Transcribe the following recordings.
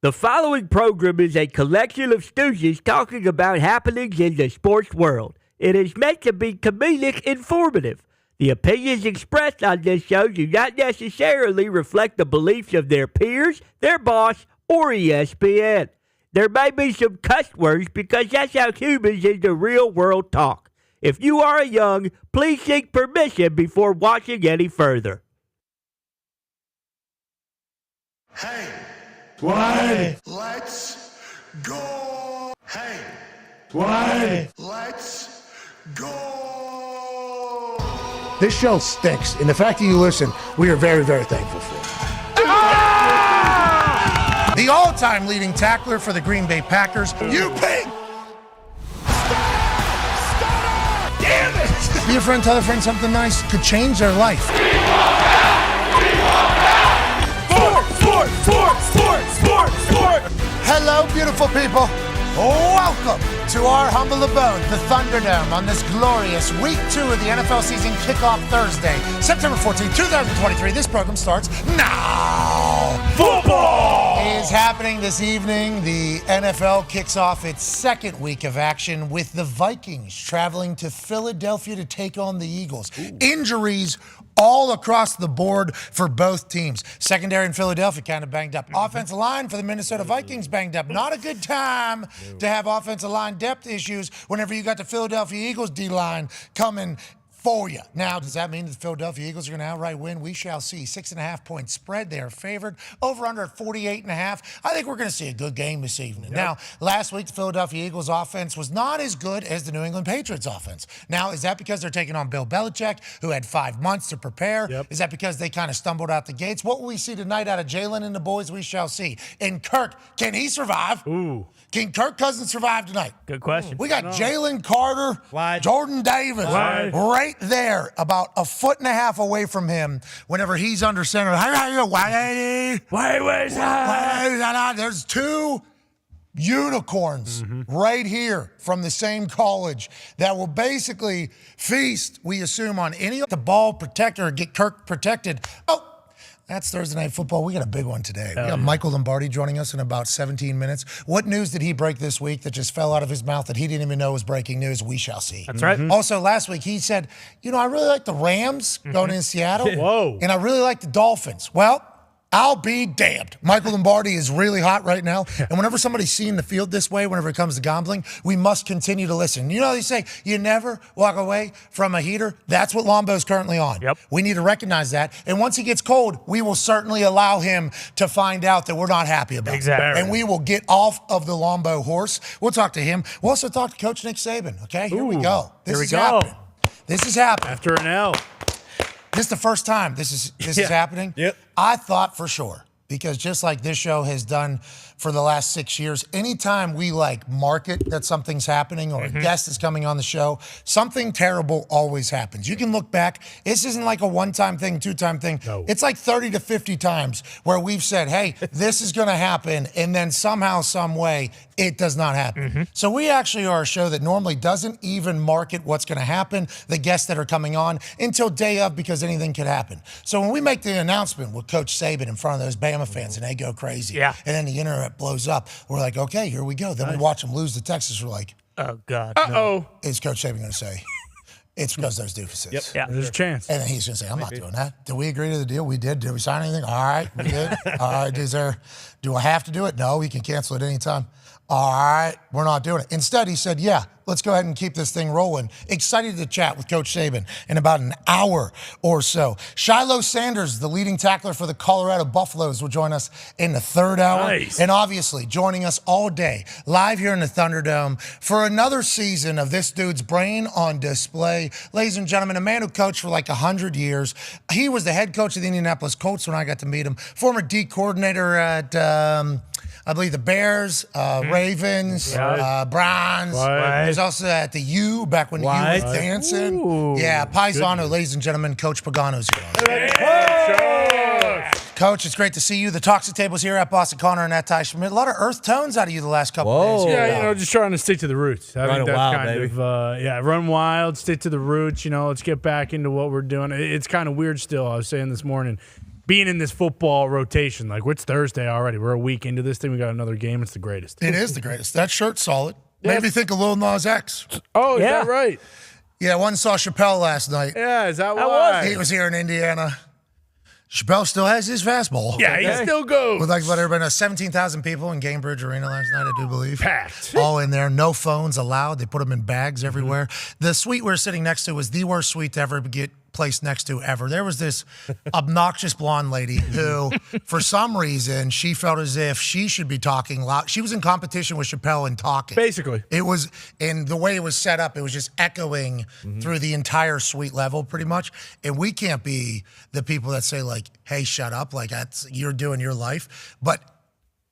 The following program is a collection of stooges talking about happenings in the sports world. It is meant to be comedic informative. The opinions expressed on this show do not necessarily reflect the beliefs of their peers, their boss, or ESPN. There may be some cuss words because that's how humans in the real world talk. If you are young, please seek permission before watching any further. Hey. Why? Let's go. Hey. Why? Let's go. This show stinks, and the fact that you listen, we are very, very thankful for. Ah! The all-time leading tackler for the Green Bay Packers, you pig! Stop! Damn it! Be a friend, tell a friend something nice could change their life. Sport! Hello, beautiful people. Welcome to our humble abode, the Thunderdome, on this glorious Week 2 of the NFL season kickoff Thursday, September 14, 2023. This program starts now. Football is happening this evening. The NFL kicks off its second week of action with the Vikings traveling to Philadelphia to take on the Eagles. Ooh. Injuries all across the board for both teams. Secondary in Philadelphia kind of banged up. Offensive line for the Minnesota Vikings banged up. Not a good time to have offensive line depth issues whenever you got the Philadelphia Eagles D-line coming for you. Now, does that mean the Philadelphia Eagles are going to outright win? We shall see. 6.5-point spread. They are favored. Over under at 48.5. I think we're going to see a good game this evening. Yep. Now, last week, the Philadelphia Eagles offense was not as good as the New England Patriots offense. Now, is that because they're taking on Bill Belichick, who had 5 months to prepare? Yep. Is that because they kind of stumbled out the gates? What will we see tonight out of Jalen and the boys? We shall see. And Kirk, can he survive? Ooh. Can Kirk Cousins survive tonight? Good question. We got Jalen Carter, Wide. Jordan Davis, right there, about a foot and a half away from him. Whenever he's under center, there's two unicorns right here from the same college that will basically feast, we assume, on any of the ball protector or get Kirk protected. Oh. That's Thursday Night Football. We got a big one today. We got Michael Lombardi joining us in about 17 minutes. What news did he break this week that just fell out of his mouth that he didn't even know was breaking news? We shall see. That's right. Also, last week he said, I really like the Rams going in Seattle. Whoa. And I really like the Dolphins. Well, I'll be damned. Michael Lombardi is really hot right now. And whenever somebody's seeing the field this way, whenever it comes to gambling, we must continue to listen. You know, they say you never walk away from a heater. That's what Lombo's currently on. Yep. We need to recognize that. And once he gets cold, we will certainly allow him to find out that we're not happy about it. And we will get off of the Lombo horse. We'll talk to him. We'll also talk to Coach Nick Saban. Okay, here we go. This is happening. This is happening. After an L. This is the first time this is happening. Yep. I thought for sure, because just like this show has done for the last 6 years, anytime we market that something's happening or a guest is coming on the show, something terrible always happens. You can look back. This isn't like a one-time thing, two-time thing. No. It's like 30 to 50 times where we've said, hey, this is going to happen, and then somehow, some way, it does not happen. So we actually are a show that normally doesn't even market what's going to happen, the guests that are coming on, until day of, because anything could happen. So when we make the announcement with Coach Saban in front of those Bama fans and they go crazy, and then the internet blows up, we're like, okay, here we go. Then we watch them lose to Texas. We're like, oh, God. No. Is Coach Saban going to say, it's because those doofuses? Yep. Yeah, there's a chance. And then he's going to say, I'm not doing that. Did we agree to the deal? We did. Did we sign anything? All right, we did. All right, do I have to do it? No, we can cancel it anytime. All right, we're not doing it. Instead, he said, yeah, let's go ahead and keep this thing rolling. Excited to chat with Coach Saban in about an hour or so. Shiloh Sanders, the leading tackler for the Colorado Buffaloes, will join us in the third hour. Nice. And obviously, joining us all day, live here in the Thunderdome, for another season of this dude's brain on display. Ladies and gentlemen, a man who coached for 100 years. He was the head coach of the Indianapolis Colts when I got to meet him. Former D coordinator at I believe the Bears, Ravens, Browns. He was also at the U back when the U was dancing. Ooh. Yeah, Paisano, ladies and gentlemen, Coach Pagano's here. Coach, it's great to see you. The Toxic Table's here at Boston Connor and at Ty Schmidt. A lot of earth tones out of you the last couple of days. Yeah, just trying to stick to the roots. I think that's kind of, run wild, stick to the roots. Let's get back into what we're doing. It's kind of weird still. I was saying this morning, being in this football rotation. Like, it's Thursday already. We're a week into this thing. We got another game. It's the greatest. It is the greatest. That shirt's solid. Made me think of Lil Nas X. Oh, is that right? Yeah, one saw Chappelle last night. Yeah, is that why? He was here in Indiana. Chappelle still has his fastball. Yeah, he still goes. With like let everybody know, 17,000 people in Gamebridge Arena last night, I do believe. Packed. All in there. No phones allowed. They put them in bags everywhere. The suite we were sitting next to was the worst suite to ever get placed next to ever. There was this obnoxious blonde lady who, for some reason, she felt as if she should be talking loud. She was in competition with Chappelle and talking. Basically. It was, and the way it was set up, it was just echoing through the entire suite level pretty much. And we can't be the people that say like, hey, shut up. Like you're doing your life. But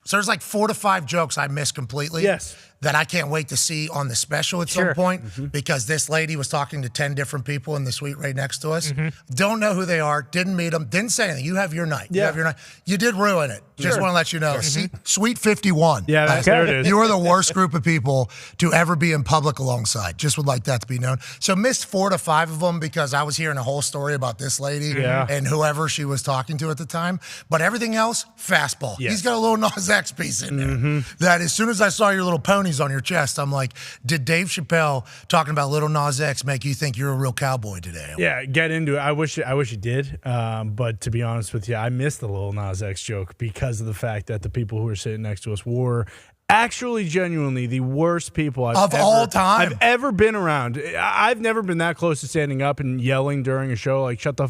so there's like 4 to 5 jokes I missed completely. Yes. That I can't wait to see on the special at some point because this lady was talking to 10 different people in the suite right next to us. Don't know who they are, didn't meet them, didn't say anything. You have your night. You have your night. You did ruin it. Just want to let you know. Suite 51. Yeah, there it is. You are the worst group of people to ever be in public alongside. Just would like that to be known. So missed 4 to 5 of them because I was hearing a whole story about this lady and whoever she was talking to at the time. But everything else, fastball. Yes. He's got a little Nas X piece in there. That as soon as I saw your little ponies on your chest, I'm like, did Dave Chappelle talking about little Nas X make you think you're a real cowboy today? Yeah, get into it. I wish he did. But to be honest with you, I missed the little Nas X joke because of the fact that the people who were sitting next to us were actually genuinely the worst people I've ever been around. I've never been that close to standing up and yelling during a show like shut the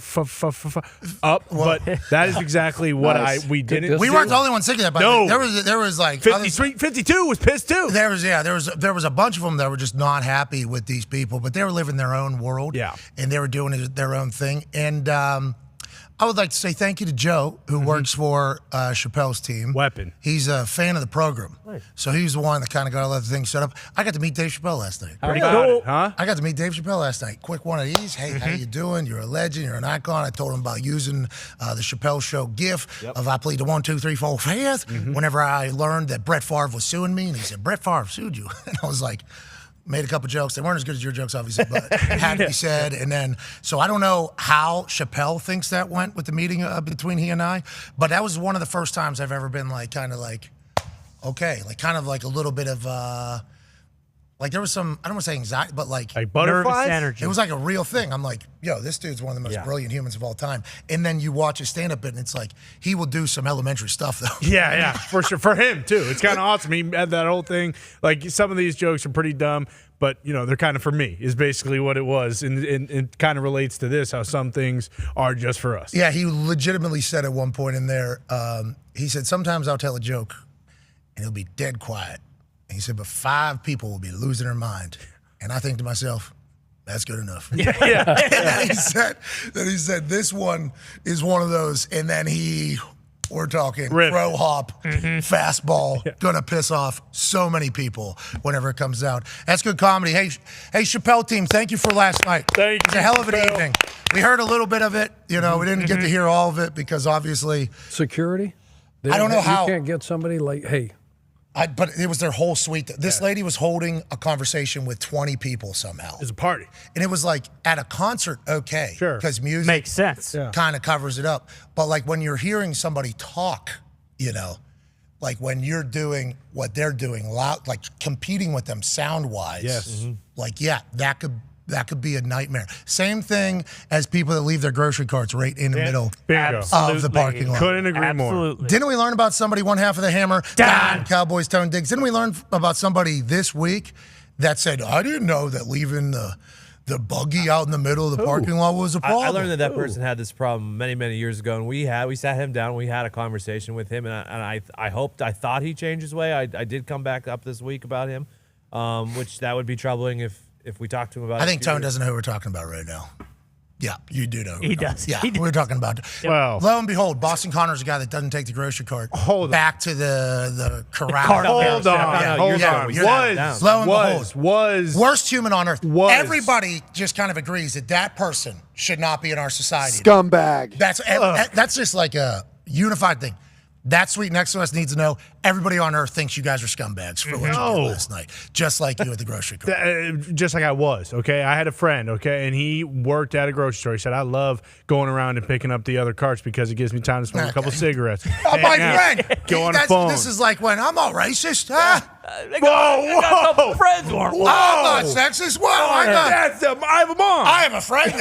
up. But that is exactly what we didn't. We weren't the only ones thinking that. No, there was like 52 was pissed too. There was a bunch of them that were just not happy with these people, but they were living their own world. Yeah, and they were doing their own thing. And I would like to say thank you to Joe, who works for Chappelle's team. Weapon. He's a fan of the program. Nice. So he was the one that kind of got all the things set up. I got to meet Dave Chappelle last night. Pretty cool. Huh? I got to meet Dave Chappelle last night. Quick one of these. Hey, how you doing? You're a legend. You're an icon. I told him about using the Chappelle Show gif of I plead the 1, 2, 3, 4, 5th. Whenever I learned that Brett Favre was suing me, and he said, Brett Favre sued you. And I was like, made a couple jokes. They weren't as good as your jokes, obviously, but it had to be said. And then, so I don't know how Chappelle thinks that went with the meeting between he and I, but that was one of the first times I've ever been like, kind of like, okay, like kind of like a little bit of, like there was some, I don't want to say anxiety, but like butterflies? Energy. It was like a real thing. I'm like, yo, this dude's one of the most brilliant humans of all time. And then you watch his stand-up bit and it's like, he will do some elementary stuff though. Yeah, for sure. For him too. It's kind of awesome. He had that whole thing. Like some of these jokes are pretty dumb, but they're kind of for me is basically what it was. And it kind of relates to this, how some things are just for us. Yeah, he legitimately said at one point in there, he said, sometimes I'll tell a joke and it'll be dead quiet. And he said, but 5 people will be losing their mind. And I think to myself, that's good enough. Yeah. And then he said, this one is one of those. And then we're talking throw hop, fastball, gonna piss off so many people whenever it comes out. That's good comedy. Hey, Chappelle team, thank you for last night. Thank you. It's a hell of an evening. We heard a little bit of it. We didn't get to hear all of it because obviously security. I don't know how you can't get somebody like but it was their whole suite. This lady was holding a conversation with 20 people somehow. It was a party. And it was like at a concert, okay. Sure. Because music makes sense. Kind of covers it up. But like when you're hearing somebody talk, like when you're doing what they're doing, loud, like competing with them sound-wise. Yes. Like, yeah, that could be a nightmare. Same thing as people that leave their grocery carts right in the middle of the parking lot. Couldn't agree more. Didn't we learn about somebody, one half of the hammer, Dahn, Cowboys tone digs? Didn't we learn about somebody this week that said, I didn't know that leaving the buggy out in the middle of the parking lot was a problem? I learned that person had this problem many, many years ago, and we sat him down, we had a conversation with him, and I thought he changed his way. I did come back up this week about him, which that would be troubling if we talk to him about it. I think Tone doesn't know who we're talking about right now. Yeah, you do know. He does. Yeah, He does. we're talking about. Well, lo and behold, Boston Connor's a guy that doesn't take the grocery cart back to the corral. Hold on. Lo and behold, was worst human on earth. Was. Everybody just kind of agrees that person should not be in our society. Scumbag. That's just like a unified thing. That suite next to us needs to know everybody on earth thinks you guys are scumbags for what you did last night. Just like you at the grocery cart. Just like I was, okay? I had a friend, okay, and he worked at a grocery store. He said, I love going around and picking up the other carts because it gives me time to smoke a couple cigarettes. Oh, my friend. Go on the phone. This is like when I'm all racist. Whoa! Friends weren't. I'm not sexist. Whoa, I have a mom. have a friend.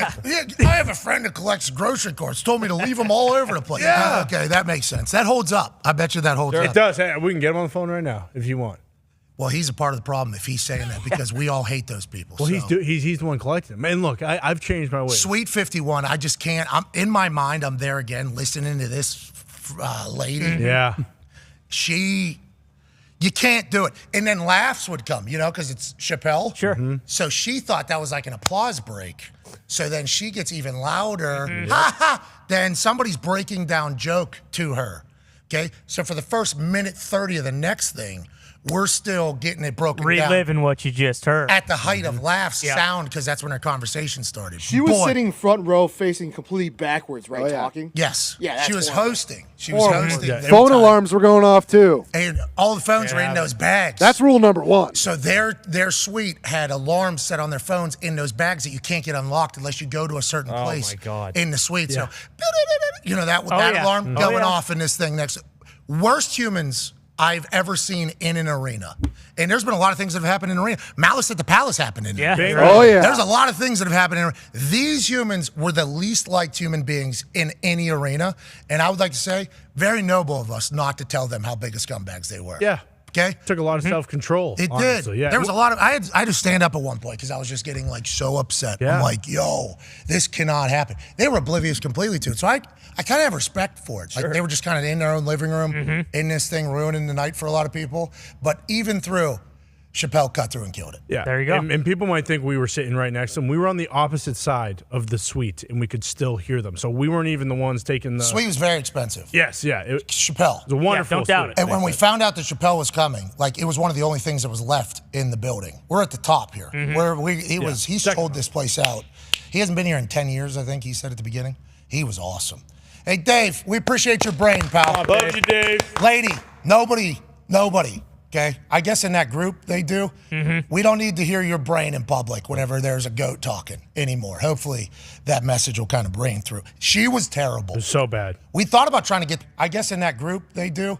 I have a friend that collects grocery carts. Told me to leave them all over the place. Yeah. Okay, that makes sense. That holds up. I bet you that holds up. It does. Hey, we can get him on the phone right now if you want. Well, he's a part of the problem if he's saying that because we all hate those people. Well, so. he's the one collecting them. And look, I've changed my ways. Sweet 51. I just can't. I'm in my mind. I'm there again, listening to this lady. Yeah. You can't do it. And then laughs would come, because it's Chappelle. Sure. Mm-hmm. So she thought that was like an applause break. So then she gets even louder. Ha ha! Then somebody's breaking down joke to her. Okay? So for the first minute 30 of the next thing, we're still getting it broken down. Reliving what you just heard. At the height of laughs sound, because that's when our conversation started. She was sitting front row facing completely backwards, right, talking? Yes. Yeah, that's she was horrible. hosting. She was hosting. Yeah. every Phone time. alarms were going off, too. And all the phones were in those bags. That's rule number one. So their suite had alarms set on their phones in those bags that you can't get unlocked unless you go to a certain place my God. in the suite. So, that yeah. alarm going off in this thing next. Worst humans I've ever seen in an arena. And there's been a lot of things that have happened in an arena. Malice at the Palace happened in Yeah. there. Oh, yeah. There's a lot of things that have happened in these humans were the least liked human beings in any arena. And I would like to say, very noble of us not to tell them how big of scumbags they were. Yeah. Okay? Took a lot of self-control. It honestly. did. Yeah. There was a lot of. I had to stand up at one point because I was just getting so upset. Yeah. I'm like, yo, this cannot happen. They were oblivious completely to it. So I kind of have respect for it. Like they were just kind of in their own living room in this thing, ruining the night for a lot of people. But even through, Chappelle cut through and killed it. Yeah. There you go. And people might think we were sitting right next to them. We were on the opposite side of the suite, and we could still hear them. So we weren't even the ones taking the Suite was very expensive. Yes, yeah. It Chappelle. was a wonderful don't doubt suite. it. And when we found out that Chappelle was coming, it was one of the only things that was left in the building. We're at the top here. He sold this place out. He hasn't been here in 10 years, I think he said at the beginning. He was awesome. Hey, Dave, we appreciate your brain, pal. Love you, Dave. Lady, nobody, okay? I guess in that group they do. We don't need to hear your brain in public whenever there's a goat talking anymore. Hopefully that message will kind of brain through. She was terrible. It was so bad. We thought about trying to get, I guess in that group they do.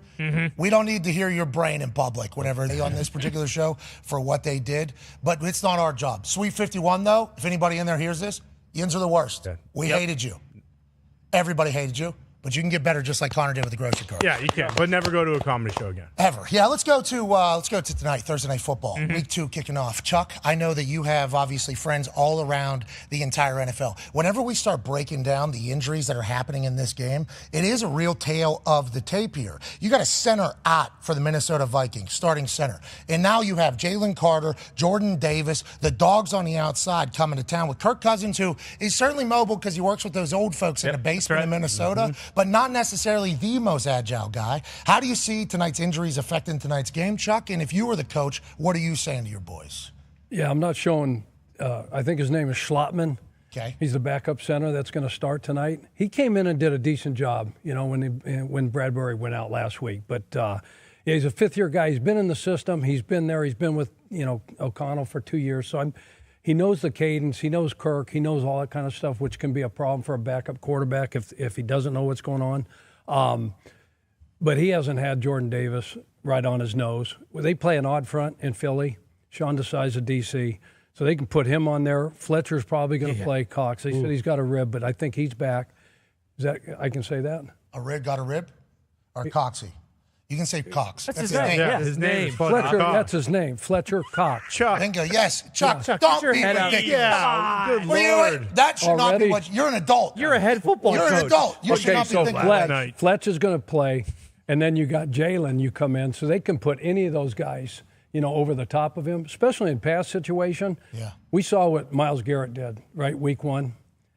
We don't need to hear your brain in public whenever they on this particular show for what they did, but it's not our job. Sweet 51 though, if anybody in there hears this, yins are the worst. Yeah. We hated you. Everybody hated you, but you can get better just like Connor did with the grocery cart. Yeah, you can. But never go to a comedy show again. Ever. Yeah, let's go to tonight, Thursday Night Football, Week 2 kicking off. Chuck, I know that you have obviously friends all around the entire NFL. Whenever we start breaking down the injuries that are happening in this game, it is a real tale of the tape here. You got a center out for the Minnesota Vikings, starting center. And now you have Jalen Carter, Jordan Davis, the dogs on the outside coming to town with Kirk Cousins, who is certainly mobile because he works with those old folks in the basement in Minnesota, but not necessarily the most agile guy. How do you see tonight's injuries affecting tonight's game, Chuck? And if you were the coach, what are you saying to your boys? Yeah, I'm not showing. I think his name is Schlottman. Okay. He's the backup center that's going to start tonight. He came in and did a decent job, when Bradbury went out last week. But he's a fifth-year guy. He's been in the system. He's been there. He's been with O'Connell for 2 years. So he knows the cadence. He knows Kirk. He knows all that kind of stuff, which can be a problem for a backup quarterback if he doesn't know what's going on. But he hasn't had Jordan Davis right on his nose. They play an odd front in Philly. Sean Desai's a DC. So they can put him on there. Fletcher's probably going to play Cox. They said he's got a rib, but I think he's back. Is that I can say that? A rib got a rib? Or Coxie? You can say Cox. That's his name. Yeah, his name is Fletcher, that's his name. Fletcher Cox. Chuck. Bingo. Yes. Chuck, Chuck, don't get your be head out. ridiculous. Yeah. Good Well, you know Lord. what? That should not be Already? what you're an adult. You're a head football You're coach. an adult. You should Okay, not be so thinking Fletch- that. Fletch is going to play, and then you got Jalen. You come in, so they can put any of those guys, over the top of him, especially in pass situation. Yeah. We saw what Myles Garrett did, right? Week 1,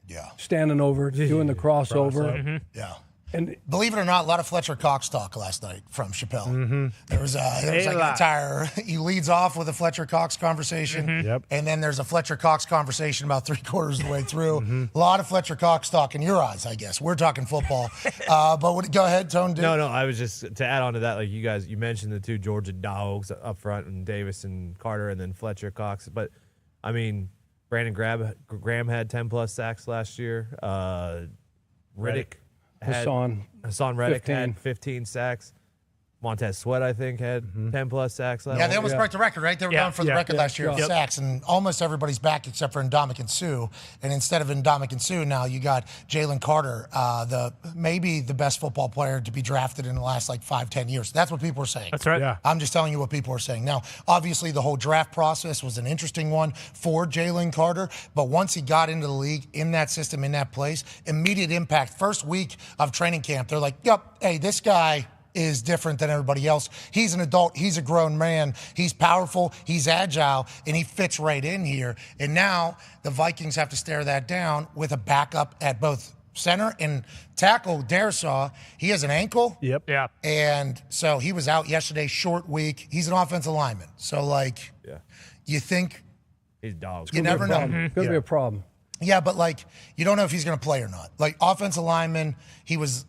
Yeah. standing over, doing the crossover. Yeah. And believe it or not, a lot of Fletcher Cox talk last night from Chappelle. Mm-hmm. There was like an entire. He leads off with a Fletcher Cox conversation, and then there's a Fletcher Cox conversation about 3/4 of the way through. A lot of Fletcher Cox talk in your eyes, I guess. We're talking football, go ahead, Tone. No, I was just to add on to that. Like you mentioned the two Georgia dogs up front, and Davis and Carter, and then Fletcher Cox. But I mean, Brandon Graham had 10+ sacks last year. Riddick. Hassan Reddick had 15 sacks. Montez Sweat, I think, had 10+ sacks last year. Yeah, they almost broke the record, right? They were going for the record last year of sacks, and almost everybody's back except for Ndamukong Suh. And instead of Ndamukong Suh, now you got Jalen Carter, maybe the best football player to be drafted in the last 5-10 years. That's what people are saying. That's right. Yeah. I'm just telling you what people are saying. Now, obviously, the whole draft process was an interesting one for Jalen Carter, but once he got into the league, in that system, in that place, immediate impact. First week of training camp, they're like, yep, hey, this guy is different than everybody else. He's an adult. He's a grown man. He's powerful. He's agile, and he fits right in here. And now the Vikings have to stare that down with a backup at both center and tackle. Darrisaw, he has an ankle. Yep. Yeah. And so he was out yesterday, short week. He's an offensive lineman. So, you think He's dogs. you never know. it's going to be a problem. Yeah, but you don't know if he's going to play or not. Offensive lineman,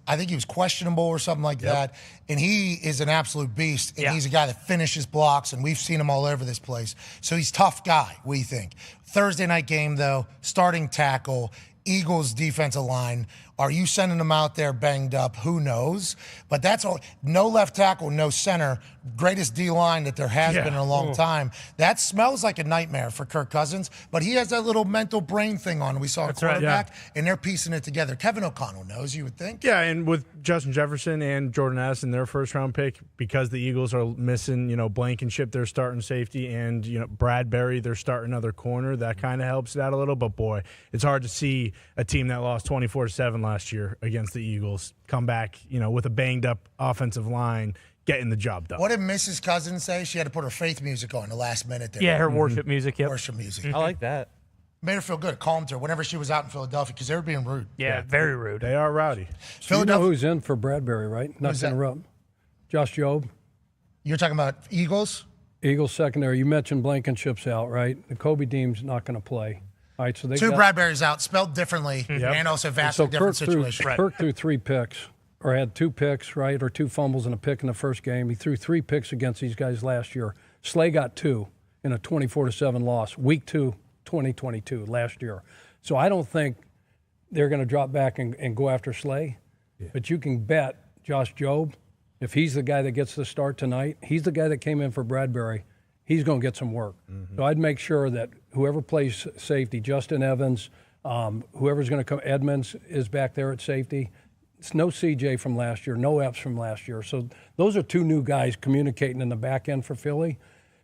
I think he was questionable or something like that. And he is an absolute beast. And he's a guy that finishes blocks, and we've seen him all over this place. So he's a tough guy, we think. Thursday night game, though, starting tackle, Eagles defensive line. Are you sending them out there banged up? Who knows? But that's all. No left tackle, no center. Greatest D-line that there has been in a long time. That smells like a nightmare for Kirk Cousins, but he has that little mental brain thing on. We saw a quarterback, and they're piecing it together. Kevin O'Connell knows, you would think. Yeah, and with Justin Jefferson and Jordan Addison, their first-round pick, because the Eagles are missing, Blankenship, their starting safety, and, Bradbury, their starting other corner, that kind of helps it out a little. But, boy, it's hard to see a team that lost 24-7 last year against the Eagles come back, with a banged-up offensive line, getting the job done. What did Mrs. Cousins say? She had to put her faith music on the last minute there. Yeah, her worship music. Yep. Worship music. I like that. Made her feel good. It calmed her whenever she was out in Philadelphia because they were being rude. Yeah, very rude. They are rowdy. You know who's in for Bradbury, right? Not to interrupt. Josh Jobe. You're talking about Eagles? Eagles secondary. You mentioned Blankenship's out, right? The Kobe Dean's not going to play. All right, so they Two Bradbury's out, spelled differently, and also vastly different situation. Kirk threw 3 picks, or had 2 picks, right, or 2 fumbles and a pick in the first game. He threw 3 picks against these guys last year. Slay got 2 in a 24-7 loss, week 2, 2022, last year. So I don't think they're going to drop back and go after Slay. Yeah. But you can bet Josh Jobe, if he's the guy that gets the start tonight, he's the guy that came in for Bradbury. He's going to get some work. So I'd make sure that whoever plays safety, Justin Evans, whoever's going to come, Edmonds is back there at safety. It's no CJ from last year, no Epps from last year. So those are 2 new guys communicating in the back end for Philly.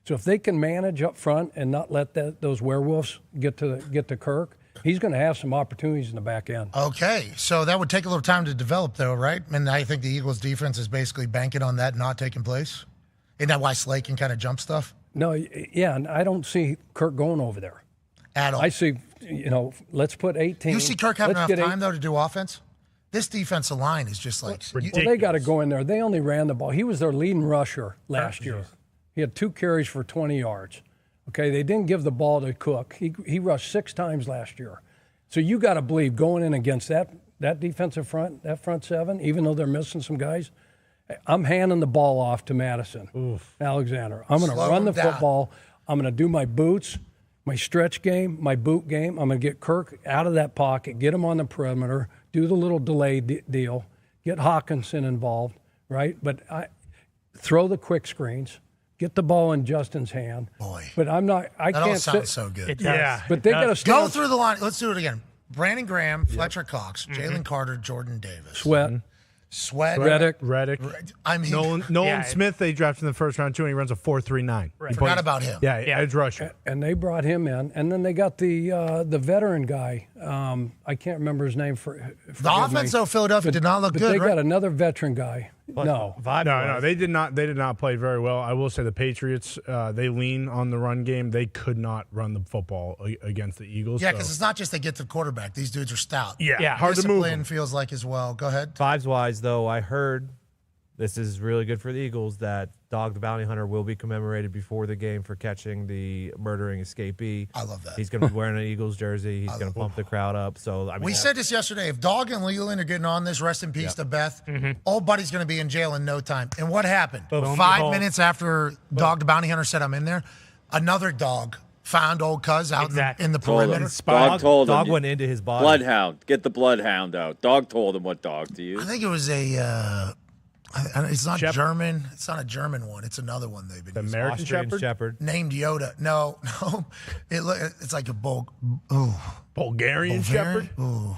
So if they can manage up front and not let those werewolves get to Kirk, he's going to have some opportunities in the back end. Okay, so that would take a little time to develop, though, right? And I think the Eagles' defense is basically banking on that not taking place. Isn't that why Slay can kind of jump stuff? No, yeah, and I don't see Kirk going over there. At all. I see, let's put 18. You see Kirk having enough time, though, to do offense? This defensive line is just ridiculous. Well, they got to go in there. They only ran the ball. He was their leading rusher last year. He had 2 carries for 20 yards. Okay, they didn't give the ball to Cook. He rushed 6 times last year. So you got to believe going in against that defensive front, that front 7, even though they're missing some guys, I'm handing the ball off to Madison, Alexander. I'm going to run the football. I'm going to do my boots, my stretch game, my boot game. I'm going to get Kirk out of that pocket, get him on the perimeter, do the little delay deal, get Hawkinson involved, right? But throw the quick screens, get the ball in Justin's hand. Boy. But I'm not – I that can't all sounds so good. It does. Yeah. But they got to go through the line. Let's do it again. Brandon Graham, Fletcher Cox, Jalen Carter, Jordan Davis. Sweat, Reddick. I mean, Nolan Smith, they drafted in the first round, too, and he runs a 4.39. Right. Forgot about him. Yeah, edge rusher. And they brought him in. And then they got the veteran guy, I can't remember his name. The offense, though, Philadelphia did not look but good, they right? got another veteran guy. No, No, they did not. They did not play very well. I will say the Patriots. They lean on the run game. They could not run the football against the Eagles. Yeah, because it's not just they get to the quarterback. These dudes are stout. Yeah, hard to move. Discipline feels like as well. Go ahead. Vibes-wise, though, I heard this is really good for the Eagles that Dog the Bounty Hunter will be commemorated before the game for catching the murdering escapee. I love that. He's going to be wearing an Eagles jersey. He's going to pump the crowd up. So I mean, We said this yesterday. If Dog and Leland are getting on this, rest in peace to Beth, old buddy's going to be in jail in no time. And what happened? 5 minutes after Dog the Bounty Hunter said I'm in there, another dog found old cuz out in the perimeter. Dog told him. Dog went into his body. Bloodhound. Get the bloodhound out. Dog told him what dog to use. I think it was a. It's not German. It's not a German one. It's another one they've been using. American Austrian Shepherd? Named Yoda. No. It's like a Bulgarian Shepherd? Ooh.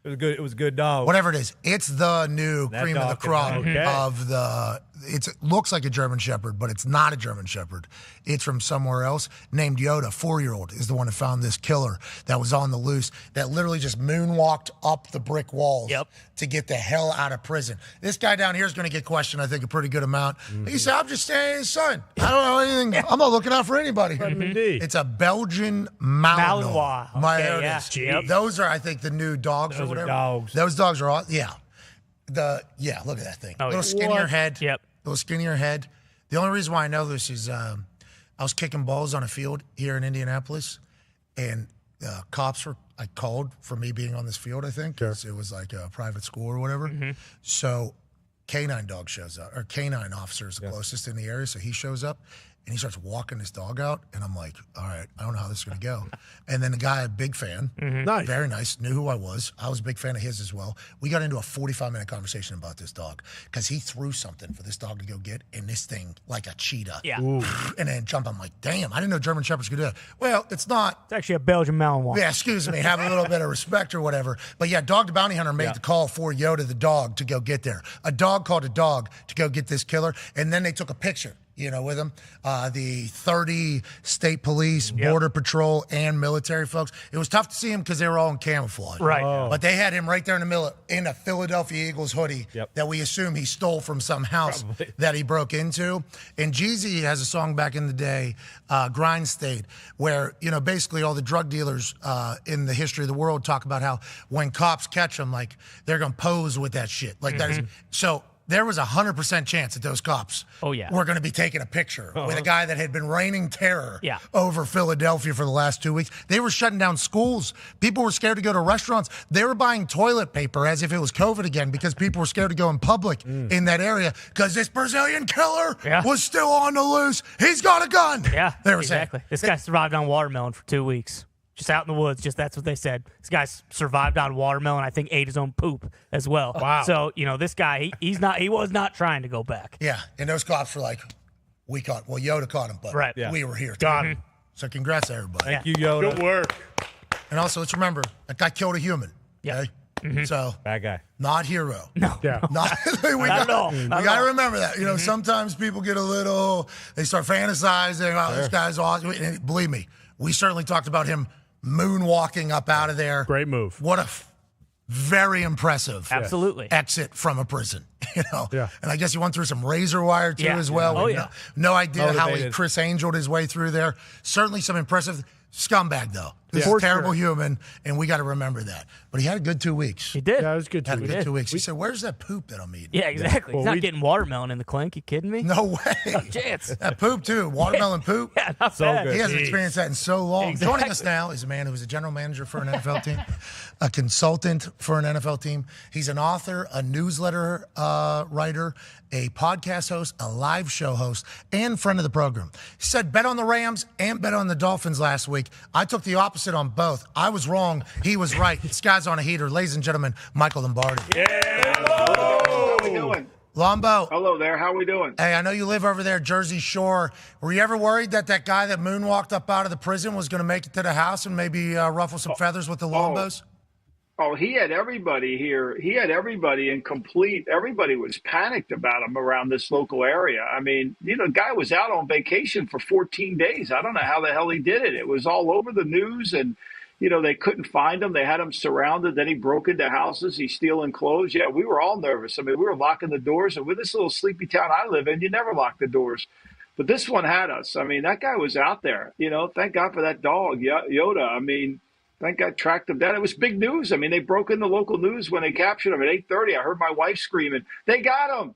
It was a good dog. Whatever it is, it's the new That cream of the dog can crop hang. of the. It looks like a German Shepherd, but it's not a German Shepherd. It's from somewhere else. Named Yoda, 4-year-old, is the one who found this killer that was on the loose that literally just moonwalked up the brick walls to get the hell out of prison. This guy down here is going to get questioned, I think, a pretty good amount. He said, "I'm just staying his son. I don't know anything. I'm not looking out for anybody." It's a Belgian Malinois. Malinois. Okay, yeah. Those are, I think, the new dogs or Those are whatever. dogs. Those dogs are all, look at that thing. Little skinnier head. Yep. Little skinnier head. The only reason why I know this is I was kicking balls on a field here in Indianapolis, and cops were called for me being on this field, I think. Sure. It was like a private school or whatever. So canine dog shows up, or canine officer is the closest in the area, so he shows up. And he starts walking his dog out, and I'm like, all right, I don't know how this is going to go. And then the guy, a big fan, Nice. very nice, knew who I was. I was a big fan of his as well. We got into a 45-minute conversation about this dog because he threw something for this dog to go get, and this thing, like a cheetah. Yeah. And then jump. I'm like, damn, I didn't know German Shepherds could do that. Well, it's not. It's actually a Belgian Malinois. Yeah, excuse me, have a little bit of respect or whatever. But yeah, Dog the Bounty Hunter made the call for Yoda the dog to go get there. A dog called a dog to go get this killer, and then they took a picture, with him. The 30 state police, border patrol, and military folks. It was tough to see him because they were all in camouflage. Right. But they had him right there in the middle in a Philadelphia Eagles hoodie that we assume he stole from some house that he broke into. And Jeezy has a song back in the day, Grind State, where, basically all the drug dealers in the history of the world talk about how when cops catch them, like, they're going to pose with that shit. Like, that is so. There was 100% chance that those cops were going to be taking a picture with a guy that had been raining terror over Philadelphia for the last 2 weeks. They were shutting down schools. People were scared to go to restaurants. They were buying toilet paper as if it was COVID again because people were scared to go in public in that area because this Brazilian killer was still on the loose. He's got a gun. Yeah, they were exactly. saying. This guy survived on watermelon for 2 weeks. Just out in the woods, that's what they said. This guy survived on watermelon. I think ate his own poop as well. Wow. So this guy, he was not trying to go back. Yeah, and those cops were like, Yoda caught him, but we were here. Got him. So congrats to everybody. Thank you, Yoda. Good work. And also, let's remember, that guy killed a human. Yeah. Okay? So, Bad guy. not hero. No. Yeah. Not at all. We got to remember that. Sometimes people get they start fantasizing, this guy's awesome. And believe me, we certainly talked about him moonwalking up out of there. Great move. What a very impressive Absolutely. exit from a prison. Yeah. And I guess he went through some razor wire too Yeah. as well. Oh, We yeah. No idea how he Motivated. Chris Angeled his way through there. Certainly some impressive scumbag though. This Yeah. is a terrible human, and we got to remember that. But he had a good 2 weeks. He did. Yeah, it was good Had a too. good 2 weeks. He said, "Where's that poop that I'm eating?" Yeah, exactly. Well, He's not we- getting watermelon in the clink. You kidding me? No way. Chance. That poop too. Watermelon poop. Yeah, not So bad. good. He hasn't experienced that in so long. Exactly. Joining us now is a man who is a general manager for an NFL team, a consultant for an NFL team. He's an author, a newsletter writer, a podcast host, a live show host, and friend of the program. He said bet on the Rams and bet on the Dolphins last week. I took the opposite on both. I was wrong. He was right. This guy's on a heater. Ladies and gentlemen, Michael Lombardi. How we doing? Lombo. Hello there. How we doing? Hey, I know you live over there, Jersey Shore. Were you ever worried that guy that moonwalked up out of the prison was going to make it to the house and maybe ruffle some feathers with the Lombos? Oh, he had everybody here. He had everybody everybody was panicked about him around this local area. I mean, the guy was out on vacation for 14 days. I don't know how the hell he did it. It was all over the news, and They couldn't find him. They had him surrounded. Then he broke into houses. He's stealing clothes. Yeah, we were all nervous. I mean, we were locking the doors. And with this little sleepy town I live in, you never lock the doors. But this one had us. I mean, that guy was out there. Thank God for that dog, Yoda. I mean, thank God tracked him down. It was big news. I mean, they broke in the local news when they captured him at 8:30. I heard my wife screaming, "They got him!"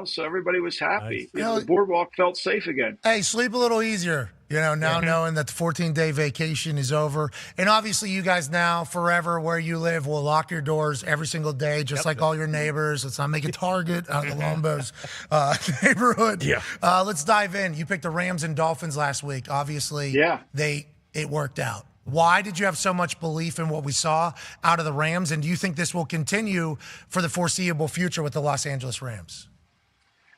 So everybody was happy. Nice. The boardwalk felt safe again. Hey, sleep a little easier, now knowing that the 14-day vacation is over. And obviously you guys now, forever, where you live, will lock your doors every single day, just like all your neighbors. Let's not make a target out of the Lombos neighborhood. Yeah. Let's dive in. You picked the Rams and Dolphins last week. Obviously, it worked out. Why did you have so much belief in what we saw out of the Rams? And do you think this will continue for the foreseeable future with the Los Angeles Rams?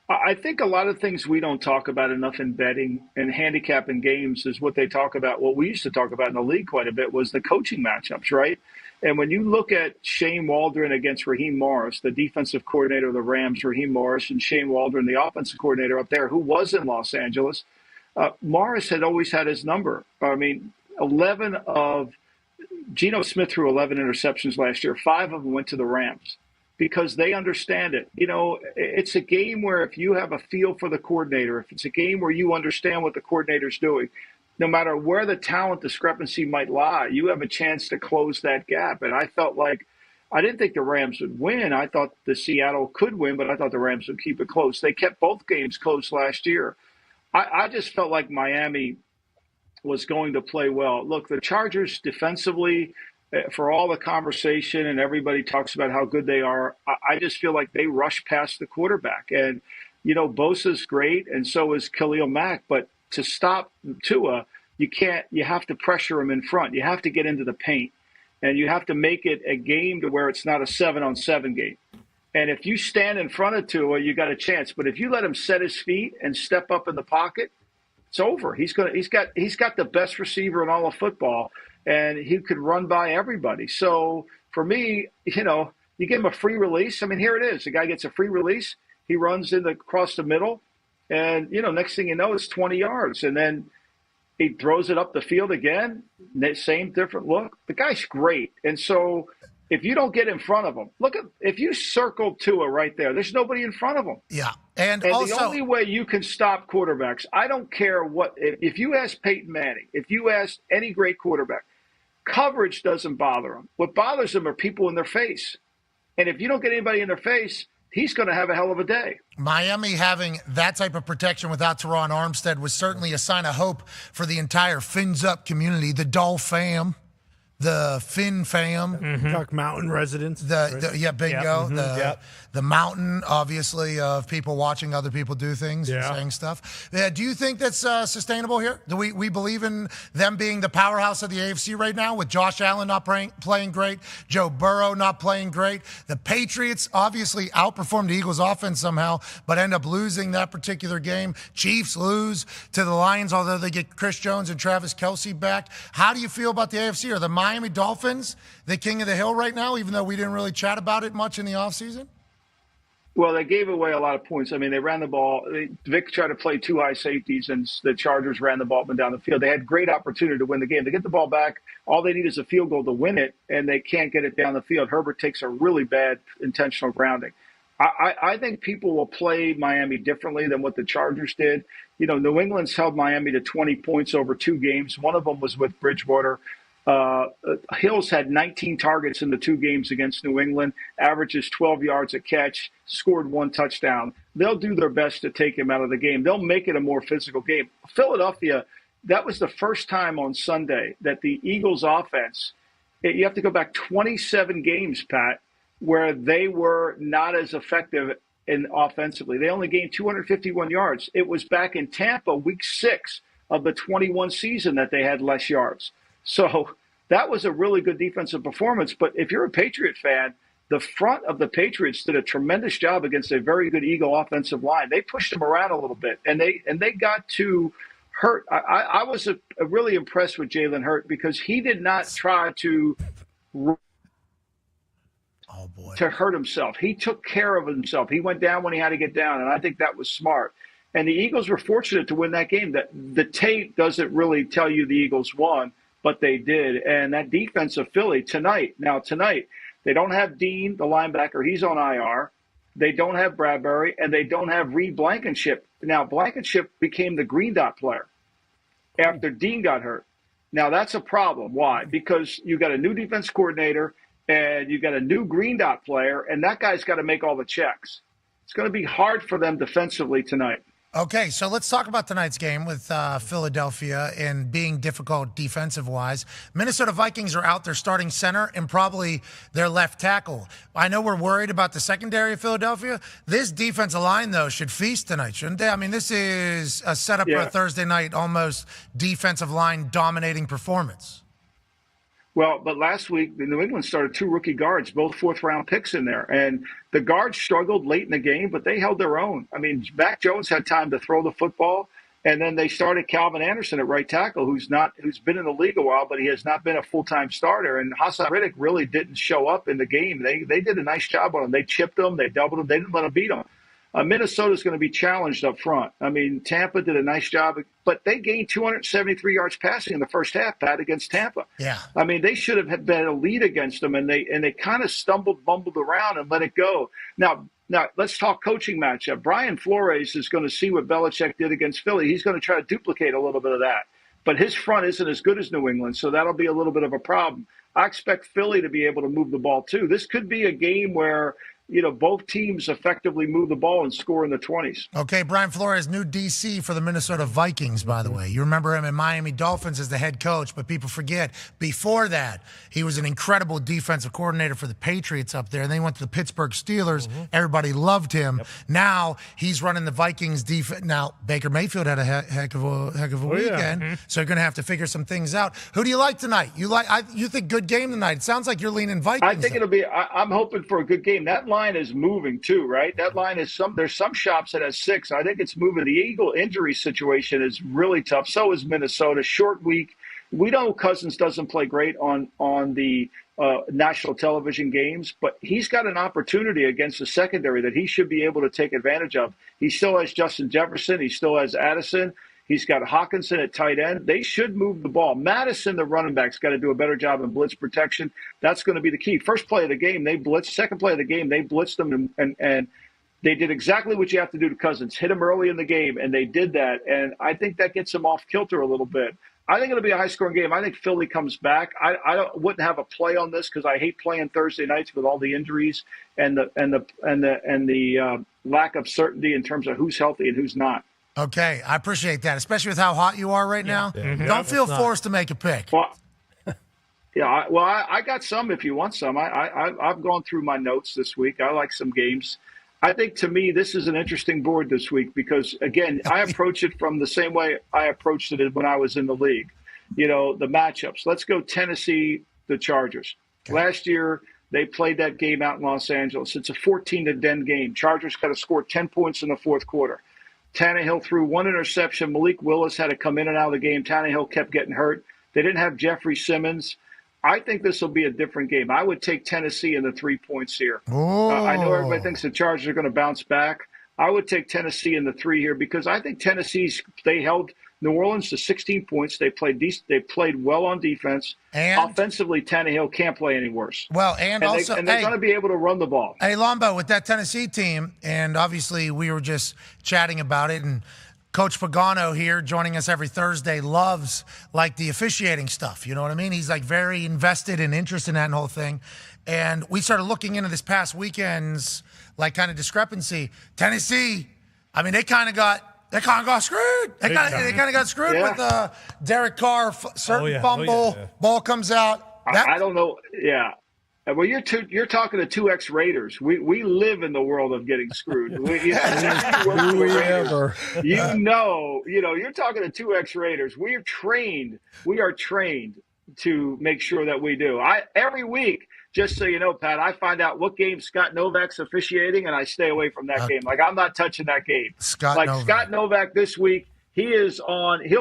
I think a lot of things we don't talk about enough in betting and handicapping games is what they talk about. What we used to talk about in the league quite a bit was the coaching matchups, right? And when you look at Shane Waldron against Raheem Morris, the defensive coordinator of the Rams, Raheem Morris, and Shane Waldron, the offensive coordinator up there, who was in Los Angeles, Morris had always had his number. I mean, Geno Smith threw 11 interceptions last year. 5 of them went to the Rams, because they understand it. It's a game where if you have a feel for the coordinator, if it's a game where you understand what the coordinator's doing, no matter where the talent discrepancy might lie, you have a chance to close that gap. And I felt like I didn't think the Rams would win. I thought the Seattle could win, but I thought the Rams would keep it close. They kept both games close last year. I just felt like Miami was going to play well. Look, the Chargers defensively, for all the conversation and everybody talks about how good they are, I just feel like they rush past the quarterback. And, Bosa's great, and so is Khalil Mack. But to stop Tua, you have to pressure him in front. You have to get into the paint. And you have to make it a game to where it's not a 7-on-7 game. And if you stand in front of Tua, you got a chance. But if you let him set his feet and step up in the pocket, it's over. He's got the best receiver in all of football, and he could run by everybody. So for me, you give him a free release. I mean, here it is. The guy gets a free release. He runs across the middle, and, next thing you know, it's 20 yards. And then he throws it up the field again. Same different look. The guy's great. And so if you don't get in front of him, if you circle Tua right there, there's nobody in front of him. Yeah. And also, the only way you can stop quarterbacks, I don't care if you ask Peyton Manning, if you ask any great quarterback, coverage doesn't bother him. What bothers him are people in their face. And if you don't get anybody in their face, he's going to have a hell of a day. Miami having that type of protection without Teron Armstead was certainly a sign of hope for the entire Fins Up community, the Doll fam, the Fin fam. Duck Mountain residents. Bingo. Yep. The mountain, obviously, of people watching other people do things and saying stuff. Do you think that's sustainable here? Do we believe in them being the powerhouse of the AFC right now, with Josh Allen not playing great, Joe Burrow not playing great? The Patriots obviously outperformed the Eagles' offense somehow, but end up losing that particular game. Chiefs lose to the Lions, although they get Chris Jones and Travis Kelce back. How do you feel about the AFC? Are the Miami Dolphins the king of the hill right now, even though we didn't really chat about it much in the offseason? Well, they gave away a lot of points. I mean, they ran the ball. Vic tried to play 2 high safeties, and the Chargers ran the ball up and down the field. They had great opportunity to win the game. They get the ball back. All they need is a field goal to win it, and they can't get it down the field. Herbert takes a really bad intentional grounding. I think people will play Miami differently than what the Chargers did. New England's held Miami to 20 points over 2 games. One of them was with Bridgewater. Hills had 19 targets in the 2 games against New England, averages 12 yards a catch, scored 1 touchdown. They'll do their best to take him out of the game. They'll make it a more physical game. Philadelphia, that was the first time on Sunday that the Eagles offense, you have to go back 27 games, Pat, where they were not as effective offensively. They only gained 251 yards. It was back in Tampa, week 6 of the 21 season, that they had less yards. So that was a really good defensive performance. But if you're a Patriot fan, the front of the Patriots did a tremendous job against a very good Eagle offensive line. They pushed them around a little bit, and they got to Hurt. I was really impressed with Jalen Hurt, because he did not try to hurt himself. He took care of himself. He went down when he had to get down, and I think that was smart. And the Eagles were fortunate to win that game. That the tape doesn't really tell you the Eagles won, but they did. And that defense of Philly tonight, they don't have Dean, the linebacker. He's on IR. They don't have Bradbury, and they don't have Reed Blankenship. Now, Blankenship became the green dot player after Dean got hurt. Now, that's a problem. Why? Because you got a new defense coordinator, and you got a new green dot player, and that guy's got to make all the checks. It's going to be hard for them defensively tonight. Okay, so let's talk about tonight's game with Philadelphia and being difficult defensive-wise. Minnesota Vikings are out their starting center and probably their left tackle. I know we're worried about the secondary of Philadelphia. This defensive line, though, should feast tonight, shouldn't they? I mean, this is a setup for a Thursday night almost defensive line dominating performance. Well, but last week, the New England started 2 rookie guards, both fourth-round picks in there. And the guards struggled late in the game, but they held their own. I mean, Mac Jones had time to throw the football, and then they started Calvin Anderson at right tackle, who's been in the league a while, but he has not been a full-time starter. And Hassan Riddick really didn't show up in the game. They did a nice job on him. They chipped him. They doubled him. They didn't let him beat him. Minnesota's going to be challenged up front. I mean, Tampa did a nice job, but they gained 273 yards passing in the first half, Pat, against Tampa. Yeah. I mean, they should have been a lead against them, and they kind of bumbled around and let it go. Now let's talk coaching matchup. Brian Flores is going to see what Belichick did against Philly. He's going to try to duplicate a little bit of that. But his front isn't as good as New England, so that'll be a little bit of a problem. I expect Philly to be able to move the ball, too. This could be a game where both teams effectively move the ball and score in the 20s. Okay, Brian Flores, new DC for the Minnesota Vikings, by the way. You remember him in Miami Dolphins as the head coach, but people forget, before that, he was an incredible defensive coordinator for the Patriots up there. And then he went to the Pittsburgh Steelers. Mm-hmm. Everybody loved him. Yep. Now he's running the Vikings defense. Now, Baker Mayfield had a heck of a weekend, yeah. so you're going to have to figure some things out. Who do you like tonight? You think good game tonight? It sounds like you're leaning Vikings. I think it'll be. I'm hoping for a good game. That line is moving too, right? That line is there's some shops that has 6. I think it's moving. The Eagle injury situation is really tough. So is Minnesota. Short week. We know Cousins doesn't play great on the national television games, but he's got an opportunity against the secondary that he should be able to take advantage of. He still has Justin Jefferson. He still has Addison. He's got Hawkinson at tight end. They should move the ball. Madison, the running back's got to do a better job in blitz protection. That's going to be the key. First play of the game, they blitzed. Second play of the game, they blitzed them, and they did exactly what you have to do to Cousins. Hit him early in the game, and they did that. And I think that gets them off kilter a little bit. I think it'll be a high-scoring game. I think Philly comes back. I wouldn't have a play on this because I hate playing Thursday nights with all the injuries and the lack of certainty in terms of who's healthy and who's not. Okay, I appreciate that, especially with how hot you are right now. Yeah. Mm-hmm. Don't feel forced to make a pick. Well, I got some if you want some. I've gone through my notes this week. I like some games. I think, to me, this is an interesting board this week because, again, I approach it from the same way I approached it when I was in the league. The matchups. Let's go Tennessee, the Chargers. Okay. Last year, they played that game out in Los Angeles. It's a 14-10 game. Chargers got to score 10 points in the fourth quarter. Tannehill threw 1 interception. Malik Willis had to come in and out of the game. Tannehill kept getting hurt. They didn't have Jeffrey Simmons. I think this will be a different game. I would take Tennessee in the 3 points here. I know everybody thinks the Chargers are going to bounce back. I would take Tennessee in the 3 here because I think they held New Orleans to 16 points. They played decent. They played well on defense. And offensively, Tannehill can't play any worse. Well, and they're going to be able to run the ball. Hey, Lombo, with that Tennessee team, and obviously we were just chatting about it, and Coach Pagano here, joining us every Thursday, loves the officiating stuff. You know what I mean? He's very invested and interested in that whole thing. And we started looking into this past weekend's kind of discrepancy. Tennessee, I mean, they kind of got screwed. They kind of got screwed with Derek Carr, fumble, ball comes out. I don't know. Yeah. Well, you're talking to 2X Raiders. We live in the world of getting screwed. You're talking to 2X Raiders. We are trained to make sure that we do. Every week, just so you know, Pat, I find out what game Scott Novak's officiating, and I stay away from that game. I'm not touching that game. Scott Novak this week, he'll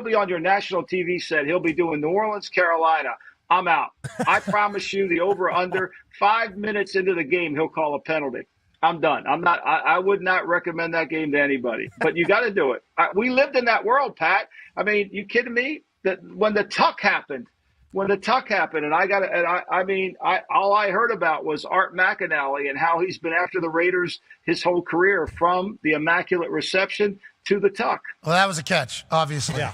be on your national TV set. He'll be doing New Orleans, Carolina. I'm out. I promise you the over-under, 5 minutes into the game, he'll call a penalty. I'm done. I would not recommend that game to anybody, but you got to do it. We lived in that world, Pat. I mean, you kidding me? That when the tuck happened, when the tuck happened, and all I heard about was Art McAnally and how he's been after the Raiders his whole career, from the immaculate reception to the tuck. Well, that was a catch, obviously. Yeah.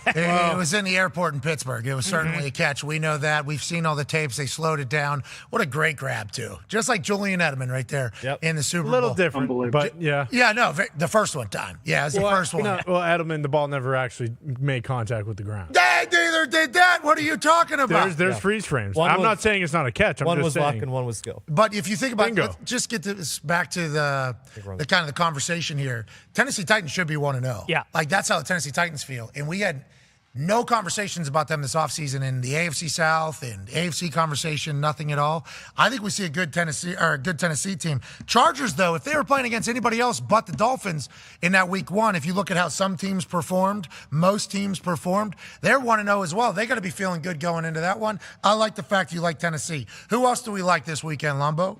It was in the airport in Pittsburgh. It was certainly a catch. We know that. We've seen all the tapes. They slowed it down. What a great grab, too. Just like Julian Edelman right there in the Super Bowl. A little different, but yeah. Yeah, no, the first one, Don. Yeah, it was the first one. Edelman, the ball never actually made contact with the ground. They neither did that. What are you talking about? There's freeze frames. I'm not saying it's not a catch. One was luck saying. and one was skill. But if you think about Bingo. it, let's just get this back to the kind of the conversation here. Tennessee Titans should be 1-0. Yeah. Like, that's how the Tennessee Titans feel. And we had no conversations about them this offseason in the AFC South and AFC conversation, nothing at all. I think we see a good Tennessee team. Chargers, though, if they were playing against anybody else but the Dolphins in that week one, if you look at how some teams performed, most teams performed, they're 1-0 as well. They got to be feeling good going into that one. I like the fact you like Tennessee. Who else do we like this weekend, Lumbo?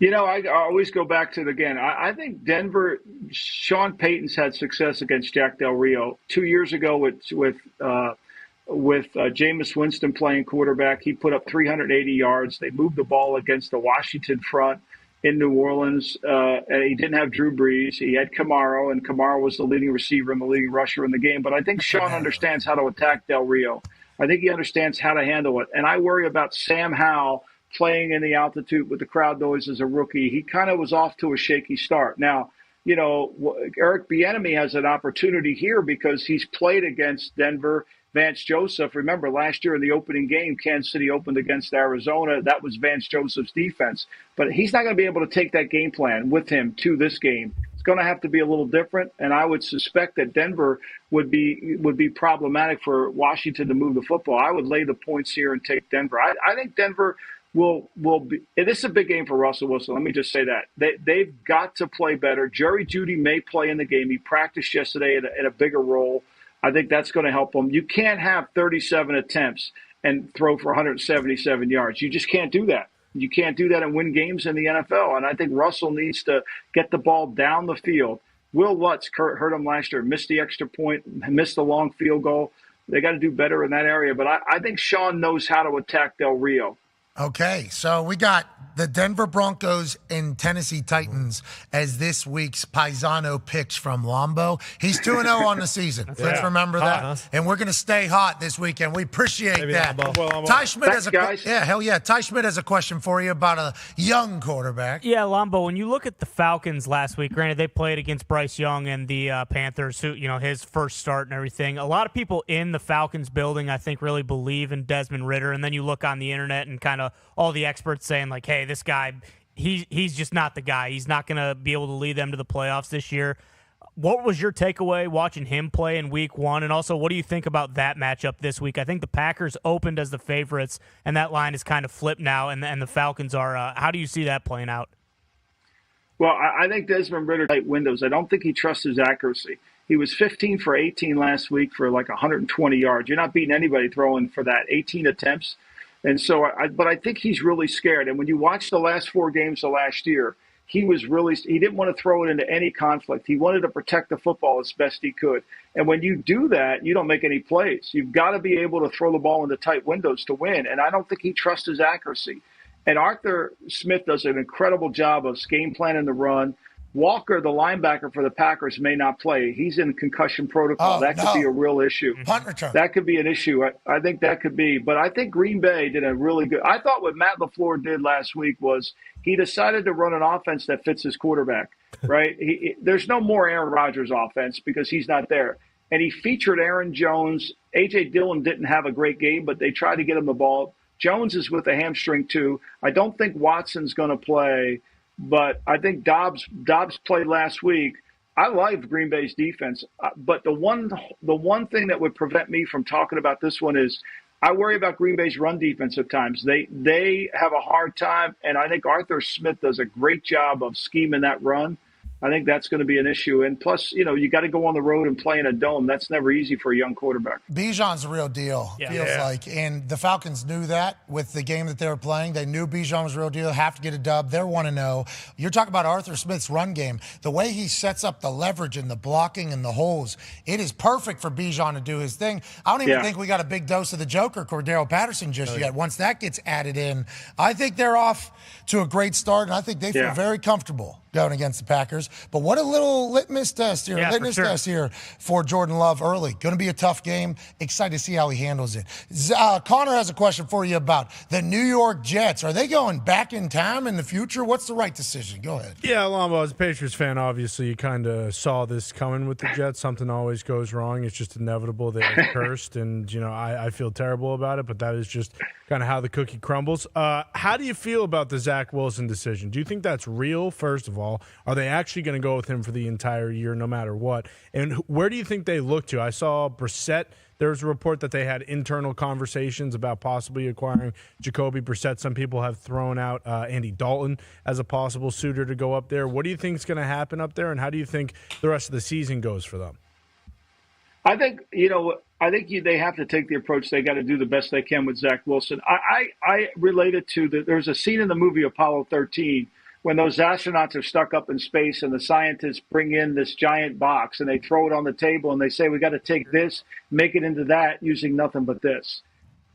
I always go back to it again. I think Denver, Sean Payton's had success against Jack Del Rio 2 years ago with Jameis Winston playing quarterback. He put up 380 yards. They moved the ball against the Washington front in New Orleans. And he didn't have Drew Brees. He had Kamara, and Kamara was the leading receiver and the leading rusher in the game. But I think Sean understands how to attack Del Rio. I think he understands how to handle it. And I worry about Sam Howell playing in the altitude with the crowd noise as a rookie. He kind of was off to a shaky start. Now, Eric Bieniemy has an opportunity here because he's played against Denver. Vance Joseph, remember last year in the opening game, Kansas City opened against Arizona. That was Vance Joseph's defense. But he's not going to be able to take that game plan with him to this game. It's going to have to be a little different, and I would suspect that Denver would be problematic for Washington to move the football. I would lay the points here and take Denver. I think Denver will be. This is a big game for Russell Wilson. Let me just say that they've got to play better. Jerry Jeudy may play in the game. He practiced yesterday in a bigger role. I think that's going to help him. You can't have 37 attempts and throw for 177 yards. You just can't do that. You can't do that and win games in the NFL. And I think Russell needs to get the ball down the field. Will Lutz hurt him last year, missed the extra point, missed the long field goal. They got to do better in that area. But I think Sean knows how to attack Del Rio. Okay, so we got the Denver Broncos and Tennessee Titans as this week's Paisano picks from Lombo. He's 2-0 on the season. Let's remember that. And we're going to stay hot this weekend. We appreciate that. Ty Schmidt has Ty Schmidt has a question for you about a young quarterback. Yeah, Lombo, when you look at the Falcons last week, granted they played against Bryce Young and the Panthers, who, his first start and everything. A lot of people in the Falcons building, I think, really believe in Desmond Ridder. And then you look on the internet and kind of all the experts saying, like, hey, this guy, he's just not the guy. He's not going to be able to lead them to the playoffs this year. What was your takeaway watching him play in week one? And also, what do you think about that matchup this week? I think the Packers opened as the favorites, and that line is kind of flipped now, and the Falcons are. How do you see that playing out? Well, I think Desmond Ridder tight windows. I don't think he trusts his accuracy. He was 15 for 18 last week for like 120 yards. You're not beating anybody throwing for that, 18 attempts. And so, but I think he's really scared. And when you watch the last 4 games of last year, he didn't want to throw it into any conflict. He wanted to protect the football as best he could. And when you do that, you don't make any plays. You've got to be able to throw the ball into tight windows to win. And I don't think he trusts his accuracy. And Arthur Smith does an incredible job of game planning the run. Walker, the linebacker for the Packers, may not play. He's in concussion protocol. That could be a real issue. Punt return. That could be an issue. I think that could be. But I think Green Bay did a really good – I thought what Matt LaFleur did last week was he decided to run an offense that fits his quarterback, right? There's no more Aaron Rodgers offense because he's not there. And he featured Aaron Jones. A.J. Dillon didn't have a great game, but they tried to get him the ball. Jones is with a hamstring too. I don't think Watson's going to play – but I think Dobbs played last week. I liked Green Bay's defense, but the one thing that would prevent me from talking about this one is I worry about Green Bay's run defense at times. They have a hard time, and I think Arthur Smith does a great job of scheming that run. I think that's going to be an issue. And plus, you got to go on the road and play in a dome. That's never easy for a young quarterback. Bijan's the real deal, feels like. And the Falcons knew that with the game that they were playing. They knew Bijan was the real deal. Have to get a dub. They're 1-0. You're talking about Arthur Smith's run game. The way he sets up the leverage and the blocking and the holes, it is perfect for Bijan to do his thing. I don't even think we got a big dose of the Joker, Cordero Patterson, just yet. Once that gets added in, I think they're off to a great start, and I think they feel very comfortable going against the Packers. But what a little litmus test here, test here for Jordan Love early. Going to be a tough game. Excited to see how he handles it. Connor has a question for you about the New York Jets. Are they going back in time in the future? What's the right decision? Go ahead. Yeah, Lombo, as a Patriots fan, obviously you kind of saw this coming with the Jets. Something always goes wrong. It's just inevitable. They're cursed, and, I feel terrible about it, but that is just kind of how the cookie crumbles. How do you feel about the Zach Wilson decision? Do you think that's real, first of all? Are they actually going to go with him for the entire year no matter what? And where do you think they look to? I saw Brissett. There was a report that they had internal conversations about possibly acquiring Jacoby Brissett. Some people have thrown out Andy Dalton as a possible suitor to go up there. What do you think is going to happen up there, and how do you think the rest of the season goes for them? I think, they have to take the approach. They got to do the best they can with Zach Wilson. I relate it to there's a scene in the movie Apollo 13 when those astronauts are stuck up in space and the scientists bring in this giant box and they throw it on the table and they say, we got to take this, make it into that using nothing but this.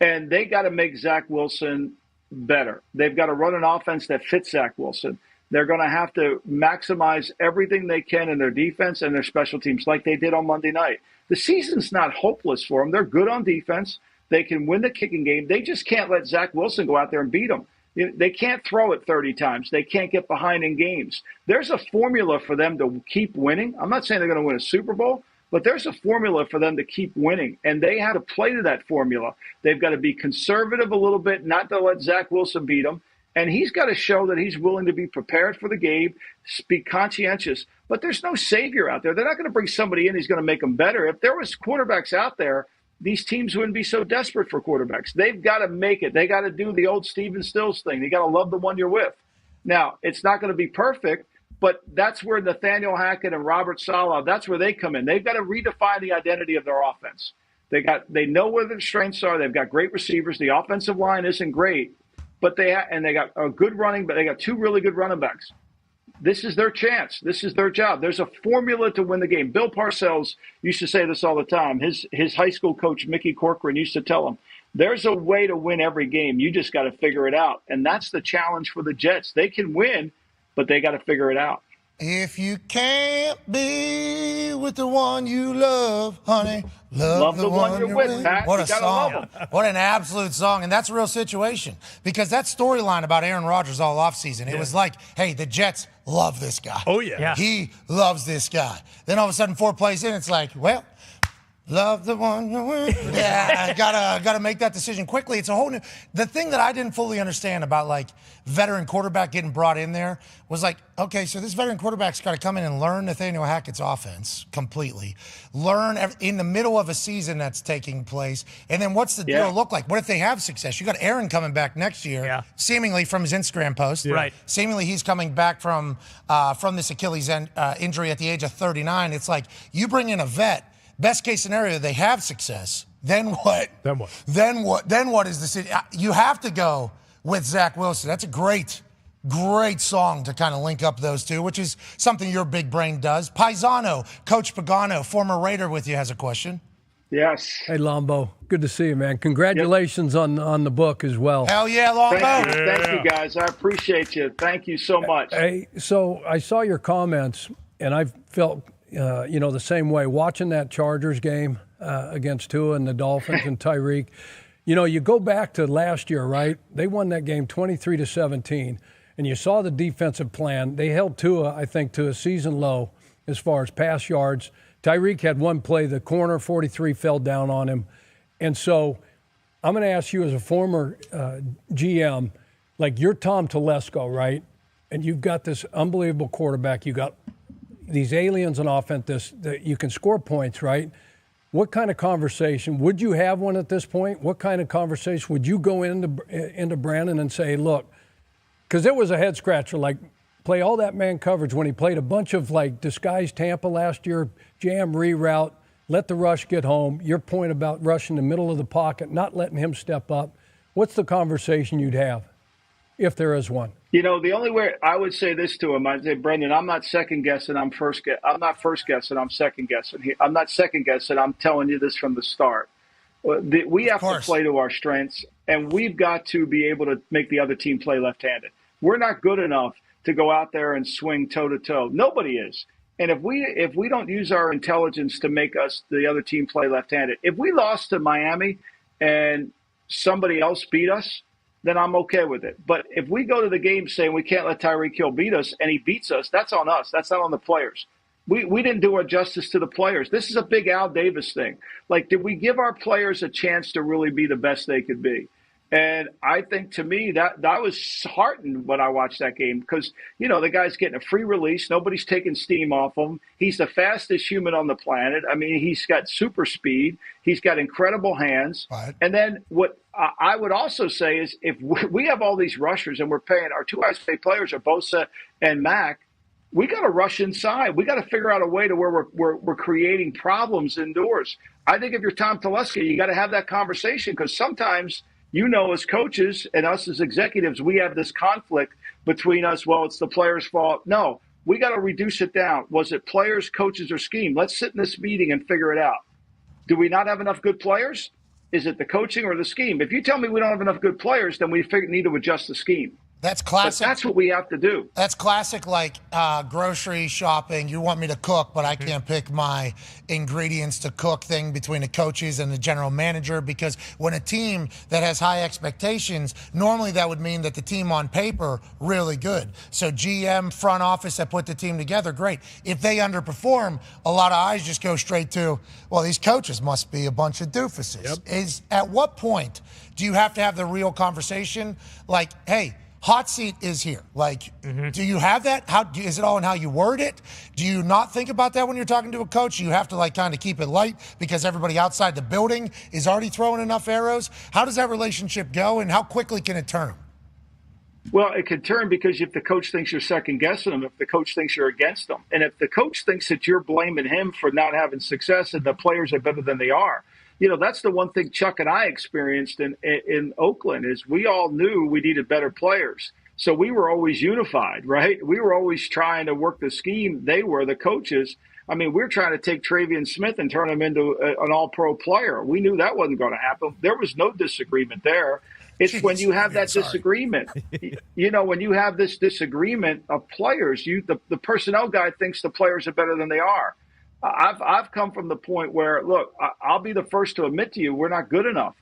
And they got to make Zach Wilson better. They've got to run an offense that fits Zach Wilson. They're going to have to maximize everything they can in their defense and their special teams like they did on Monday night. The season's not hopeless for them. They're good on defense. They can win the kicking game. They just can't let Zach Wilson go out there and beat them. They can't throw it 30 times. They can't get behind in games. There's a formula for them to keep winning. I'm not saying they're going to win a Super Bowl, but there's a formula for them to keep winning, and they had to play to that formula. They've got to be conservative a little bit, not to let Zach Wilson beat them, and he's got to show that he's willing to be prepared for the game, be conscientious. But there's no savior out there. They're not going to bring somebody in who's going to make them better. If there was quarterbacks out there, these teams wouldn't be so desperate for quarterbacks. They've got to make it. They got to do the old Steven Stills thing. They got to love the one you're with. Now, it's not going to be perfect, but that's where Nathaniel Hackett and Robert Saleh, that's where they come in. They've got to redefine the identity of their offense. They know where their strengths are. They've got great receivers. The offensive line isn't great, but they got a good running, but they got two really good running backs. This is their chance. This is their job. There's a formula to win the game. Bill Parcells used to say this all the time. His high school coach, Mickey Corcoran, used to tell him, there's a way to win every game. You just got to figure it out. And that's the challenge for the Jets. They can win, but they got to figure it out. If you can't be with the one you love, honey, love the one you're with. Pat. What a song. What an absolute song. And that's a real situation. Because that storyline about Aaron Rodgers all offseason, it was like, hey, the Jets love this guy. Oh, yeah. He loves this guy. Then all of a sudden, 4 plays in, it's like, well, love the one you're with. Yeah, I gotta make that decision quickly. It's a whole new. The thing that I didn't fully understand about like veteran quarterback getting brought in there was like, okay, so this veteran quarterback's got to come in and learn Nathaniel Hackett's offense completely, learn in the middle of a season that's taking place, and then what's the deal look like? What if they have success? You got Aaron coming back next year, seemingly from his Instagram post, right? Seemingly he's coming back from this Achilles injury at the age of 39. It's like you bring in a vet. Best case scenario, they have success. Then what? Then what? Then what is the city? You have to go with Zach Wilson. That's a great song to kind of link up those two, which is something your big brain does. Paisano, Coach Pagano, former Raider with you, has a question. Yes. Hey, Lombo. Good to see you, man. Congratulations on the book as well. Hell yeah, Lombo. Thank you, guys. I appreciate you. Thank you so much. Hey, so I saw your comments, and I felt the same way watching that Chargers game against Tua and the Dolphins and Tyreek. You go back to last year, right? They won that game 23-17, and you saw the defensive plan. They held Tua, I think, to a season low as far as pass yards. Tyreek had one play, the corner 43 fell down on him. And so I'm going to ask you as a former GM, like you're Tom Telesco, right? And you've got this unbelievable quarterback. You got these aliens on offense that you can score points, right? What kind of conversation would you have one at this point? What kind of conversation would you go into Brandon and say, look, because it was a head scratcher, like play all that man coverage when he played a bunch of like disguised Tampa last year, jam reroute, let the rush get home. Your point about rushing the middle of the pocket, not letting him step up. What's the conversation you'd have, if there is one? The only way I would say this to him, I'd say, Brendan, I'm not second guessing. I'm not first guessing. I'm second guessing. I'm not second guessing. I'm telling you this from the start. We have to play to our strengths, and we've got to be able to make the other team play left-handed. We're not good enough to go out there and swing toe-to-toe. Nobody is. And if we don't use our intelligence to make the other team play left-handed, if we lost to Miami and somebody else beat us, then I'm okay with it. But if we go to the game saying we can't let Tyreek Hill beat us and he beats us, that's on us. That's not on the players. We didn't do our justice to the players. This is a big Al Davis thing. Like, did we give our players a chance to really be the best they could be? And I think, to me, that was heartened when I watched that game because, the guy's getting a free release. Nobody's taking steam off him. He's the fastest human on the planet. I mean, he's got super speed. He's got incredible hands. Right. And then what I would also say is if we have all these rushers and we're paying – our two highest paid players are Bosa and Mack, we got to rush inside. We got to figure out a way to where we're creating problems indoors. I think if you're Tom Telesco, you got to have that conversation because sometimes – as coaches and us as executives, we have this conflict between us. Well, it's the players' fault. No, we got to reduce it down. Was it players, coaches, or scheme? Let's sit in this meeting and figure it out. Do we not have enough good players? Is it the coaching or the scheme? If you tell me we don't have enough good players, then we need to adjust the scheme. That's classic. But that's what we have to do. That's classic, like grocery shopping. You want me to cook, but I can't pick my ingredients to cook thing between the coaches and the general manager. Because when a team that has high expectations, normally that would mean that the team on paper really good. So GM, front office that put the team together, great. If they underperform, a lot of eyes just go straight to, well, these coaches must be a bunch of doofuses. Yep. At what point do you have to have the real conversation? Like, hey, hot seat is here. Like, do you have that? Is it all in how you word it? Do you not think about that when you're talking to a coach? You have to kind of keep it light because everybody outside the building is already throwing enough arrows. How does that relationship go, and how quickly can it turn? Well, it can turn because if the coach thinks you're second guessing them, if the coach thinks you're against them, and if the coach thinks that you're blaming him for not having success and the players are better than they are. That's the one thing Chuck and I experienced in Oakland is we all knew we needed better players. So we were always unified, right? We were always trying to work the scheme. They were the coaches. I mean, we're trying to take Travion Smith and turn him into an all-pro player. We knew that wasn't going to happen. There was no disagreement there. It's when you have that disagreement. When you have this disagreement of players, the personnel guy thinks the players are better than they are. I've come from the point where, look, I'll be the first to admit to you we're not good enough,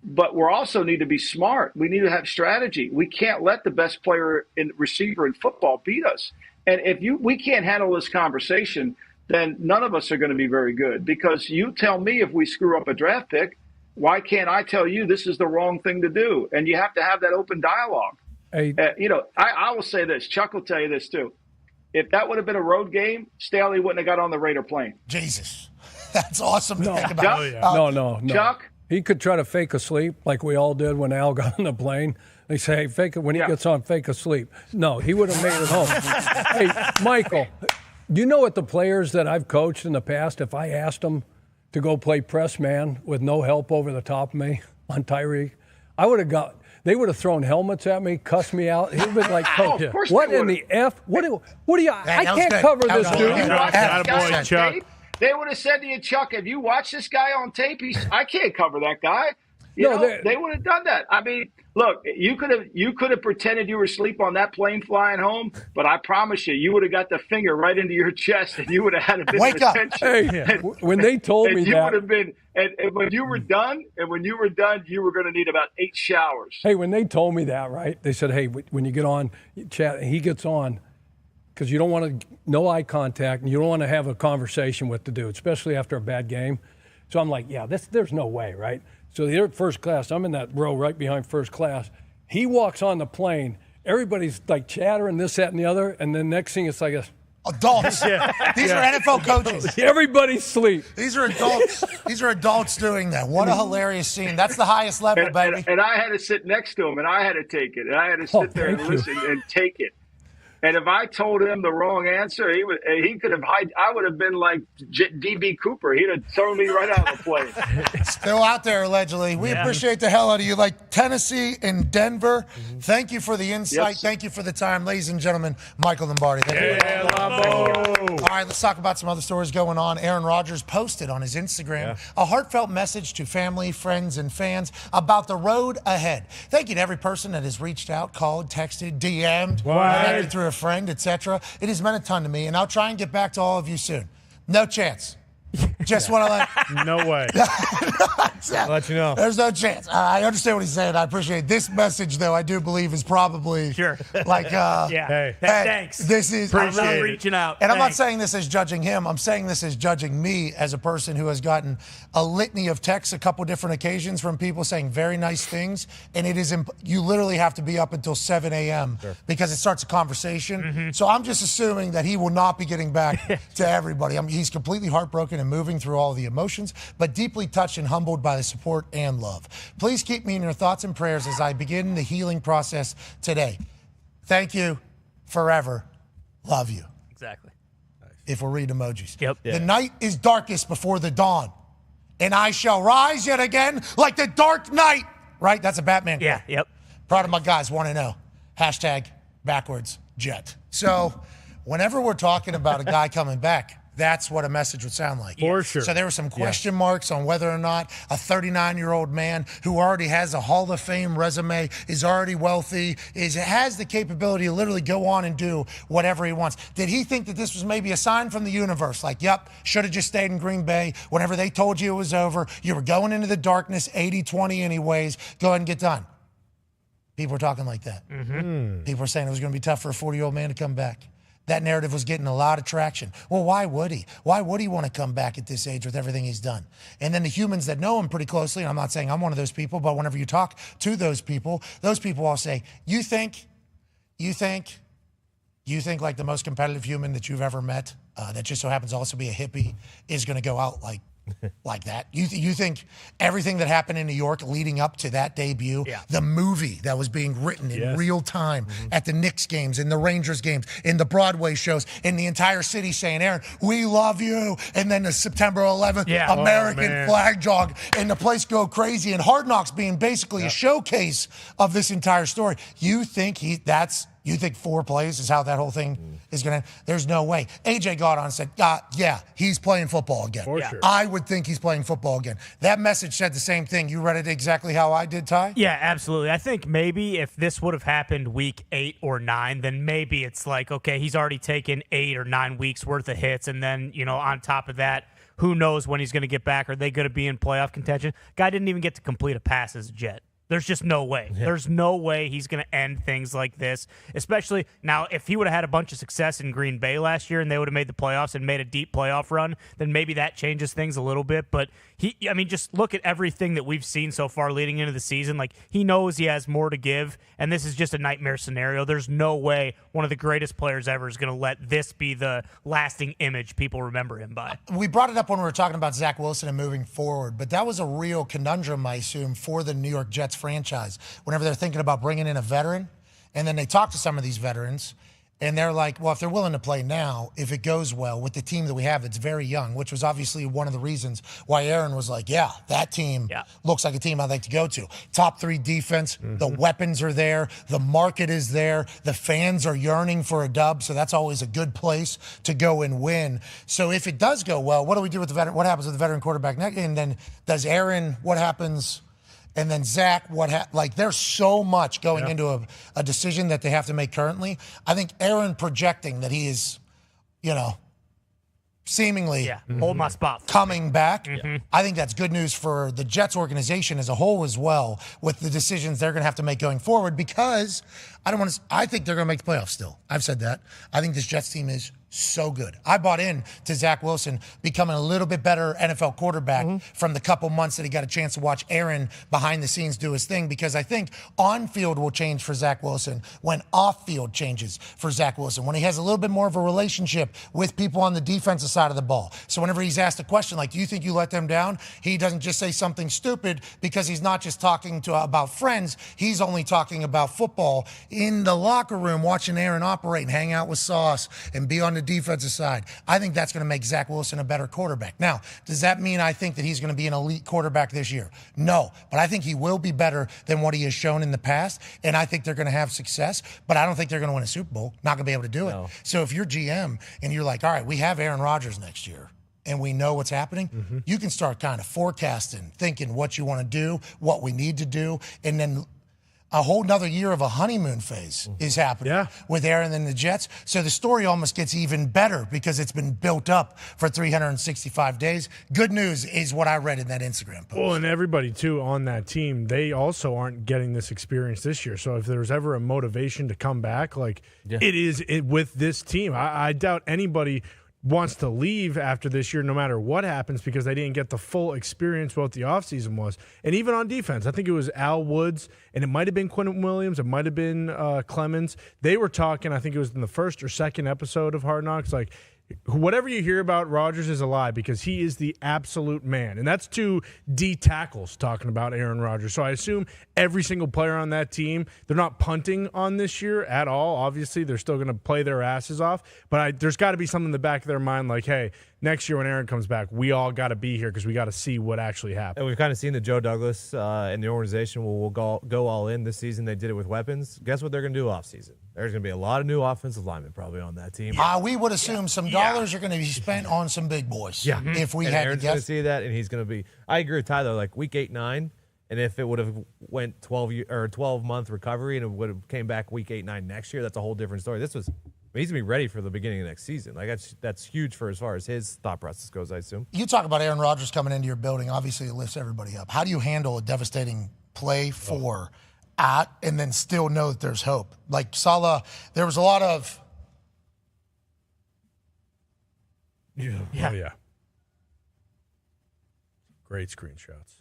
but we also need to be smart. We need to have strategy. We can't let the best player in receiver in football beat us. And if we can't handle this conversation, then none of us are going to be very good because you tell me if we screw up a draft pick, why can't I tell you this is the wrong thing to do? And you have to have that open dialogue. Hey. I will say this. Chuck will tell you this too. If that would have been a road game, Staley wouldn't have got on the Raider plane. Jesus. That's awesome to think about. No. Chuck? He could try to fake asleep like we all did when Al got on the plane. They say, hey, fake it when he gets on, fake asleep. No, he would have made it home. Hey, Michael, do you know what the players that I've coached in the past, if I asked them to go play press man with no help over the top of me on Tyreek, they would have thrown helmets at me, cussed me out. He'd been like, what in the F? What do you? I can't cover this dude. Chuck. They would have said to you, Chuck, have you watched this guy on tape? I can't cover that guy. They would have done that. I mean, look, you could have pretended you were asleep on that plane flying home, but I promise you would have got the finger right into your chest, and you would have had a bit of attention. Hey, when they told me that, would have been. And when you were done, you were going to need about 8 showers. Hey, when they told me that, right? They said, hey, when you get on, chat. He gets on because you don't want to no eye contact, and you don't want to have a conversation with the dude, especially after a bad game. So I'm like, there's no way, right? So they're at first class. I'm in that row right behind first class. He walks on the plane. Everybody's like chattering this, that, and the other. And then next thing it's like adults. These are NFL coaches. Everybody's asleep. These are adults. These are adults doing that. What a hilarious scene. That's the highest level, baby. And I had to sit next to him, and I had to take it. And I had to sit there and listen and take it. And if I told him the wrong answer, he could have. I would have been like DB Cooper. He'd have thrown me right out of the plane. Still out there, allegedly. We appreciate the hell out of you. Like Tennessee and Denver, thank you for the insight. Yes. Thank you for the time. Ladies and gentlemen, Michael Lombardi. Thank you. All right, let's talk about some other stories going on. Aaron Rodgers posted on his Instagram a heartfelt message to family, friends, and fans about the road ahead. Thank you to every person that has reached out, called, texted, DM'd, connected through a friend, etc. It has meant a ton to me, and I'll try and get back to all of you soon. No chance. Just want to let... No way. I'll let you know. There's no chance. I understand what he's saying. I appreciate it. This message, though, I do believe is probably like, Hey, thanks. This is I'm not reaching out. And I'm not saying this as judging him. I'm saying this as judging me as a person who has gotten a litany of texts a couple different occasions from people saying very nice things. And it is you literally have to be up until 7 a.m. because it starts a conversation. So I'm just assuming that he will not be getting back to everybody. I mean, he's completely heartbroken and moving through all the emotions, but deeply touched and humbled by the support and love. Please keep me in your thoughts and prayers as I begin the healing process today. Thank you. Forever. Love you. Exactly. If we're reading emojis. Yep. The night is darkest before the dawn, and I shall rise yet again like the dark night. Right? That's a Batman quote. Yeah. Yep. Proud of my guys. Want to know. Hashtag backwards jet. So whenever we're talking about a guy coming back, that's what a message would sound like. For sure. So there were some question marks on whether or not a 39-year-old man who already has a Hall of Fame resume, is already wealthy, has the capability to literally go on and do whatever he wants. Did he think that this was maybe a sign from the universe? Like, yep, should have just stayed in Green Bay. Whenever they told you it was over, you were going into the darkness, 80-20 anyways. Go ahead and get done. People were talking like that. People were saying it was going to be tough for a 40-year-old man to come back. That narrative was getting a lot of traction. Well, why would he? Why would he want to come back at this age with everything he's done? And then the humans that know him pretty closely, and I'm not saying I'm one of those people, but whenever you talk to those people all say, you think like the most competitive human that you've ever met, that just so happens to also be a hippie, is going to go out like that? You think everything that happened in New York leading up to that debut, the movie that was being written in real time at the Knicks games, in the Rangers games, in the Broadway shows, in the entire city saying, Aaron, we love you. And then the September 11th American flag jog and the place go crazy, and Hard Knocks being basically a showcase of this entire story. You think you think 4 plays is how that whole thing is going to end? There's no way. AJ got on and said, yeah, he's playing football again. For sure. I would think he's playing football again. That message said the same thing. You read it exactly how I did, Ty? Yeah, absolutely. I think maybe if this would have happened week 8 or 9, then maybe it's like, okay, he's already taken 8 or 9 weeks worth of hits. And then, on top of that, who knows when he's going to get back? Are they going to be in playoff contention? Guy didn't even get to complete a pass as a Jet. There's just no way. There's no way he's going to end things like this, especially now if he would have had a bunch of success in Green Bay last year and they would have made the playoffs and made a deep playoff run, then maybe that changes things a little bit. But just look at everything that we've seen so far leading into the season. Like, he knows he has more to give, and this is just a nightmare scenario. There's no way one of the greatest players ever is going to let this be the lasting image people remember him by. We brought it up when we were talking about Zach Wilson and moving forward, but that was a real conundrum, I assume, for the New York Jets franchise. Whenever they're thinking about bringing in a veteran, and then they talk to some of these veterans, and they're like, well, if they're willing to play now, if it goes well with the team that we have that's very young, which was obviously one of the reasons why Aaron was like, yeah, that team looks like a team I'd like to go to. Top 3 defense, the weapons are there, the market is there, the fans are yearning for a dub, so that's always a good place to go and win. So if it does go well, what do we do with the veteran? What happens with the veteran quarterback next? And then does Aaron, what happens? And then Zach, there's so much going into a decision that they have to make currently. I think Aaron projecting that he is, seemingly hold my spot coming back. I think that's good news for the Jets organization as a whole as well, with the decisions they're going to have to make going forward, because I think they're going to make the playoffs still. I've said that. I think this Jets team is so good. I bought in to Zach Wilson becoming a little bit better NFL quarterback from the couple months that he got a chance to watch Aaron behind the scenes do his thing, because I think on-field will change for Zach Wilson when off-field changes for Zach Wilson, when he has a little bit more of a relationship with people on the defensive side of the ball. So whenever he's asked a question like, do you think you let them down? He doesn't just say something stupid, because he's not just talking about friends. He's only talking about football. in the locker room watching Aaron operate and hang out with Sauce and be on the defensive side. I think that's going to make Zach Wilson a better quarterback. Now, does that mean I think that he's going to be an elite quarterback this year? No, but I think he will be better than what he has shown in the past, and I think they're going to have success, but I don't think they're going to win a Super Bowl. Not going to be able to do it. So if you're GM and you're like, all right, we have Aaron Rodgers next year, and we know what's happening, you can start kind of forecasting, thinking what you want to do, what we need to do, and then a whole nother year of a honeymoon phase is happening with Aaron and the Jets. So the story almost gets even better because it's been built up for 365 days. Good news is what I read in that Instagram post. Well, and everybody, too, on that team, they also aren't getting this experience this year. So if there's ever a motivation to come back, like it is with this team. I doubt anybody wants to leave after this year no matter what happens because they didn't get the full experience what the offseason was. And even on defense, I think it was Al Woods, and it might have been Quentin Williams, it might have been Clemens. They were talking, I think it was in the first or second episode of Hard Knocks, like, whatever you hear about Rodgers is a lie because he is the absolute man. And that's two D tackles talking about Aaron Rodgers. So I assume every single player on that team, they're not punting on this year at all. Obviously, they're still going to play their asses off. But there's got to be something in the back of their mind like, hey, next year when Aaron comes back, we all got to be here because we got to see what actually happened. And we've kind of seen that Joe Douglas and the organization will go all in this season. They did it with weapons. Guess what they're going to do offseason? There's going to be a lot of new offensive linemen probably on that team. We would assume some dollars are going to be spent on some big boys. Yeah. If we had Aaron's to going to guess. see that, and he's going to be – I agree with Tyler, like week 8, 9, and if it would have went 12-month recovery and it would have came back week 8, 9 next year, that's a whole different story. This was – he's going to be ready for the beginning of next season. Like that's huge for as far as his thought process goes, I assume. You talk about Aaron Rodgers coming into your building. Obviously, it lifts everybody up. How do you handle a devastating play and then still know that there's hope? Like Salah, there was a lot of... Yeah. Great screenshots.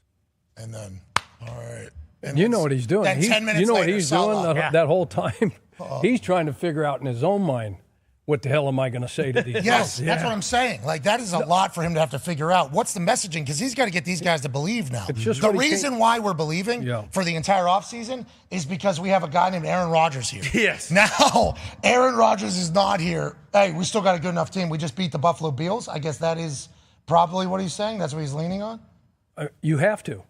And then, all right. And you know what he's doing. Then 10 minutes you know later, what he's Salah. doing that whole time? He's trying to figure out in his own mind, what the hell am I going to say to these Yes, that's what I'm saying. Like, that is a lot for him to have to figure out. What's the messaging? Because he's got to get these guys to believe now. It's just the reason why we're believing for the entire offseason is because we have a guy named Aaron Rodgers here. Yes. Now, Aaron Rodgers is not here. Hey, we still got a good enough team. We just beat the Buffalo Bills. I guess that is probably what he's saying. That's what he's leaning on. You have to.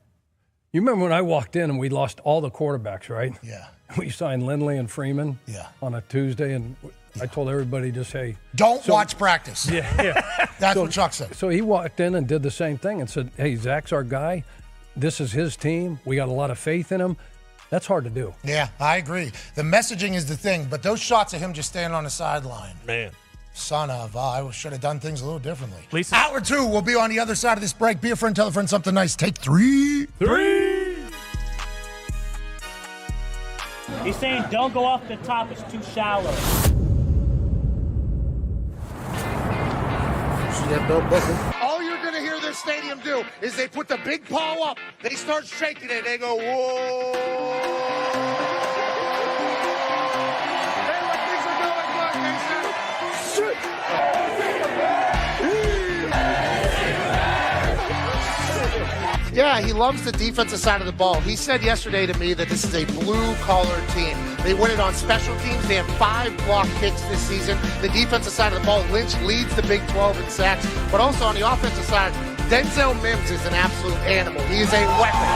You remember when I walked in and we lost all the quarterbacks, right? Yeah. We signed Lindley and Freeman on a Tuesday, and I told everybody to say, don't watch practice. Yeah. That's what Chuck said. So he walked in and did the same thing and said, hey, Zach's our guy. This is his team. We got a lot of faith in him. That's hard to do. Yeah, I agree. The messaging is the thing, but those shots of him just standing on the sideline. Man. Son of, I should have done things a little differently. Lisa. Hour 2, we'll be on the other side of this break. Be a friend, tell a friend something nice. Take 3. He's saying don't go off the top, it's too shallow. All you're going to hear this stadium do is they put the big paw up, they start shaking it, they go, whoa. Hey, what things are going, look, they said, yeah, he loves the defensive side of the ball. He said yesterday to me that this is a blue-collar team. They win it on special teams. They have 5 block kicks this season. The defensive side of the ball, Lynch leads the Big 12 in sacks. But also on the offensive side, Denzel Mims is an absolute animal. He is a weapon.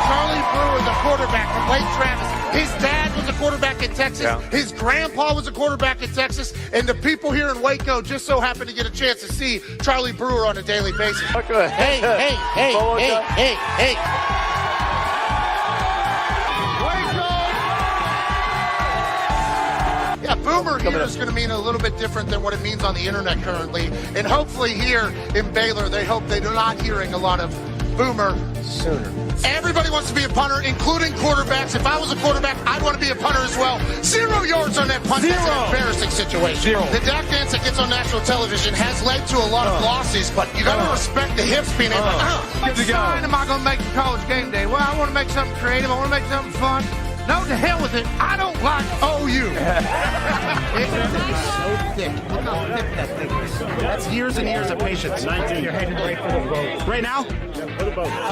Charlie Brewer, the quarterback from Lake Travis. His dad was a quarterback in Texas. Yeah. His grandpa was a quarterback in Texas. And the people here in Waco just so happen to get a chance to see Charlie Brewer on a daily basis. Okay. Hey. Yeah, Boomer here is going to mean a little bit different than what it means on the internet currently. And hopefully here in Baylor, they hope they're not hearing a lot of Boomer sooner. Everybody wants to be a punter, including quarterbacks. If I was a quarterback, I'd want to be a punter as well. 0 yards on that punt. That's an embarrassing situation. The Dak dance that gets on national television has led to a lot of losses, but you got to respect the hips being able What sign am I going to make for college game day? Well, I want to make something creative. I want to make something fun. No, to hell with it. I don't like OU. It is so thick. Look how thick that thing is. That's years and years of patience. 19. You're headed right for the vote. Right now?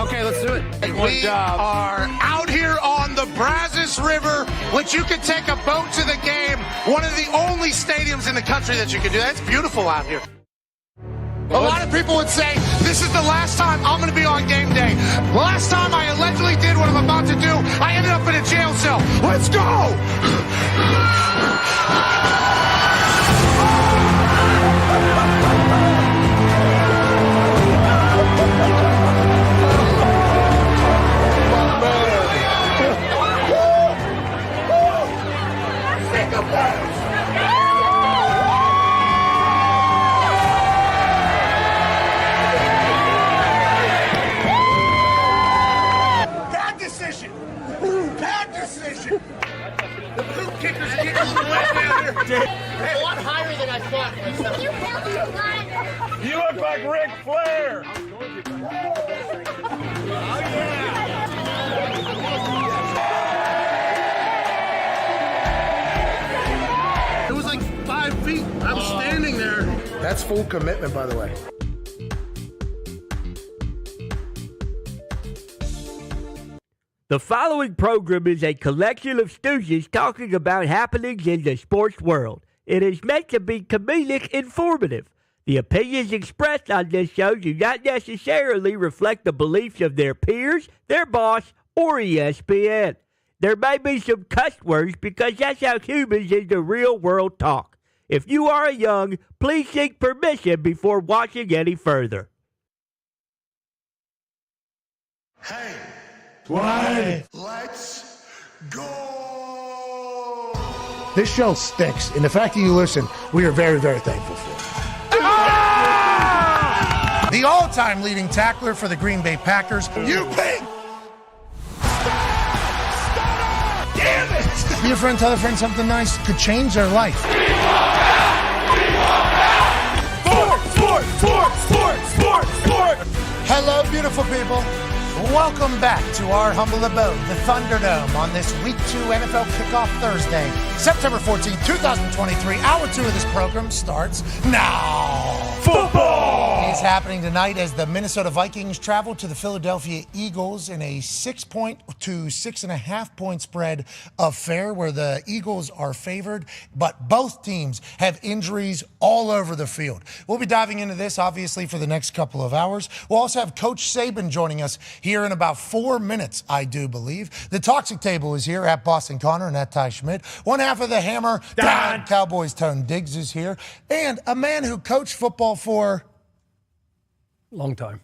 Okay, let's do it. We are out here on the Brazos Brazos River, which you can take a boat to the game. One of the only stadiums in the country that you can do that. It's beautiful out here. A lot of people would say, this is the last time I'm going to be on game day. The last time I allegedly did what I'm about to do, I ended up in a jail cell. Let's go! Bad decision. Bad decision. The boot kickers are getting a little wet down here. A lot higher than I thought. You look like Ric Flair. It was like 5 feet. I was standing there. That's full commitment, by the way. The following program is a collection of stooges talking about happenings in the sports world. It is meant to be comedic informative. The opinions expressed on this show do not necessarily reflect the beliefs of their peers, their boss, or ESPN. There may be some cuss words because that's how humans in the real world talk. If you are young, please seek permission before watching any further. Hey. Why? Let's go. This show sticks, and the fact that you listen, we are very, very thankful for. The all-time leading tackler for the Green Bay Packers. You pig! Damn it! Be a friend, tell a friend something nice could change their life. Sport! Hello, beautiful people. Welcome back to our humble abode, the Thunderdome, on this Week 2 NFL Kickoff Thursday, September 14th, 2023. Hour 2 of this program starts now. Football is happening tonight as the Minnesota Vikings travel to the Philadelphia Eagles in a 6-point to 6.5-point spread affair where the Eagles are favored, but both teams have injuries all over the field. We'll be diving into this, obviously, for the next couple of hours. We'll also have Coach Saban joining us here in about 4 minutes, I do believe. The Toxic Table is here at Boston Connor and at Ty Schmidt. One half of the Hammer, Dahn. Cowboys Tone Diggs is here. And a man who coached football for long time.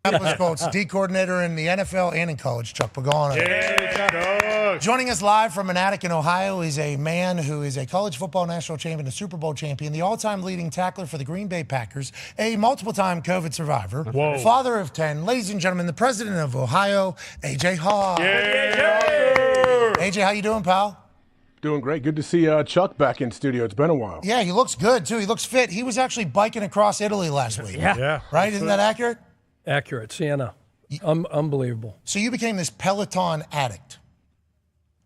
Indianapolis Colts D coordinator in the NFL and in college, Chuck Pagano. Joining us live from an attic in Ohio is a man who is a college football national champion, a Super Bowl champion, the all-time leading tackler for the Green Bay Packers, a multiple-time COVID survivor, father of 10, ladies and gentlemen, the president of Ohio, AJ Hawk. AJ, how you doing, pal? Doing great. Good to see Chuck back in studio. It's been a while. Yeah, he looks good, too. He looks fit. He was actually biking across Italy last week. Yeah. Right? Isn't that accurate? Accurate. Sienna. Unbelievable. So you became this Peloton addict,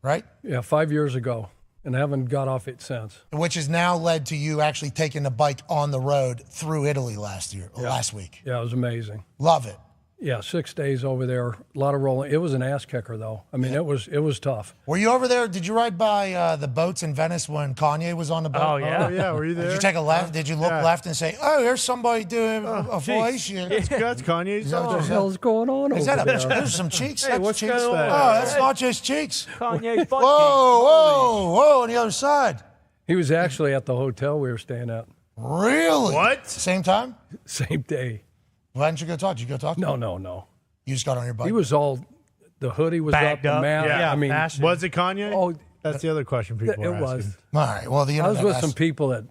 right? Yeah, 5 years ago, and I haven't got off it since. Which has now led to you actually taking the bike on the road through Italy last week. Yeah, it was amazing. Love it. Yeah, 6 days over there, a lot of rolling. It was an ass kicker, though. I mean, it was tough. Were you over there? Did you ride by the boats in Venice when Kanye was on the boat? Oh, yeah. Were you there? Did you take a left? Did you look left and say, oh, there's somebody doing a voice? That's Kanye's. What the hell's going on over there? There's some cheeks. Hey, what's cheeks. going on? Oh, that's not just cheeks. Kanye's butt Whoa, on the other side. He was actually at the hotel we were staying at. Really? What? Same time? Same day. Why didn't you go talk? Did you go talk to him? No. You just got on your bike? He was the hoodie was Bagged up, the up. mask. Yeah. I mean, Was it Kanye? Oh, That's the other question people it are was. asking. All right. Well, I was with some people that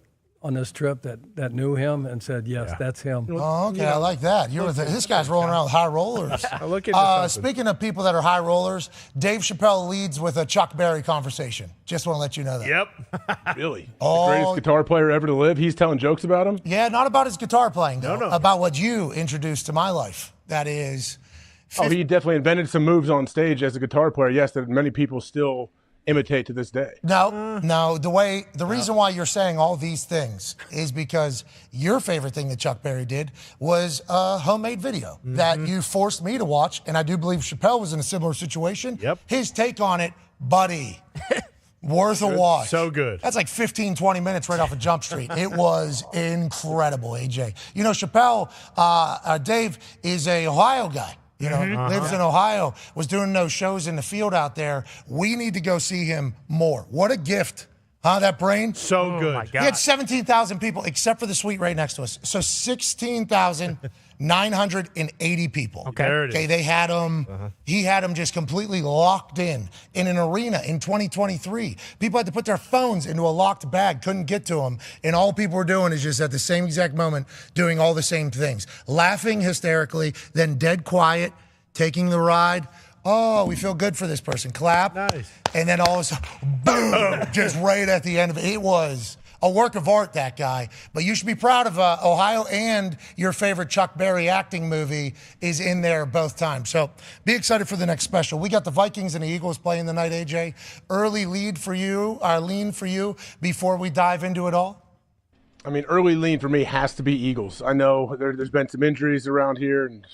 on this trip that knew him and said, yes, that's him. Oh, okay. I like that. This guy's rolling around with high rollers. Look into Speaking of people that are high rollers, Dave Chappelle leads with a Chuck Berry conversation. Just want to let you know that. Yep. Really? Oh. The greatest guitar player ever to live. He's telling jokes about him? Yeah, not about his guitar playing, though. No. About what you introduced to my life. That is... Oh, he definitely invented some moves on stage as a guitar player, yes, that many people still imitate to this day. No. The reason why you're saying all these things is because your favorite thing that Chuck Berry did was a homemade video that you forced me to watch, and I do believe Chappelle was in a similar situation. Yep. His take on it, buddy, worth a watch. So good. That's like 15, 20 minutes right off of Jump Street. It was incredible, AJ. You know, Chappelle, Dave, is a Ohio guy. You know, lives in Ohio, was doing those shows in the field out there. We need to go see him more. What a gift. Huh, that brain? So good. My He God. had 17,000 people, except for the suite right next to us. So 16,980 people. Okay. There it is. Okay, they had him, he had him just completely locked in an arena in 2023. People had to put their phones into a locked bag, couldn't get to them. And all people were doing is just at the same exact moment doing all the same things. Laughing hysterically, then dead quiet, taking the ride. Oh, we feel good for this person. Clap. Nice. And then all of a sudden, boom, just right at the end of it. It was a work of art, that guy. But you should be proud of Ohio, and your favorite Chuck Berry acting movie is in there both times. So be excited for the next special. We got the Vikings and the Eagles playing tonight, AJ. Early lean for you before we dive into it all? I mean, early lean for me has to be Eagles. I know there's been some injuries around here, and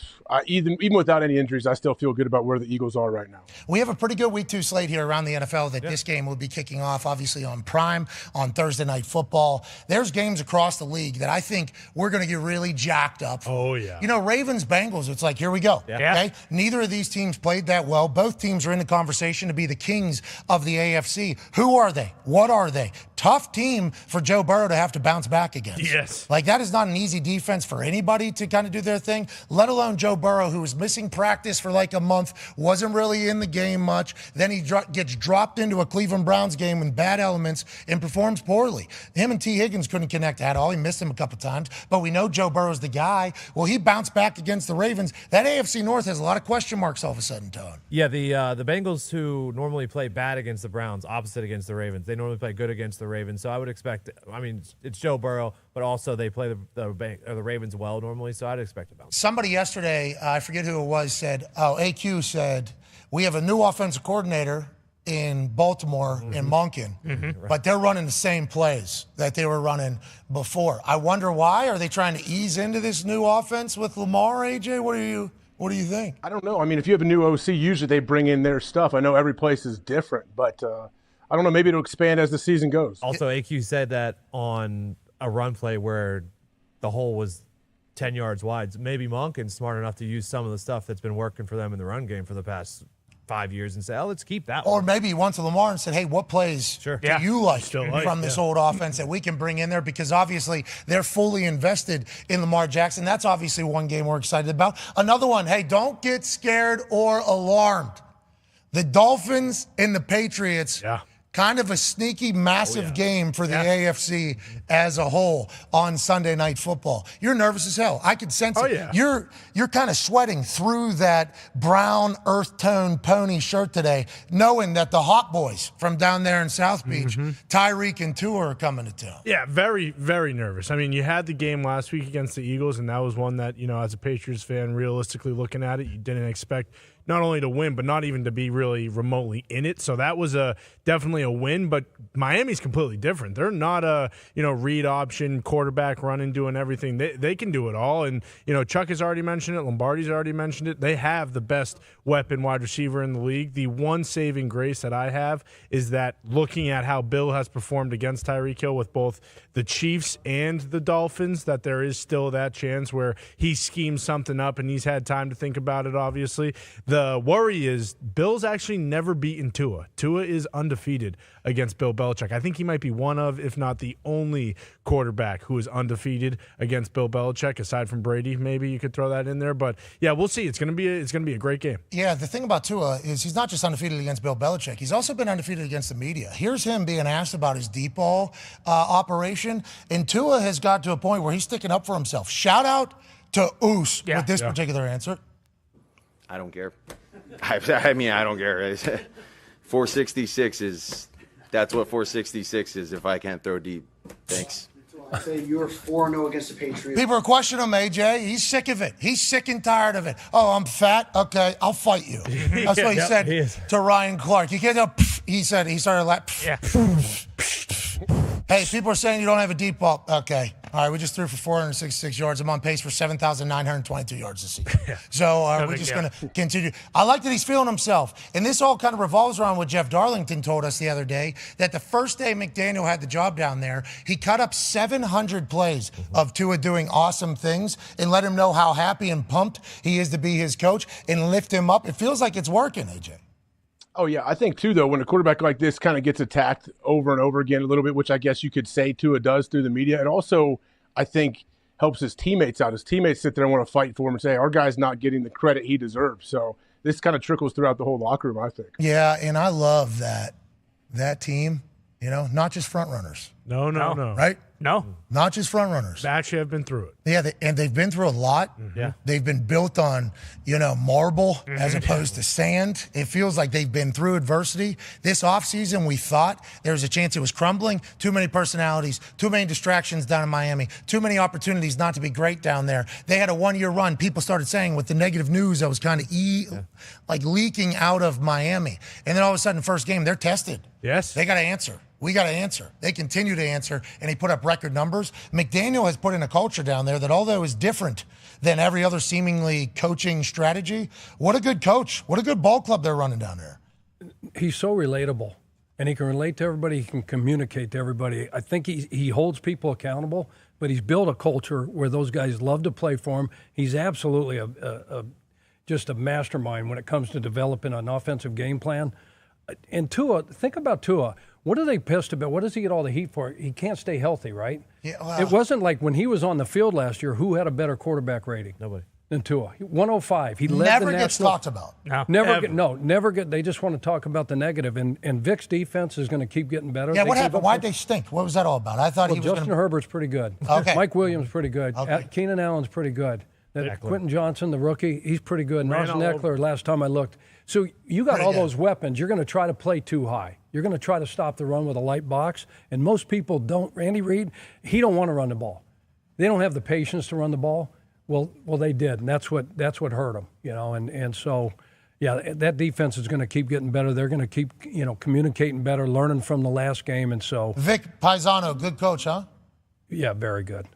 even without any injuries, I still feel good about where the Eagles are right now. We have a pretty good Week 2 slate here around the NFL that this game will be kicking off, obviously, on Prime, on Thursday Night Football. There's games across the league that I think we're going to get really jacked up for. Oh, yeah. You know, Ravens-Bengals, it's like, here we go. Yeah. Okay? Neither of these teams played that well. Both teams are in the conversation to be the kings of the AFC. Who are they? What are they? Tough team for Joe Burrow to have to bounce back against. Yes. Like, that is not an easy defense for anybody to kind of do their thing, let alone Joe Burrow, who was missing practice for like a month, wasn't really in the game much. Then he gets dropped into a Cleveland Browns game in bad elements and performs poorly. Him and T. Higgins couldn't connect at all. He missed him a couple times, but we know Joe Burrow's the guy. Well, he bounced back against the Ravens. That AFC North has a lot of question marks all of a sudden, Dahn. Yeah, the Bengals, who normally play bad against the Browns, opposite against the Ravens. They normally play good against the Ravens. So I would expect, I mean, it's Joe Burrow, but also they play the Ravens well normally, so I'd expect a bounce. Somebody yesterday, I forget who it was, said, AQ said, we have a new offensive coordinator in Baltimore, in Monken, but they're running the same plays that they were running before. I wonder why. Are they trying to ease into this new offense with Lamar, AJ? What do you think? I don't know. I mean, if you have a new OC, usually they bring in their stuff. I know every place is different, but I don't know. Maybe it'll expand as the season goes. Also, AQ said that on a run play where the hole was 10 yards wide, maybe Monken's smart enough to use some of the stuff that's been working for them in the run game for the past 5 years and say, oh, let's keep that Or one. maybe he went to Lamar and said, hey, what plays do you like from this old offense that we can bring in there? Because obviously they're fully invested in Lamar Jackson. That's obviously one game we're excited about. Another one, hey, don't get scared or alarmed. The Dolphins and the Patriots. Kind of a sneaky, massive game for the AFC as a whole on Sunday Night Football. You're nervous as hell. I can sense it. Yeah. You're kind of sweating through that brown earth tone pony shirt today, knowing that the hot boys from down there in South Beach, Tyreek and Tua, are coming to town. Yeah, very, very nervous. I mean, you had the game last week against the Eagles, and that was one that, you know, as a Patriots fan, realistically looking at it, you didn't expect not only to win, but not even to be really remotely in it. So that was definitely a win, but Miami's completely different. They're not a, read option quarterback running, doing everything. They can do it all. And, Chuck has already mentioned it. Lombardi's already mentioned it. They have the best weapon wide receiver in the league. The one saving grace that I have is that looking at how Bill has performed against Tyreek Hill with both the Chiefs and the Dolphins, that there is still that chance where he schemes something up and he's had time to think about it, obviously. The worry is Bill's actually never beaten Tua. Tua is undefeated against Bill Belichick. I think he might be one of, if not the only quarterback who is undefeated against Bill Belichick, aside from Brady. Maybe you could throw that in there, but yeah, we'll see. It's gonna be a great game. Yeah, the thing about Tua is he's not just undefeated against Bill Belichick. He's also been undefeated against the media. Here's him being asked about his deep ball operation, and Tua has got to a point where he's sticking up for himself. Shout out to Oos with this particular answer. I don't care. I mean, I don't care. 466 is, that's what 466 is if I can't throw deep. Thanks. Say you're 4-0 against the Patriots. People are questioning him, AJ. He's sick of it. He's sick and tired of it. Oh, I'm fat? Okay, I'll fight you. That's what he said to Ryan Clark. You can't go, he started laughing. Hey, people are saying you don't have a deep ball. Okay. All right, we just threw for 466 yards. I'm on pace for 7,922 yards this season. So we're just going to continue. I like that he's feeling himself. And this all kind of revolves around what Jeff Darlington told us the other day, that the first day McDaniel had the job down there, he cut up 700 plays of Tua doing awesome things and let him know how happy and pumped he is to be his coach and lift him up. It feels like it's working, AJ. Oh, yeah. I think, too, though, when a quarterback like this kind of gets attacked over and over again a little bit, which I guess you could say Tua does through the media, it also, I think, helps his teammates out. His teammates sit there and want to fight for him and say, our guy's not getting the credit he deserves. So this kind of trickles throughout the whole locker room, I think. Yeah, and I love that team, not just front runners. No. Right? No. Not just front runners. They actually have been through it. Yeah, and they've been through a lot. Yeah. They've been built on, marble as opposed to sand. It feels like they've been through adversity. This offseason, we thought there was a chance it was crumbling. Too many personalities, too many distractions down in Miami, too many opportunities not to be great down there. They had a one-year run. People started saying with the negative news that was kind of leaking out of Miami. And then all of a sudden, first game, they're tested. Yes. They got to answer. We got to answer. They continue to answer, and he put up record numbers. McDaniel has put in a culture down there that, although is different than every other seemingly coaching strategy, what a good coach. What a good ball club they're running down there. He's so relatable, and he can relate to everybody. He can communicate to everybody. I think he holds people accountable, but he's built a culture where those guys love to play for him. He's absolutely just a mastermind when it comes to developing an offensive game plan. And Tua, think about Tua. What are they pissed about? What does he get all the heat for? He can't stay healthy, right? Yeah, well, it wasn't like when he was on the field last year, who had a better quarterback rating? Nobody. Than Tua. 105. He led never the gets national, talked about. No. Never get. They just want to talk about the negative. And Vic's defense is going to keep getting better. Yeah, what happened? Why'd they stink? What was that all about? I thought he was Justin Herbert's pretty good. Okay. Mike Williams pretty good. Okay. Keenan Allen's pretty good. Quentin Johnson, the rookie, he's pretty good. Nelson Eckler, last time I looked. So you got all those weapons. You're going to try to play too high. You're going to try to stop the run with a light box. And most people don't. Randy Reed, he don't want to run the ball. They don't have the patience to run the ball. Well, they did, and that's what hurt them, And so, yeah, that defense is going to keep getting better. They're going to keep, communicating better, learning from the last game, and so. Vic Paisano, good coach, huh? Yeah, very good.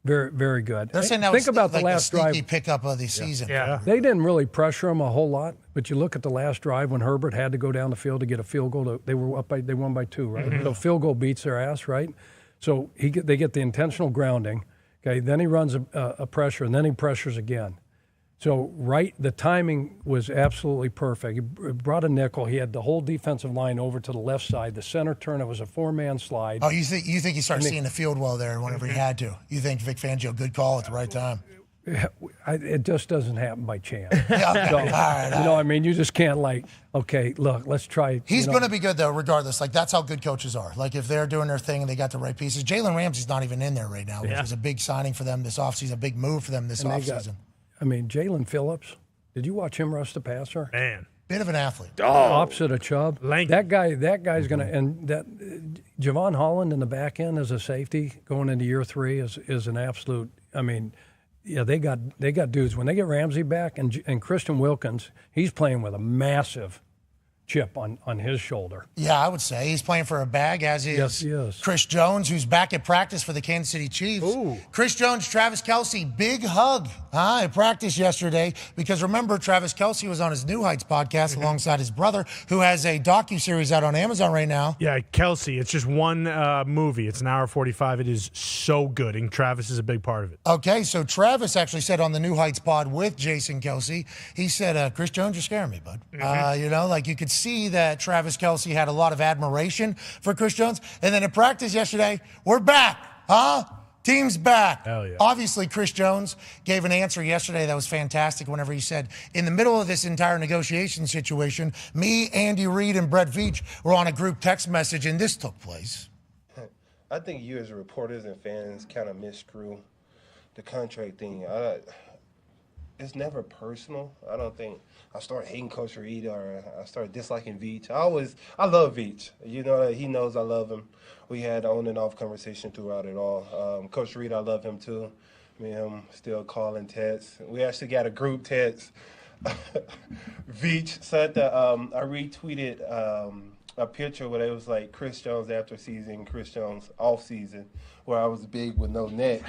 Very, very good. They're saying that Think was about like the last a sneaky drive. pickup of the season. Yeah. They didn't really pressure him a whole lot, but you look at the last drive when Herbert had to go down the field to get a field goal. They won by 2, right? Mm-hmm. So field goal beats their ass, right? So they get the intentional grounding. Okay, then he runs a pressure, and then he pressures again. So the timing was absolutely perfect. He brought a nickel. He had the whole defensive line over to the left side. The center turn, it was a 4-man slide. Oh, you think he started seeing the field well there whenever he had to? You think Vic Fangio, good call at the right time? It just doesn't happen by chance. Yeah, okay. So, all right. you just can't okay, look, let's try. He's going to be good, though, regardless. That's how good coaches are. If they're doing their thing and they got the right pieces. Jalen Ramsey's not even in there right now, which was a big signing for them this offseason, a big move for them this offseason. Jalen Phillips, did you watch him rush the passer? Man. Bit of an athlete. Opposite of Chubb. Lanky. That guy's going to, and that Javon Holland in the back end as a safety going into year 3 is an absolute, they got dudes. When they get Ramsey back and Christian Wilkins, he's playing with a massive chip on his shoulder. Yeah, I would say. He's playing for a bag, as is Chris Jones, who's back at practice for the Kansas City Chiefs. Ooh. Chris Jones, Travis Kelce, big hug at practice yesterday, because remember, Travis Kelce was on his New Heights podcast alongside his brother, who has a docuseries out on Amazon right now. Yeah, Kelce, it's just one movie. It's an hour 45. It is so good, and Travis is a big part of it. Okay, so Travis actually said on the New Heights pod with Jason Kelce, he said, Chris Jones, you're scaring me, bud. You could see that Travis Kelce had a lot of admiration for Chris Jones. And then at practice yesterday, we're back, huh? Team's back. Hell yeah. Obviously, Chris Jones gave an answer yesterday that was fantastic whenever he said, in the middle of this entire negotiation situation, me, Andy Reid, and Brett Veach were on a group text message, and this took place. I think you as reporters and fans kind of miscrew the contract thing. it's never personal. I don't think I started hating Coach Reed or I started disliking Veach. I love Veach. You know that he knows I love him. We had on and off conversation throughout it all. Coach Reed, I love him too. Me and him still calling texts. We actually got a group text. Veach said that I retweeted a picture where it was like Chris Jones after season, Chris Jones off season, where I was big with no neck.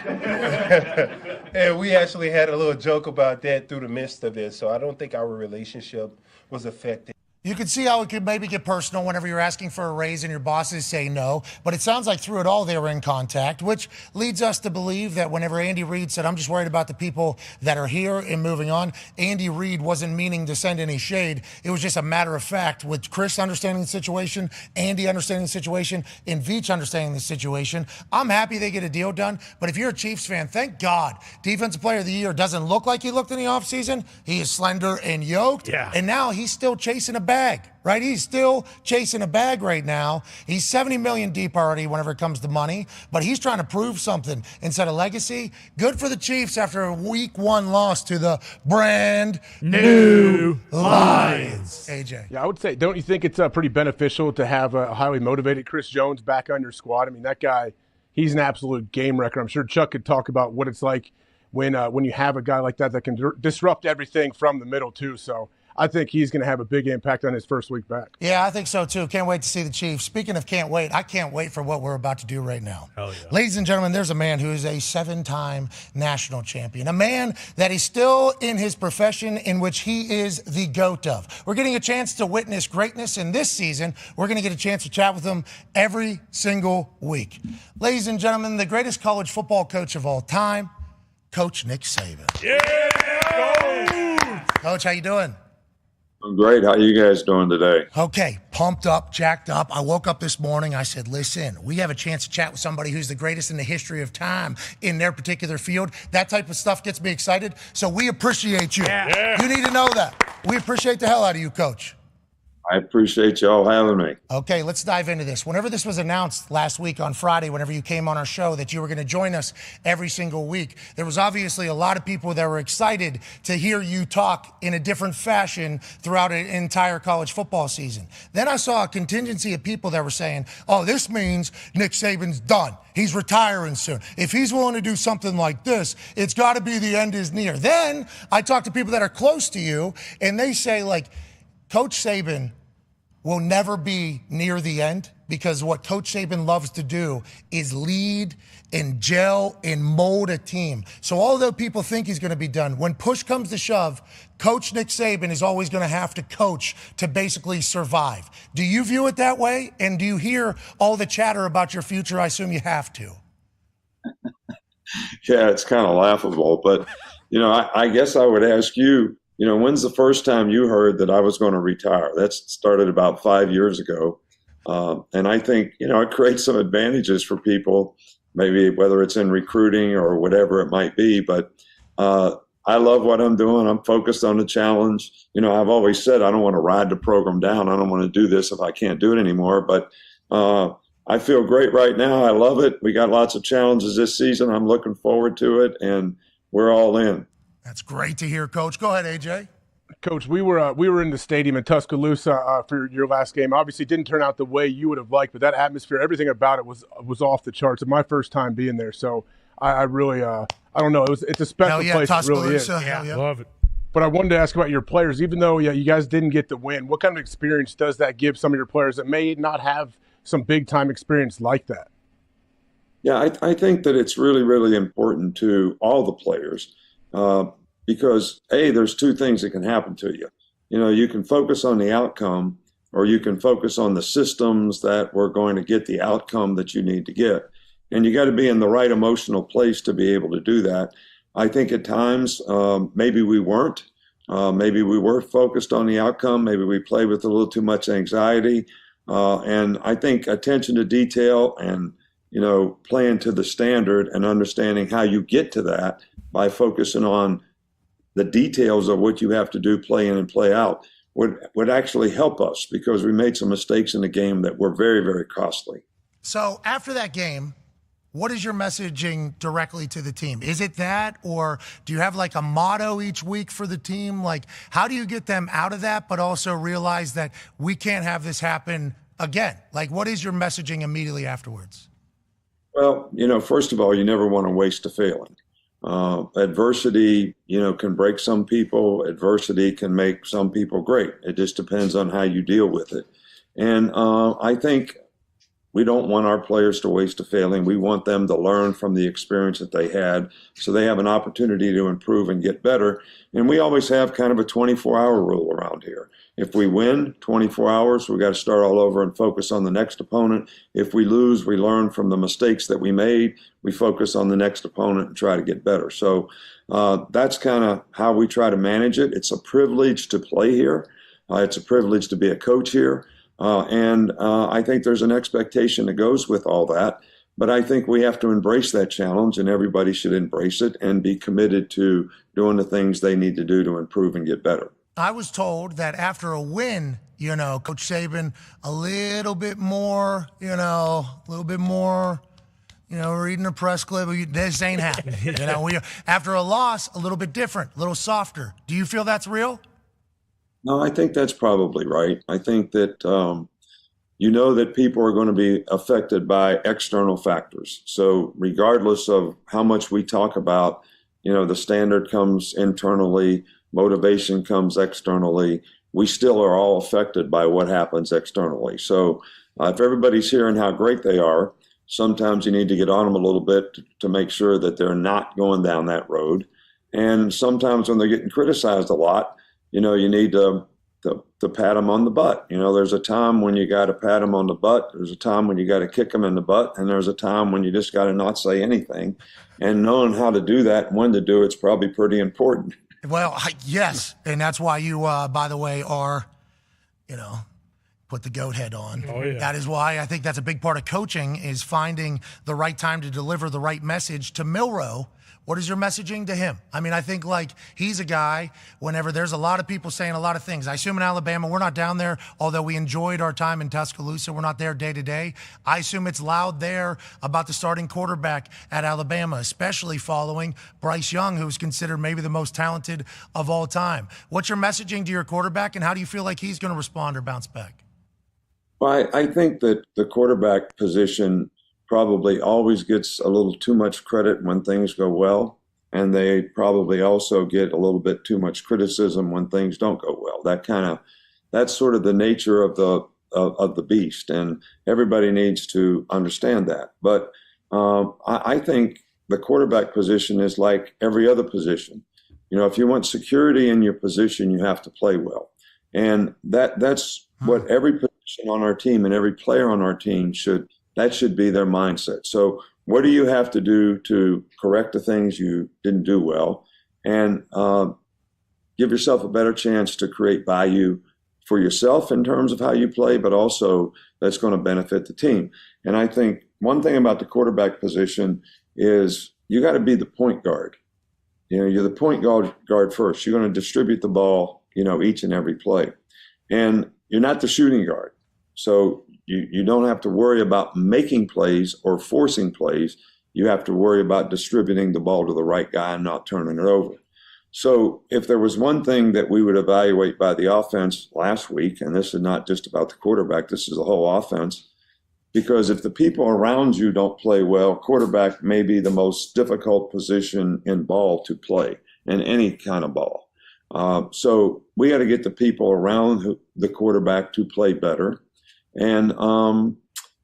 And we actually had a little joke about that through the midst of it. So I don't think our relationship was affected. You could see how it could maybe get personal whenever you're asking for a raise and your bosses say no, but it sounds like through it all they were in contact, which leads us to believe that whenever Andy Reid said, I'm just worried about the people that are here and moving on, Andy Reid wasn't meaning to send any shade. It was just a matter of fact with Chris understanding the situation, Andy understanding the situation, and Veach understanding the situation. I'm happy they get a deal done, but if you're a Chiefs fan, thank God Defensive Player of the Year doesn't look like he looked in the offseason. He is slender and yoked, and now he's still chasing a bag, right? He's still chasing a bag right now. He's 70 million deep already whenever it comes to money, but he's trying to prove something instead of legacy. Good for the Chiefs after a week 1 loss to the brand new Lions. AJ. Yeah, I would say, don't you think it's pretty beneficial to have a highly motivated Chris Jones back on your squad? I mean, that guy, he's an absolute game wrecker. I'm sure Chuck could talk about what it's like when you have a guy like that can disrupt everything from the middle too. So I think he's going to have a big impact on his first week back. Yeah, I think so too. Can't wait to see the Chiefs. Speaking of can't wait, I can't wait for what we're about to do right now. Hell yeah. Ladies and gentlemen, there's a man who is a 7-time national champion, a man that is still in his profession in which he is the GOAT of. We're getting a chance to witness greatness, and this season, we're going to get a chance to chat with him every single week. Ladies and gentlemen, the greatest college football coach of all time, Coach Nick Saban. Yeah, Coach, how you doing? I'm great. How you guys doing today? Okay, pumped up, jacked up. I woke up this morning. I said, listen, we have a chance to chat with somebody who's the greatest in the history of time in their particular field. That type of stuff gets me excited. So we appreciate you. Yeah. You need to know that. We appreciate the hell out of you, Coach. I appreciate y'all having me. Okay, let's dive into this. Whenever this was announced last week on Friday, whenever you came on our show that you were going to join us every single week, there was obviously a lot of people that were excited to hear you talk in a different fashion throughout an entire college football season. Then I saw a contingency of people that were saying, oh, this means Nick Saban's done. He's retiring soon. If he's willing to do something like this, it's got to be the end is near. Then I talk to people that are close to you, and they say, like, Coach Saban will never be near the end because what Coach Saban loves to do is lead and gel and mold a team. So although people think he's going to be done, when push comes to shove, Coach Nick Saban is always going to have to coach to basically survive. Do you view it that way? And do you hear all the chatter about your future? I assume you have to. Yeah, it's kind of laughable, but I guess I would ask you, when's the first time you heard that I was going to retire? That started about 5 years ago. And I think, it creates some advantages for people, maybe whether it's in recruiting or whatever it might be. But I love what I'm doing. I'm focused on the challenge. I've always said I don't want to ride the program down. I don't want to do this if I can't do it anymore. But I feel great right now. I love it. We got lots of challenges this season. I'm looking forward to it, and we're all in. That's great to hear, Coach. Go ahead, AJ. Coach, we were in the stadium in Tuscaloosa for your last game. Obviously, it didn't turn out the way you would have liked, but that atmosphere, everything about it was off the charts. It's my first time being there, so I really, I don't know. It's a special place. It really is. Yeah. Love it. But I wanted to ask about your players. Even though you guys didn't get the win, what kind of experience does that give some of your players that may not have some big-time experience like that? Yeah, I think that it's really, really important to all the players. Because there's two things that can happen to you. You can focus on the outcome, or you can focus on the systems that were going to get the outcome that you need to get. And you got to be in the right emotional place to be able to do that. I think at times, maybe we weren't. Maybe we were focused on the outcome. Maybe we played with a little too much anxiety. And I think attention to detail and, playing to the standard and understanding how you get to that by focusing on the details of what you have to do play in and play out would actually help us, because we made some mistakes in the game that were very, very costly. So after that game, what is your messaging directly to the team? Is it that, or do you have like a motto each week for the team? Like, how do you get them out of that, but also realize that we can't have this happen again? Like, what is your messaging immediately afterwards? Well, first of all, you never want to waste a failing. Adversity, can break some people. Adversity can make some people great. It just depends on how you deal with it. And I think we don't want our players to waste a failing. We want them to learn from the experience that they had so they have an opportunity to improve and get better. And we always have kind of a 24-hour rule around here. If we win 24 hours, we got to start all over and focus on the next opponent. If we lose, we learn from the mistakes that we made. We focus on the next opponent and try to get better. So that's kind of how we try to manage it. It's a privilege to play here. It's a privilege to be a coach here. And I think there's an expectation that goes with all that. But I think we have to embrace that challenge, and everybody should embrace it and be committed to doing the things they need to do to improve and get better. I was told that after a win, Coach Saban, a little bit more, reading a press clip, this ain't happening. After a loss, a little bit different, a little softer. Do you feel that's real? No, I think that's probably right. I think that that people are going to be affected by external factors. So regardless of how much we talk about, the standard comes internally, motivation comes externally, we still are all affected by what happens externally. So if everybody's hearing how great they are, sometimes you need to get on them a little bit to make sure that they're not going down that road. And sometimes when they're getting criticized a lot, you need to pat them on the butt. There's a time when you got to pat them on the butt. There's a time when you got to kick them in the butt. And there's a time when you just got to not say anything. And knowing how to do that and when to do it's probably pretty important. Well, yes. And that's why you, by the way, are, put the goat head on. Oh, yeah. That is why I think that's a big part of coaching is finding the right time to deliver the right message to Milroe. What is your messaging to him? I mean, I think he's a guy, whenever there's a lot of people saying a lot of things. I assume in Alabama, we're not down there, although we enjoyed our time in Tuscaloosa. We're not there day to day. I assume it's loud there about the starting quarterback at Alabama, especially following Bryce Young, who's considered maybe the most talented of all time. What's your messaging to your quarterback, and how do you feel like he's going to respond or bounce back? Well, I think that the quarterback position probably always gets a little too much credit when things go well, and they probably also get a little bit too much criticism when things don't go well. That's sort of the nature of the beast, and everybody needs to understand that. But I think the quarterback position is like every other position. If you want security in your position, you have to play well, and that's what every position on our team and every player on our team should be their mindset. So what do you have to do to correct the things you didn't do well and give yourself a better chance to create value for yourself in terms of how you play, but also that's going to benefit the team. And I think one thing about the quarterback position is you got to be the point guard. You're the point guard first. You're going to distribute the ball, each and every play. And you're not the shooting guard. So you don't have to worry about making plays or forcing plays. You have to worry about distributing the ball to the right guy and not turning it over. So if there was one thing that we would evaluate by the offense last week, and this is not just about the quarterback, this is the whole offense, because if the people around you don't play well, quarterback may be the most difficult position in ball to play, in any kind of ball. So we got to get the people around the quarterback to play better. And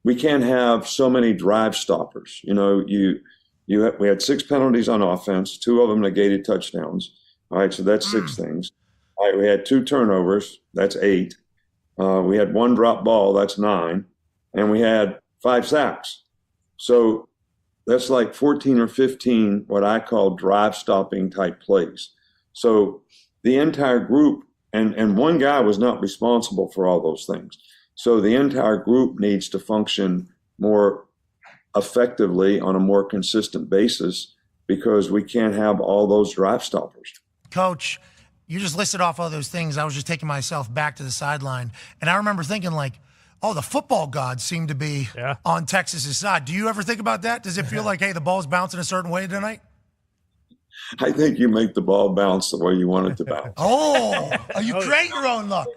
we can't have so many drive stoppers. We had 6 penalties on offense, 2 of them negated touchdowns. All right, so that's 6 things. All right, we had 2 turnovers. That's 8. We had 1 drop ball. That's 9. And we had 5 sacks. So that's like 14 or 15 what I call drive stopping type plays. So the entire group, and one guy was not responsible for all those things. So the entire group needs to function more effectively on a more consistent basis because we can't have all those drive stoppers. Coach, you just listed off all those things. I was just taking myself back to the sideline. And I remember thinking, oh, the football gods seem to be on Texas's side. Do you ever think about that? Does it feel like, hey, the ball's bouncing a certain way tonight? I think you make the ball bounce the way you want it to bounce. You create your own luck.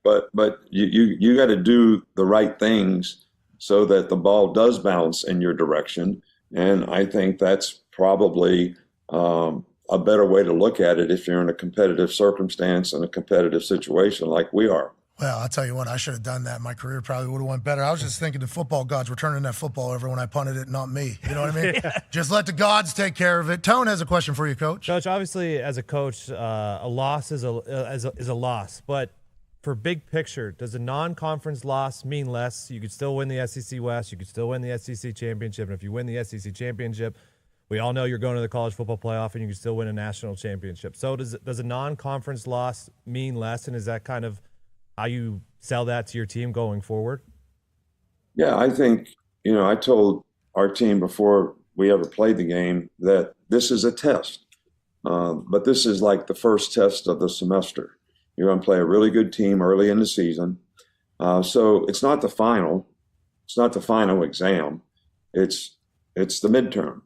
But you got to do the right things so that the ball does bounce in your direction. And I think that's probably a better way to look at it if you're in a competitive circumstance and a competitive situation like we are. Well, I'll tell you what, I should have done that. My career probably would have went better. I was just thinking the football gods were turning that football over when I punted it, not me. You know what I mean? Just let the gods take care of it. Tone has a question for you, Coach. Coach, obviously, as a coach, a loss is a loss. But for big picture, does a non-conference loss mean less? You could still win the SEC West. You could still win the SEC championship. And if you win the SEC championship, we all know you're going to the college football playoff, and you can still win a national championship. So does a non-conference loss mean less? And is that kind of how you sell that to your team going forward? Yeah, I think, I told our team before we ever played the game that this is a test. But this is like the first test of the semester. You're going to play a really good team early in the season. So it's not the final. It's not the final exam. It's the midterm.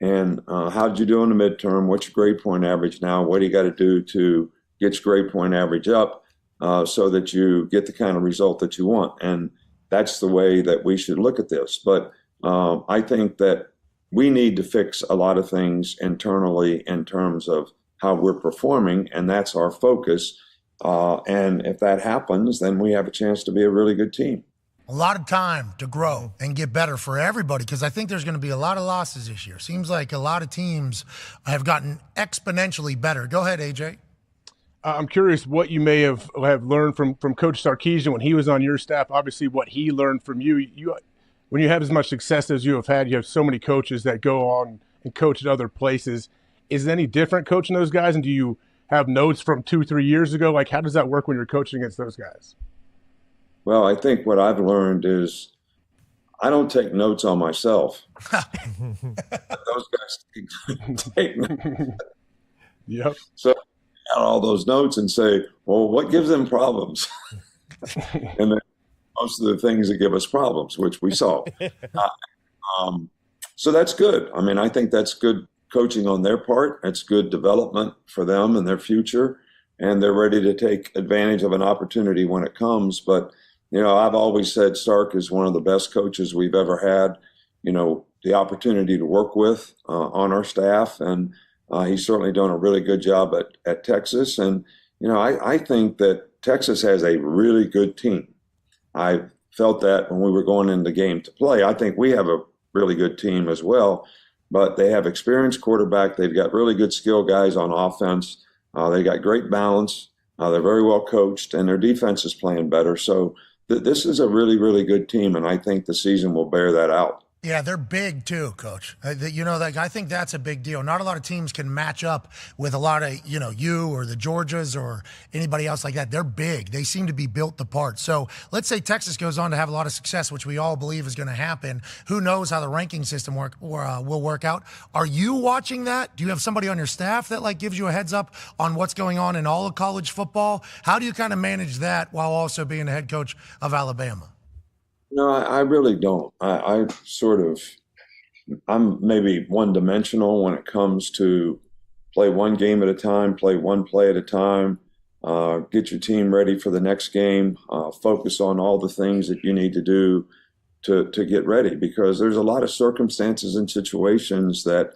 And how did you do in the midterm? What's your grade point average now? What do you got to do to get your grade point average up? So that you get the kind of result that you want. And that's the way that we should look at this. But I think that we need to fix a lot of things internally in terms of how we're performing, and that's our focus. And if that happens, then we have a chance to be a really good team. A lot of time to grow and get better for everybody, because I think there's going to be a lot of losses this year. Seems like a lot of teams have gotten exponentially better. Go ahead, AJ. I'm curious what you may have learned from Coach Sarkisian when he was on your staff. Obviously, what he learned from you. When you have as much success as you have so many coaches that go on and coach at other places. Is it any different coaching those guys? And do you have notes from 2-3 years ago? Like, how does that work when you're coaching against those guys? Well, I think what I've learned is I don't take notes on myself. Those guys take notes. Yep. So out all those notes and say, well, what gives them problems? And then most of the things that give us problems, which we solve. So that's good. I mean, I think that's good coaching on their part. It's good development for them and their future. And they're ready to take advantage of an opportunity when it comes. But, I've always said Sark is one of the best coaches we've ever had, the opportunity to work with on our staff. And he's certainly done a really good job at Texas. And, I think that Texas has a really good team. I felt that when we were going into the game to play. I think we have a really good team as well, but they have experienced quarterback. They've got really good skill guys on offense. They got great balance. They're very well coached, and their defense is playing better. So this is a really, really good team, and I think the season will bear that out. Yeah, they're big too, Coach. I think that's a big deal. Not a lot of teams can match up with a lot of, you or the Georgias or anybody else like that. They're big. They seem to be built the part. So let's say Texas goes on to have a lot of success, which we all believe is going to happen. Who knows how the ranking system will work out? Are you watching that? Do you have somebody on your staff that gives you a heads up on what's going on in all of college football? How do you kind of manage that while also being the head coach of Alabama? No, I really don't. I'm maybe one-dimensional when it comes to play one game at a time, play one play at a time, get your team ready for the next game, focus on all the things that you need to do to get ready, because there's a lot of circumstances and situations that,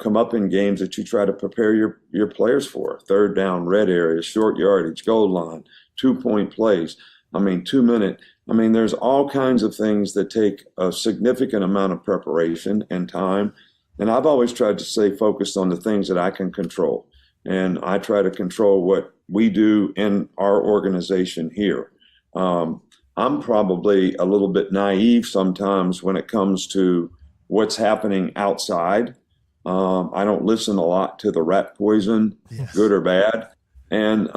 come up in games that you try to prepare your players for. Third down, red area, short yardage, goal line, 2-point plays. 2-minute. There's all kinds of things that take a significant amount of preparation and time. And I've always tried to stay focused on the things that I can control. And I try to control what we do in our organization here. I'm probably a little bit naive sometimes when it comes to what's happening outside. I don't listen a lot to the rat poison, good or bad, and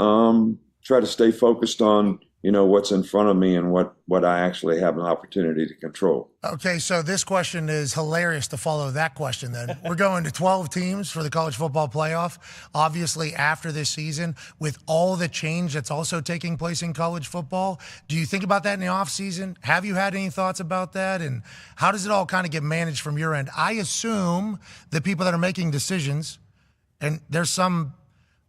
try to stay focused on what's in front of me and what I actually have an opportunity to control. Okay, so this question is hilarious to follow that question then. We're going to 12 teams for the college football playoff. Obviously, after this season, with all the change that's also taking place in college football, do you think about that in the offseason? Have you had any thoughts about that? And how does it all kind of get managed from your end? I assume the people that are making decisions, and there's some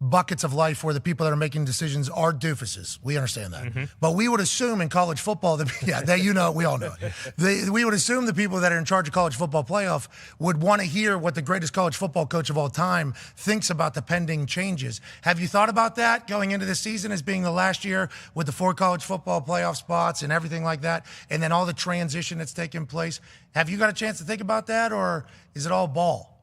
buckets of life where the people that are making decisions are doofuses. We understand that. But we would assume in college football, we all know it. We would assume the people that are in charge of college football playoff would want to hear what the greatest college football coach of all time thinks about the pending changes. Have you thought about that going into the season as being the last year with the 4 college football playoff spots and everything like that, and then all the transition that's taking place? Have you got a chance to think about that, or is it all ball?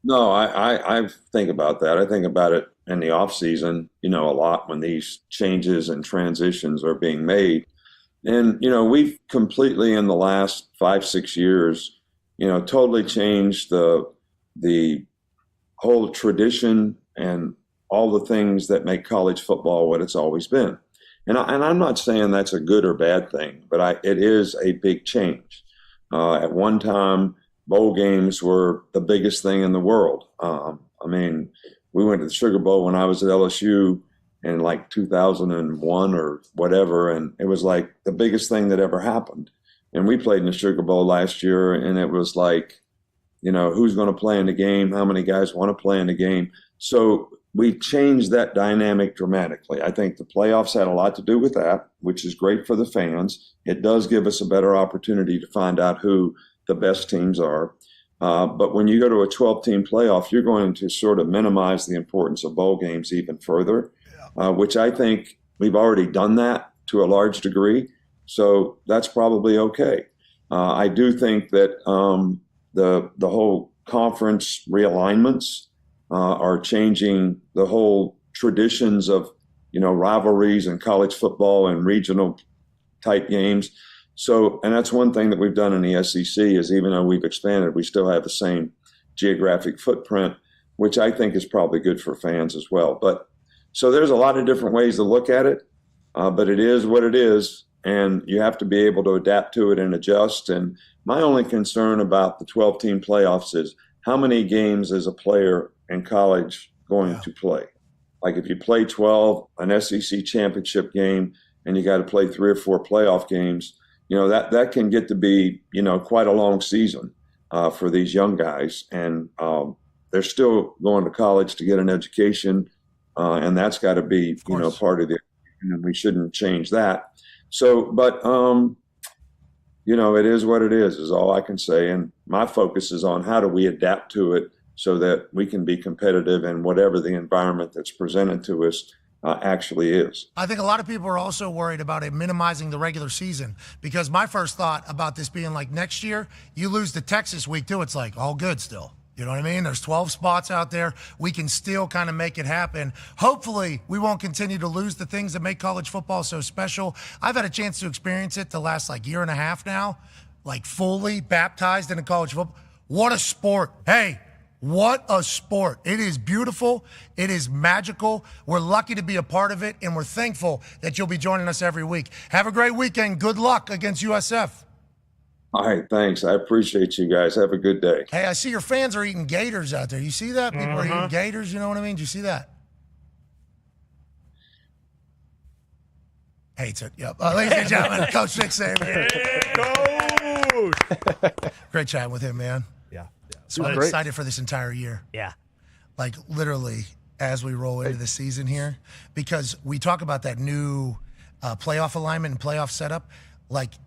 No, I think about that. I think about it in the off season, a lot when these changes and transitions are being made. And, we've completely in the last 5-6 years, totally changed the whole tradition and all the things that make college football what it's always been. And I'm not saying that's a good or bad thing, but it is a big change. At one time, bowl games were the biggest thing in the world. We went to the Sugar Bowl when I was at LSU in like 2001 or whatever, and it was like the biggest thing that ever happened. And we played in the Sugar Bowl last year, and it was like, who's going to play in the game? How many guys want to play in the game? So we changed that dynamic dramatically. I think the playoffs had a lot to do with that, which is great for the fans. It does give us a better opportunity to find out who the best teams are. But when you go to a 12-team playoff, you're going to sort of minimize the importance of bowl games even further, which I think we've already done that to a large degree. So that's probably okay. I do think that the whole conference realignments are changing the whole traditions of, rivalries and college football and regional type games. So, and that's one thing that we've done in the SEC is even though we've expanded, we still have the same geographic footprint, which I think is probably good for fans as well. But so there's a lot of different ways to look at it, but it is what it is, and you have to be able to adapt to it and adjust. And my only concern about the 12-team playoffs is how many games is a player in college going to play? Like if you play 12, an SEC championship game, and you got to play 3 or 4 playoff games, that can get to be, quite a long season for these young guys. And they're still going to college to get an education, and that's got to be, part of the, and we shouldn't change that. So, but, it is what it is all I can say. And my focus is on how do we adapt to it so that we can be competitive in whatever the environment that's presented to us actually is. I think a lot of people are also worried about it minimizing the regular season, because my first thought about this being like next year, you lose the Texas week too. It's like all good still. You know what I mean? There's 12 spots out there. We can still kind of make it happen. Hopefully, we won't continue to lose the things that make college football so special. I've had a chance to experience it the last year and a half now, fully baptized into college football. What a sport. Hey, what a sport. It is beautiful. It is magical. We're lucky to be a part of it, and we're thankful that you'll be joining us every week. Have a great weekend. Good luck against USF. All right, thanks. I appreciate you guys. Have a good day. Hey, I see your fans are eating gators out there. You see that? People are eating gators, you know what I mean? Do you see that? Hates it. Yep. Ladies and gentlemen, Coach Nick Saban. Coach! Great chatting with him, man. So I'm excited for this entire year. Yeah. Literally, as we roll into the season here, because we talk about that new playoff alignment and playoff setup.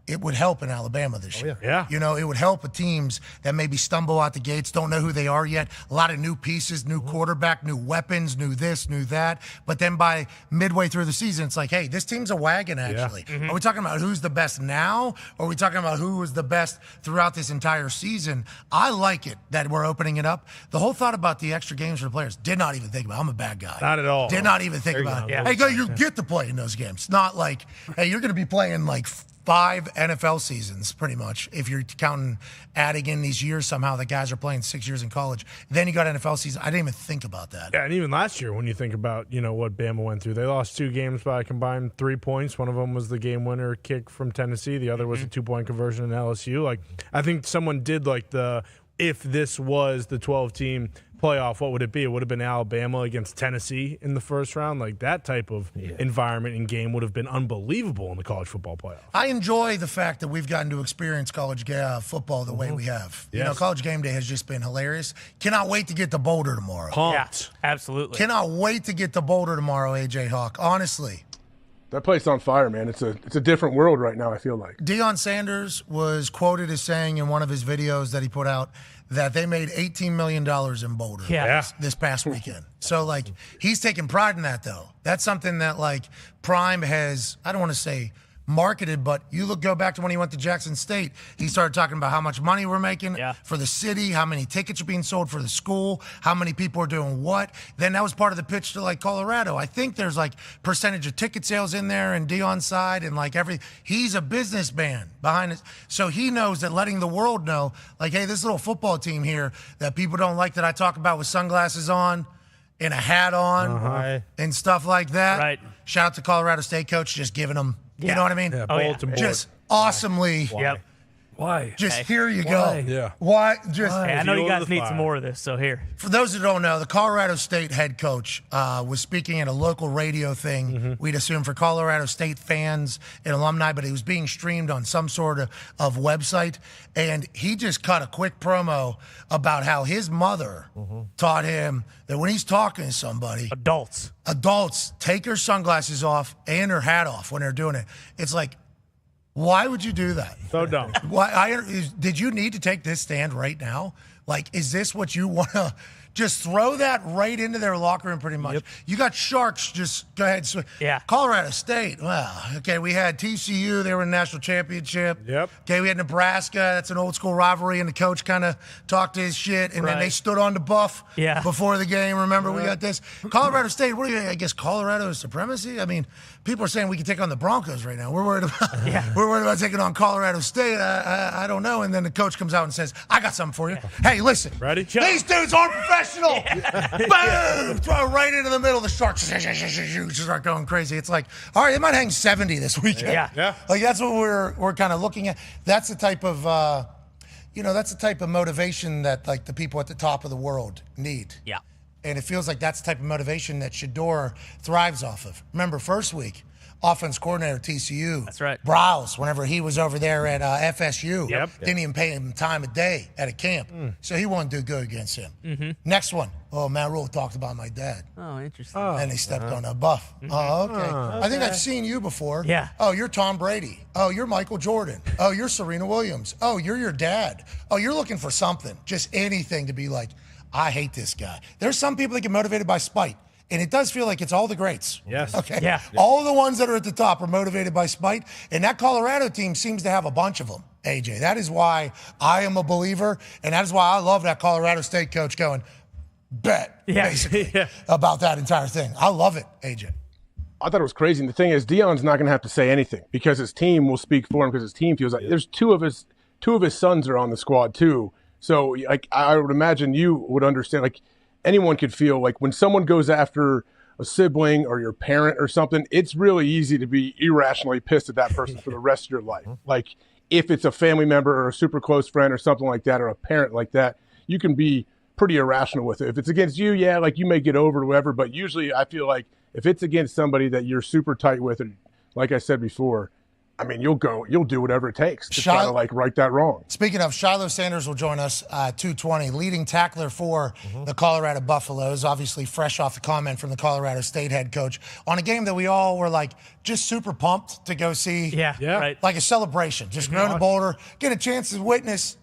It would help in Alabama this year. Yeah. It would help with teams that maybe stumble out the gates, don't know who they are yet. A lot of new pieces, new quarterback, new weapons, new this, new that. But then by midway through the season, it's like, hey, this team's a wagon, actually. Are we talking about who's the best now? Or are we talking about who was the best throughout this entire season? I like it that we're opening it up. The whole thought about the extra games for the players, did not even think about it. I'm a bad guy. Not at all. Did not even think about it. Yeah. Hey, you get to play in those games. Not like, hey, you're going to be playing 5 NFL seasons, pretty much, if you're counting adding in these years somehow. The guys are playing 6 years in college. Then you got NFL season. I didn't even think about that. Yeah, and even last year, when you think about what Bama went through, they lost 2 games by a combined 3 points. One of them was the game winner kick from Tennessee. The other was a 2-point conversion in LSU. Like, I think someone did if this was the 12-team playoff, what would it be? It would have been Alabama against Tennessee in the first round. Like, that type of environment and game would have been unbelievable in the college football playoff. I enjoy the fact that we've gotten to experience college football the way we have. Yes. College game day has just been hilarious. Cannot wait to get to Boulder tomorrow. Pumped. Yeah, absolutely. Cannot wait to get to Boulder tomorrow, AJ Hawk. Honestly. That place on fire, man. It's a different world right now, I feel like. Deion Sanders was quoted as saying in one of his videos that he put out that they made $18 million in Boulder this past weekend. So, he's taking pride in that, though. That's something that, Prime has, I don't want to say marketed, but go back to when he went to Jackson State. He started talking about how much money we're making for the city, how many tickets are being sold for the school, how many people are doing what. Then that was part of the pitch to Colorado. I think there's percentage of ticket sales in there and Deion's side and he's a businessman behind it. So he knows that letting the world know, hey, this little football team here that people don't like that I talk about with sunglasses on and a hat on and stuff like that. Right. Shout out to Colorado State coach just giving them. You know what I mean? Yeah, Baltimore. Just awesomely. Yep. Why? Just here you go. Yeah. Why? Just. Hey, I know you guys need fire. some more of this, so here. For those who don't know, the Colorado State head coach was speaking at a local radio thing, we'd assume for Colorado State fans and alumni, but it was being streamed on some sort of website. And he just cut a quick promo about how his mother taught him that when he's talking to somebody, adults take her sunglasses off and her hat off when they're doing it. It's why would you do that? So dumb. Did you need to take this stand right now? Is this what you want to just throw that right into their locker room pretty much? Yep. You got Sharks, just go ahead. Yeah. Colorado State, well, okay, we had TCU. They were in the national championship. Yep. Okay, we had Nebraska. That's an old school rivalry, and the coach kind of talked his shit, and then they stood on the buff before the game. Remember, we got this. Colorado State, I guess Colorado is supremacy? I mean, people are saying we can take on the Broncos right now. We're worried about taking on Colorado State. I don't know. And then the coach comes out and says, I got something for you. Hey, listen. Ready? These dudes aren't professional. Boom! Throw it right into the middle of the Sharks. Start going crazy. It's all right, they might hang 70 this weekend. Yeah. That's what we're kind of looking at. That's the type of that's the type of motivation that the people at the top of the world need. Yeah. And it feels like that's the type of motivation that Shador thrives off of. Remember, first week, offense coordinator TCU. That's right. Browse, whenever he was over there at FSU. Yep. Didn't even pay him time of day at a camp. So he won't do good against him. Next one. Oh, Matt Rule talked about my dad. Oh, interesting. And he stepped on a buff. Oh, okay. I think I've seen you before. Yeah. Oh, you're Tom Brady. Oh, you're Michael Jordan. Oh, you're Serena Williams. Oh, you're your dad. Oh, you're looking for something. Just anything to be I hate this guy. There's some people that get motivated by spite. And it does feel like it's all the greats. Yes. Okay. Yeah. All the ones that are at the top are motivated by spite. And that Colorado team seems to have a bunch of them, AJ. That is why I am a believer. And that is why I love that Colorado State coach going, basically, about that entire thing. I love it, AJ. I thought it was crazy. And the thing is, Deion's not going to have to say anything because his team will speak for him because his team feels like there's two of his sons are on the squad too. So I would imagine you would understand, anyone could feel when someone goes after a sibling or your parent or something, it's really easy to be irrationally pissed at that person for the rest of your life. If it's a family member or a super close friend or something like that, or a parent like that, you can be pretty irrational with it. If it's against you, you may get over it or whatever, but usually I feel like if it's against somebody that you're super tight with, and like I said before, I mean, you'll do whatever it takes to try to right that wrong. Speaking of, Shiloh Sanders will join us at 2:20, leading tackler for the Colorado Buffaloes, obviously fresh off the comment from the Colorado State head coach on a game that we all were just super pumped to go see. Yeah. Right. Like a celebration, just going to Boulder, get a chance to witness,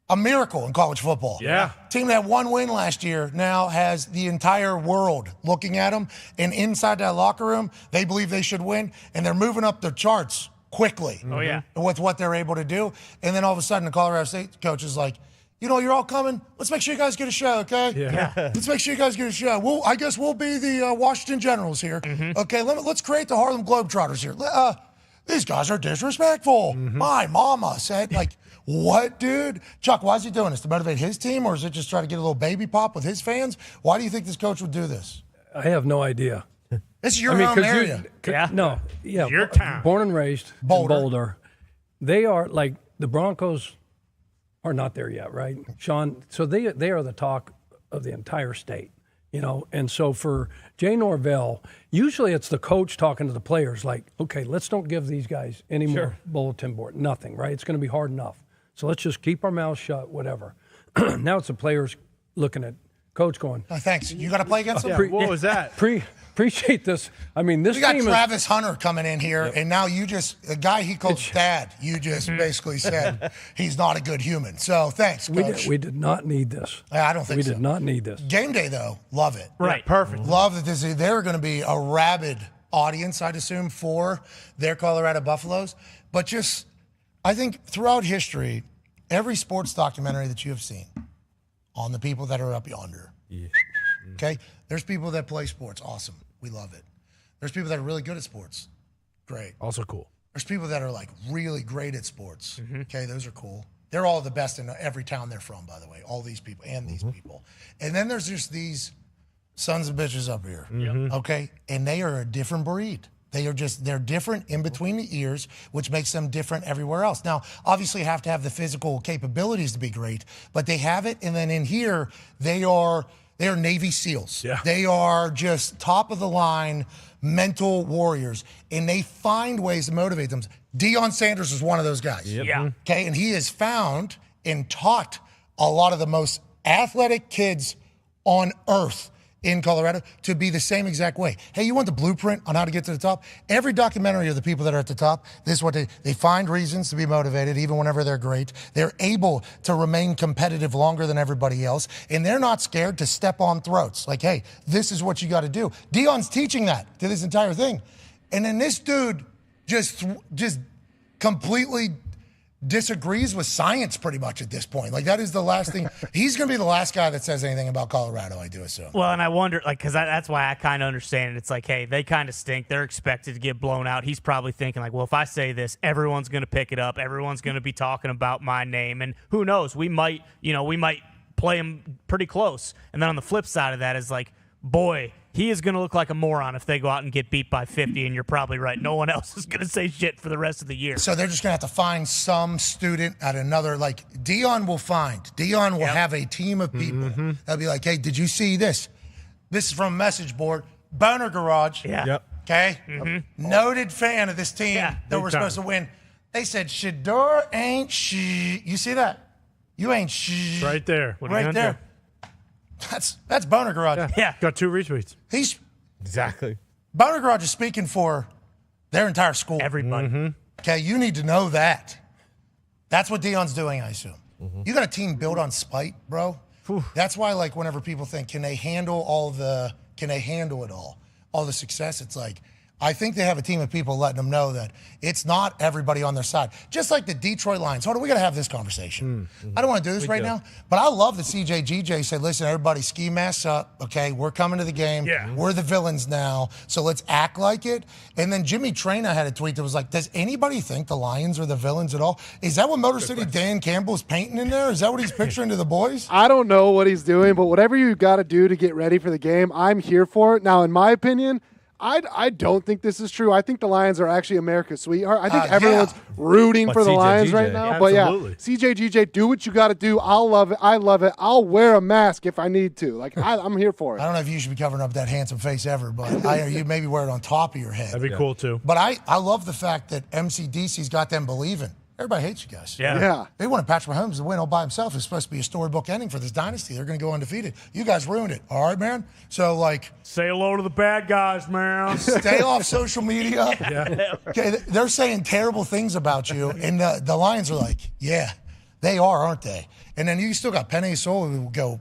a miracle in college football. Yeah. Team that had one win last year now has the entire world looking at them. And inside that locker room, they believe they should win. And they're moving up their charts quickly. Oh, yeah. With what they're able to do. And then all of a sudden, the Colorado State coach is like, you're all coming. Let's make sure you guys get a show, okay? Yeah. Let's make sure you guys get a show. I guess we'll be the Washington Generals here. Okay, let's create the Harlem Globetrotters here. these guys are disrespectful. My mama said, like, what, dude? Chuck, why is he doing this? To motivate his team, or is it just try to get a little baby pop with his fans? Why do you think this coach would do this? I have no idea. This is your home area. Your town. Born and raised in Boulder. They are like the Broncos are not there yet, right, Sean? So they are the talk of the entire state, And so for Jay Norvell, usually it's the coach talking to the players, like, okay, let's don't give these guys any more bulletin board, nothing, right? It's going to be hard enough. So let's just keep our mouths shut, whatever. Now it's the players looking at coach going, thanks. You got to play against them? What was that? Appreciate this. I mean, this we got team Travis Hunter coming in here, and now you just, a guy he calls dad, you just basically said he's not a good human. So thanks, Coach. We did not need this. I don't think we so. did not need this. Game day, though, love it. Right, perfect. Love that they're going to be a rabid audience, I'd assume, for their Colorado Buffaloes. But just, I think throughout history, every sports documentary that you have seen on the people that are up yonder, okay? There's people that play sports. Awesome. We love it. There's people that are really good at sports. Great. Also cool. There's people that are like really great at sports. Okay, those are cool. They're all the best in every town they're from, by the way. All these people and these people. And then there's just these sons of bitches up here. Okay? And they are a different breed. They're different in between the ears, which makes them different everywhere else. Now, obviously you have to have the physical capabilities to be great, but they have it. And then in here, they are Navy SEALs. Yeah. They are just top of the line mental warriors, and they find ways to motivate them. Deion Sanders is one of those guys. Okay, and he has found and taught a lot of the most athletic kids on earth in Colorado to be the same exact way. Hey, you want the blueprint on how to get to the top? Every documentary of the people that are at the top, this is what they find reasons to be motivated, even whenever they're great. They're able to remain competitive longer than everybody else, and they're not scared to step on throats. Like, hey, this is what you got to do. Deion's teaching that to this entire thing. And then this dude just completely disagrees with science pretty much at this point. Like, that is the last thing. He's going to be the last guy that says anything about Colorado, I do assume. Well, and I wonder, like, because that's why I kind of understand it. It's like, hey, they kind of stink. They're expected to get blown out. He's probably thinking, like, well, if I say this, everyone's going to pick it up. Everyone's going to be talking about my name. And who knows? We might play him pretty close. And then on the flip side of that is like, boy, he is going to look like a moron if they go out and get beat by 50, and you're probably right. No one else is going to say shit for the rest of the year. So they're just going to have to find some student at another, like Deion will have a team of people that'll be like, hey, did you see this? This is from a message board. Boner Garage. Yeah. Yep. Okay? Noted fan of this team that we're supposed to win. They said, Shador ain't she. You see that? You ain't she. Right there. What are you right gonna there. That's Boner Garage. Yeah. Got 2 retweets. Exactly. Boner Garage is speaking for their entire school. Everybody. Okay, you need to know that. That's what Deion's doing, I assume. You got a team built on spite, bro. That's why, like, whenever people think, can they handle it all the success? It's like, I think they have a team of people letting them know that it's not everybody on their side. Just like the Detroit Lions. Hold on, we got to have this conversation. I don't want to do this right now, but I love that CJGJ said, listen, everybody, ski masks up, okay? We're coming to the game. Yeah. We're the villains now, so let's act like it. And then Jimmy Traina had a tweet that was like, does anybody think the Lions are the villains at all? Is that what Motor City Dan Campbell's painting in there? Is that what he's picturing to the boys? I don't know what he's doing, but whatever you got to do to get ready for the game, I'm here for it. Now, in my opinion, I don't think this is true. I think the Lions are actually America's sweetheart. I think everyone's rooting for the Lions right now. Absolutely. But yeah, CJGJ, do what you got to do. I'll love it. I love it. I'll wear a mask if I need to. Like, I'm here for it. I don't know if you should be covering up that handsome face ever, but you maybe wear it on top of your head. That'd be cool, too. But I love the fact that MCDC's got them believing. Everybody hates you guys. Yeah. They wanted Patrick Mahomes to win all by himself. It's supposed to be a storybook ending for this dynasty. They're going to go undefeated. You guys ruined it. All right, man? So, like... Say hello to the bad guys, man. Stay off social media. Yeah. Okay, they're saying terrible things about you, and the Lions are like, yeah, they are, aren't they? And then you still got Penny Sewell who will go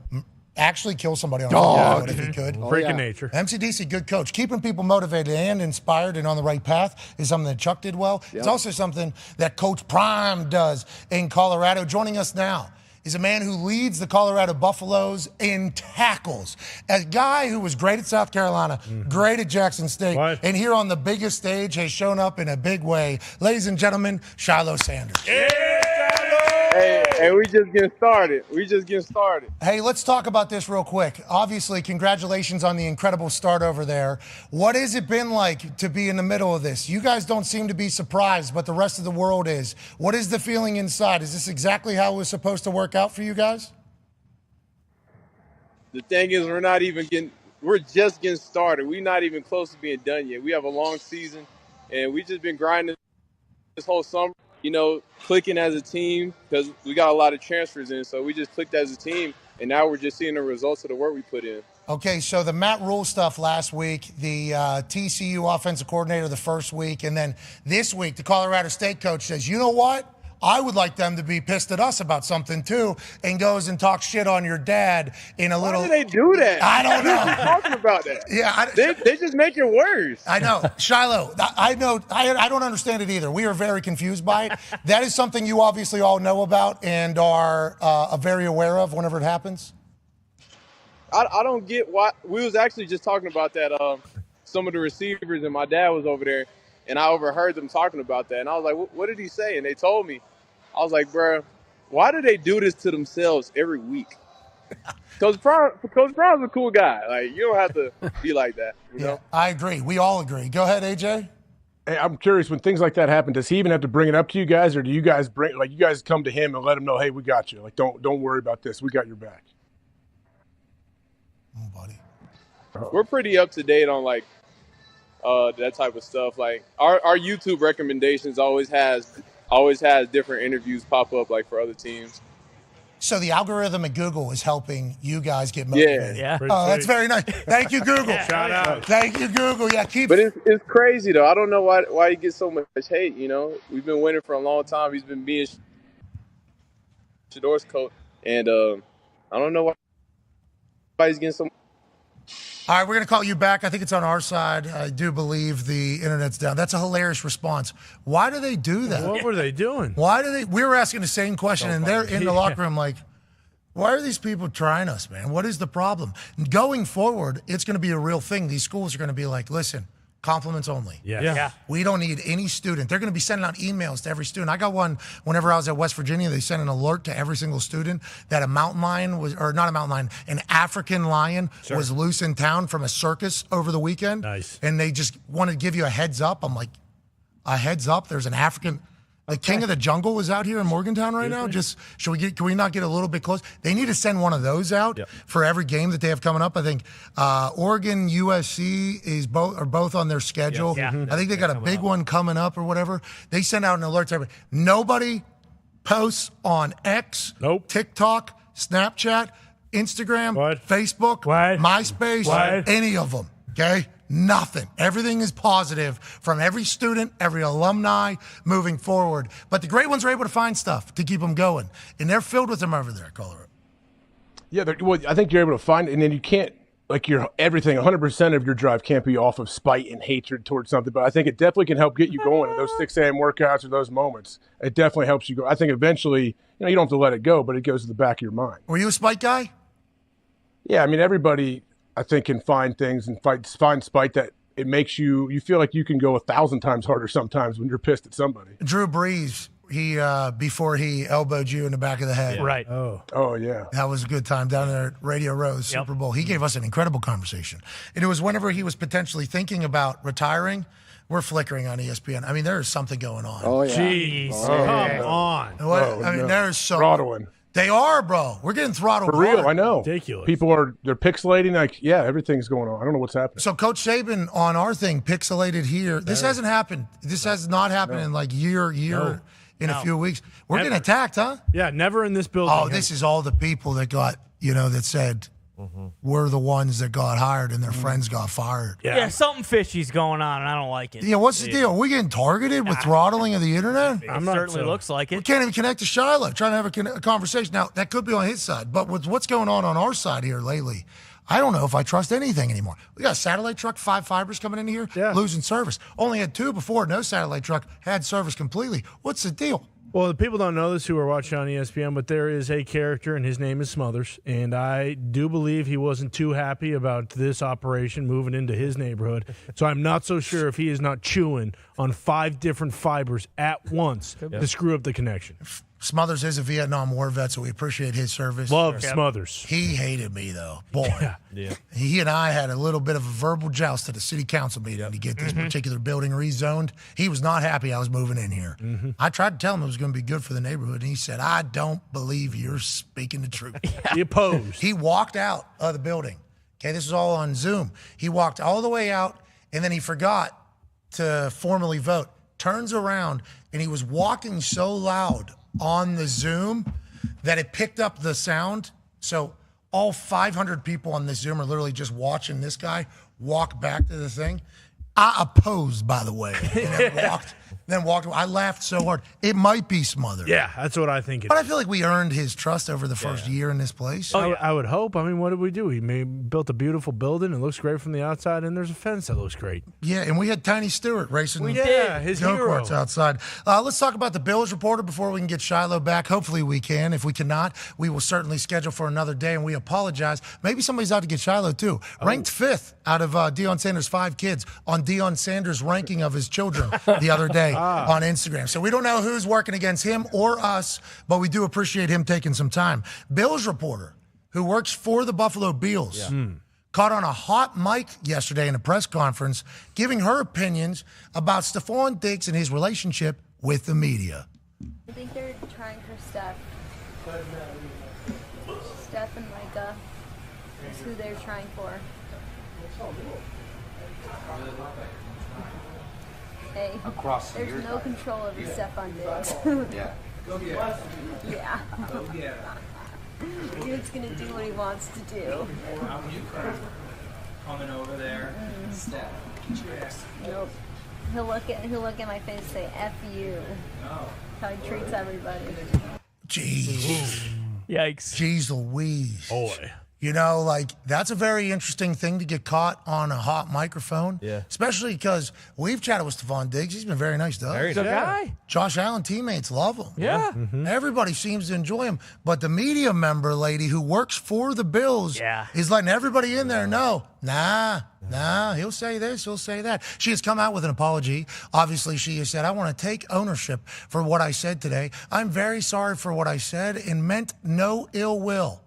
actually kill somebody on the field if he could. Freaking nature. MCDC, good coach. Keeping people motivated and inspired and on the right path is something that Chuck did well. It's also something that Coach Prime does in Colorado. Joining us now is a man who leads the Colorado Buffaloes in tackles. A guy who was great at South Carolina, great at Jackson State, and here on the biggest stage has shown up in a big way. Ladies and gentlemen, Shiloh Sanders. Hey, we just getting started. Hey, let's talk about this real quick. Obviously, congratulations on the incredible start over there. What has it been like to be in the middle of this? You guys don't seem to be surprised, but the rest of the world is. What is the feeling inside? Is this exactly how it was supposed to work out for you guys? The thing is, we're just getting started. We're not even close to being done yet. We have a long season, and we just been grinding this whole summer. Clicking as a team because we got a lot of transfers in. So we just clicked as a team, and now we're just seeing the results of the work we put in. Okay, so the Matt Rule stuff last week, the TCU offensive coordinator the first week, and then this week the Colorado State coach says, you know what? I would like them to be pissed at us about something too, and goes and talks shit on your dad in a little. Why do they do that? I don't know. Talking about that. Yeah, they just make it worse. I know, Shiloh. I know. I don't understand it either. We are very confused by it. That is something you obviously all know about and are very aware of whenever it happens. I don't get why. We was actually just talking about that. Some of the receivers and my dad was over there, and I overheard them talking about that. And I was like, "What did he say?" And they told me. I was like, bro, why do they do this to themselves every week? Coach Brown's a cool guy. Like, you don't have to be like that, you know? I agree. We all agree. Go ahead, AJ. Hey, I'm curious, when things like that happen, does he even have to bring it up to you guys, or do you guys you guys come to him and let him know, hey, we got you. Like, don't worry about this. We got your back. Oh, buddy. We're pretty up to date on that type of stuff. Like our YouTube recommendations always has different interviews pop up for other teams. So the algorithm at Google is helping you guys get motivated. Yeah. Oh, that's very nice. Thank you, Google. Shout out. Thank you, Google. Yeah, But it's crazy though. I don't know why he gets so much hate. We've been winning for a long time. He's been being Shador's coach, and I don't know why he's getting so. All right, we're going to call you back. I think it's on our side. I do believe the internet's down. That's a hilarious response. Why do they do that? What were they doing? Why do they? We were asking the same question, and they're in the locker room like, why are these people trying us, man? What is the problem? Going forward, it's going to be a real thing. These schools are going to be like, listen, compliments only. Yeah. We don't need any student. They're going to be sending out emails to every student. I got one whenever I was at West Virginia. They sent an alert to every single student that a mountain lion an African lion was loose in town from a circus over the weekend. Nice. And they just wanted to give you a heads up. I'm like, a heads up? There's an African. The king of the jungle is out here in Morgantown right now. Can we not get a little bit close? They need to send one of those out for every game that they have coming up. I think Oregon, USC are both on their schedule. Yes. I think they got a big one coming up or whatever. They send out an alert to everybody. Nobody posts on X, TikTok, Snapchat, Instagram, Facebook, MySpace, any of them. Okay? Nothing. Everything is positive from every student, every alumni moving forward. But the great ones are able to find stuff to keep them going. And they're filled with them over there at Colorado. Yeah, I think you're able to find it, and then you can't, everything, 100% of your drive can't be off of spite and hatred towards something. But I think it definitely can help get you going in those 6 a.m. workouts or those moments. It definitely helps you go. I think eventually, you don't have to let it go, but it goes to the back of your mind. Were you a spite guy? Yeah, I mean, everybody, I think, can find things and find spite that it makes you feel like you can go 1,000 times harder sometimes when you're pissed at somebody. Drew Brees, he before he elbowed you in the back of the head. Yeah. Right. Oh, yeah. That was a good time down there at Radio Row, Super Bowl. He gave us an incredible conversation. And it was whenever he was potentially thinking about retiring. We're flickering on ESPN. I mean, there is something going on. Oh, yeah. Jeez. Come on. There's so throttling. They are, bro. We're getting throttled. For real, hard. I know. Ridiculous. People they're pixelating. Everything's going on. I don't know what's happening. So Coach Saban on our thing pixelated here. This hasn't happened. This has not happened in a few weeks. We're getting attacked, huh? Yeah, never in this building. Oh, this is all the people that got, that said we're the ones that got hired and their friends got fired. Yeah, something fishy's going on, and I don't like it. Yeah, what's the deal? Are we getting targeted with throttling of the internet? It certainly looks like it. We can't even connect to Shiloh, trying to have a conversation. Now, that could be on his side, but with what's going on our side here lately, I don't know if I trust anything anymore. We got a satellite truck, 5 fibers coming in here, losing service. Only had 2 before. No satellite truck had service completely. What's the deal? Well, the people don't know this who are watching on ESPN, but there is a character, and his name is Smothers. And I do believe he wasn't too happy about this operation moving into his neighborhood. So I'm not so sure if he is not chewing on 5 different fibers at once to screw up the connection. Smothers is a Vietnam War vet, so we appreciate his service. Love Smothers. He hated me, though. Boy. Yeah. He and I had a little bit of a verbal joust at a city council meeting to get this particular building rezoned. He was not happy I was moving in here. I tried to tell him it was going to be good for the neighborhood, and he said, I don't believe you're speaking the truth. He opposed. He walked out of the building. Okay, this is all on Zoom. He walked all the way out, and then he forgot to formally vote. Turns around, and he was walking so loud on the Zoom that it picked up the sound. So all 500 people on this Zoom are literally just watching this guy walk back to the thing. I opposed, by the way, and then walked away. I laughed so hard. It might be Smothered. Yeah, that's what I think it But is. I feel like we earned his trust over the first year in this place. I would hope. I mean, what did we do? We built a beautiful building. It looks great from the outside, and there's a fence that looks great. Yeah, and we had Tiny Stewart racing his hero. go-karts outside. Let's talk about the Bills reporter before we can get Shiloh back. Hopefully we can. If we cannot, we will certainly schedule for another day, and we apologize. Maybe somebody's out to get Shiloh, too. Ranked 5th out of Deion Sanders' 5 kids on Deion Sanders' ranking of his children the other day on Instagram. So we don't know who's working against him or us, but we do appreciate him taking some time. Bills reporter who works for the Buffalo Bills caught on a hot mic yesterday in a press conference giving her opinions about Stephon Diggs and his relationship with the media. I think they're trying for Steph. Steph and Micah is who they're trying for. Hey, there's no control over Stephon Diggs. Yeah. Dude's gonna do what he wants to do. Coming over there, Steph. Nope. He'll look at my face and say "F you." How he treats everybody. Jeez. Yikes. Jeez Louise. Boy. You know, like, that's a very interesting thing to get caught on a hot microphone. Yeah. Especially because we've chatted with Stephon Diggs. He's been very nice to us. Very Good guy. Josh Allen teammates love him. Yeah. Everybody seems to enjoy him. But the media member lady who works for the Bills is letting everybody in there know, nah, he'll say this, he'll say that. She has come out with an apology. Obviously, she has said, I want to take ownership for what I said today. I'm very sorry for what I said and meant no ill will.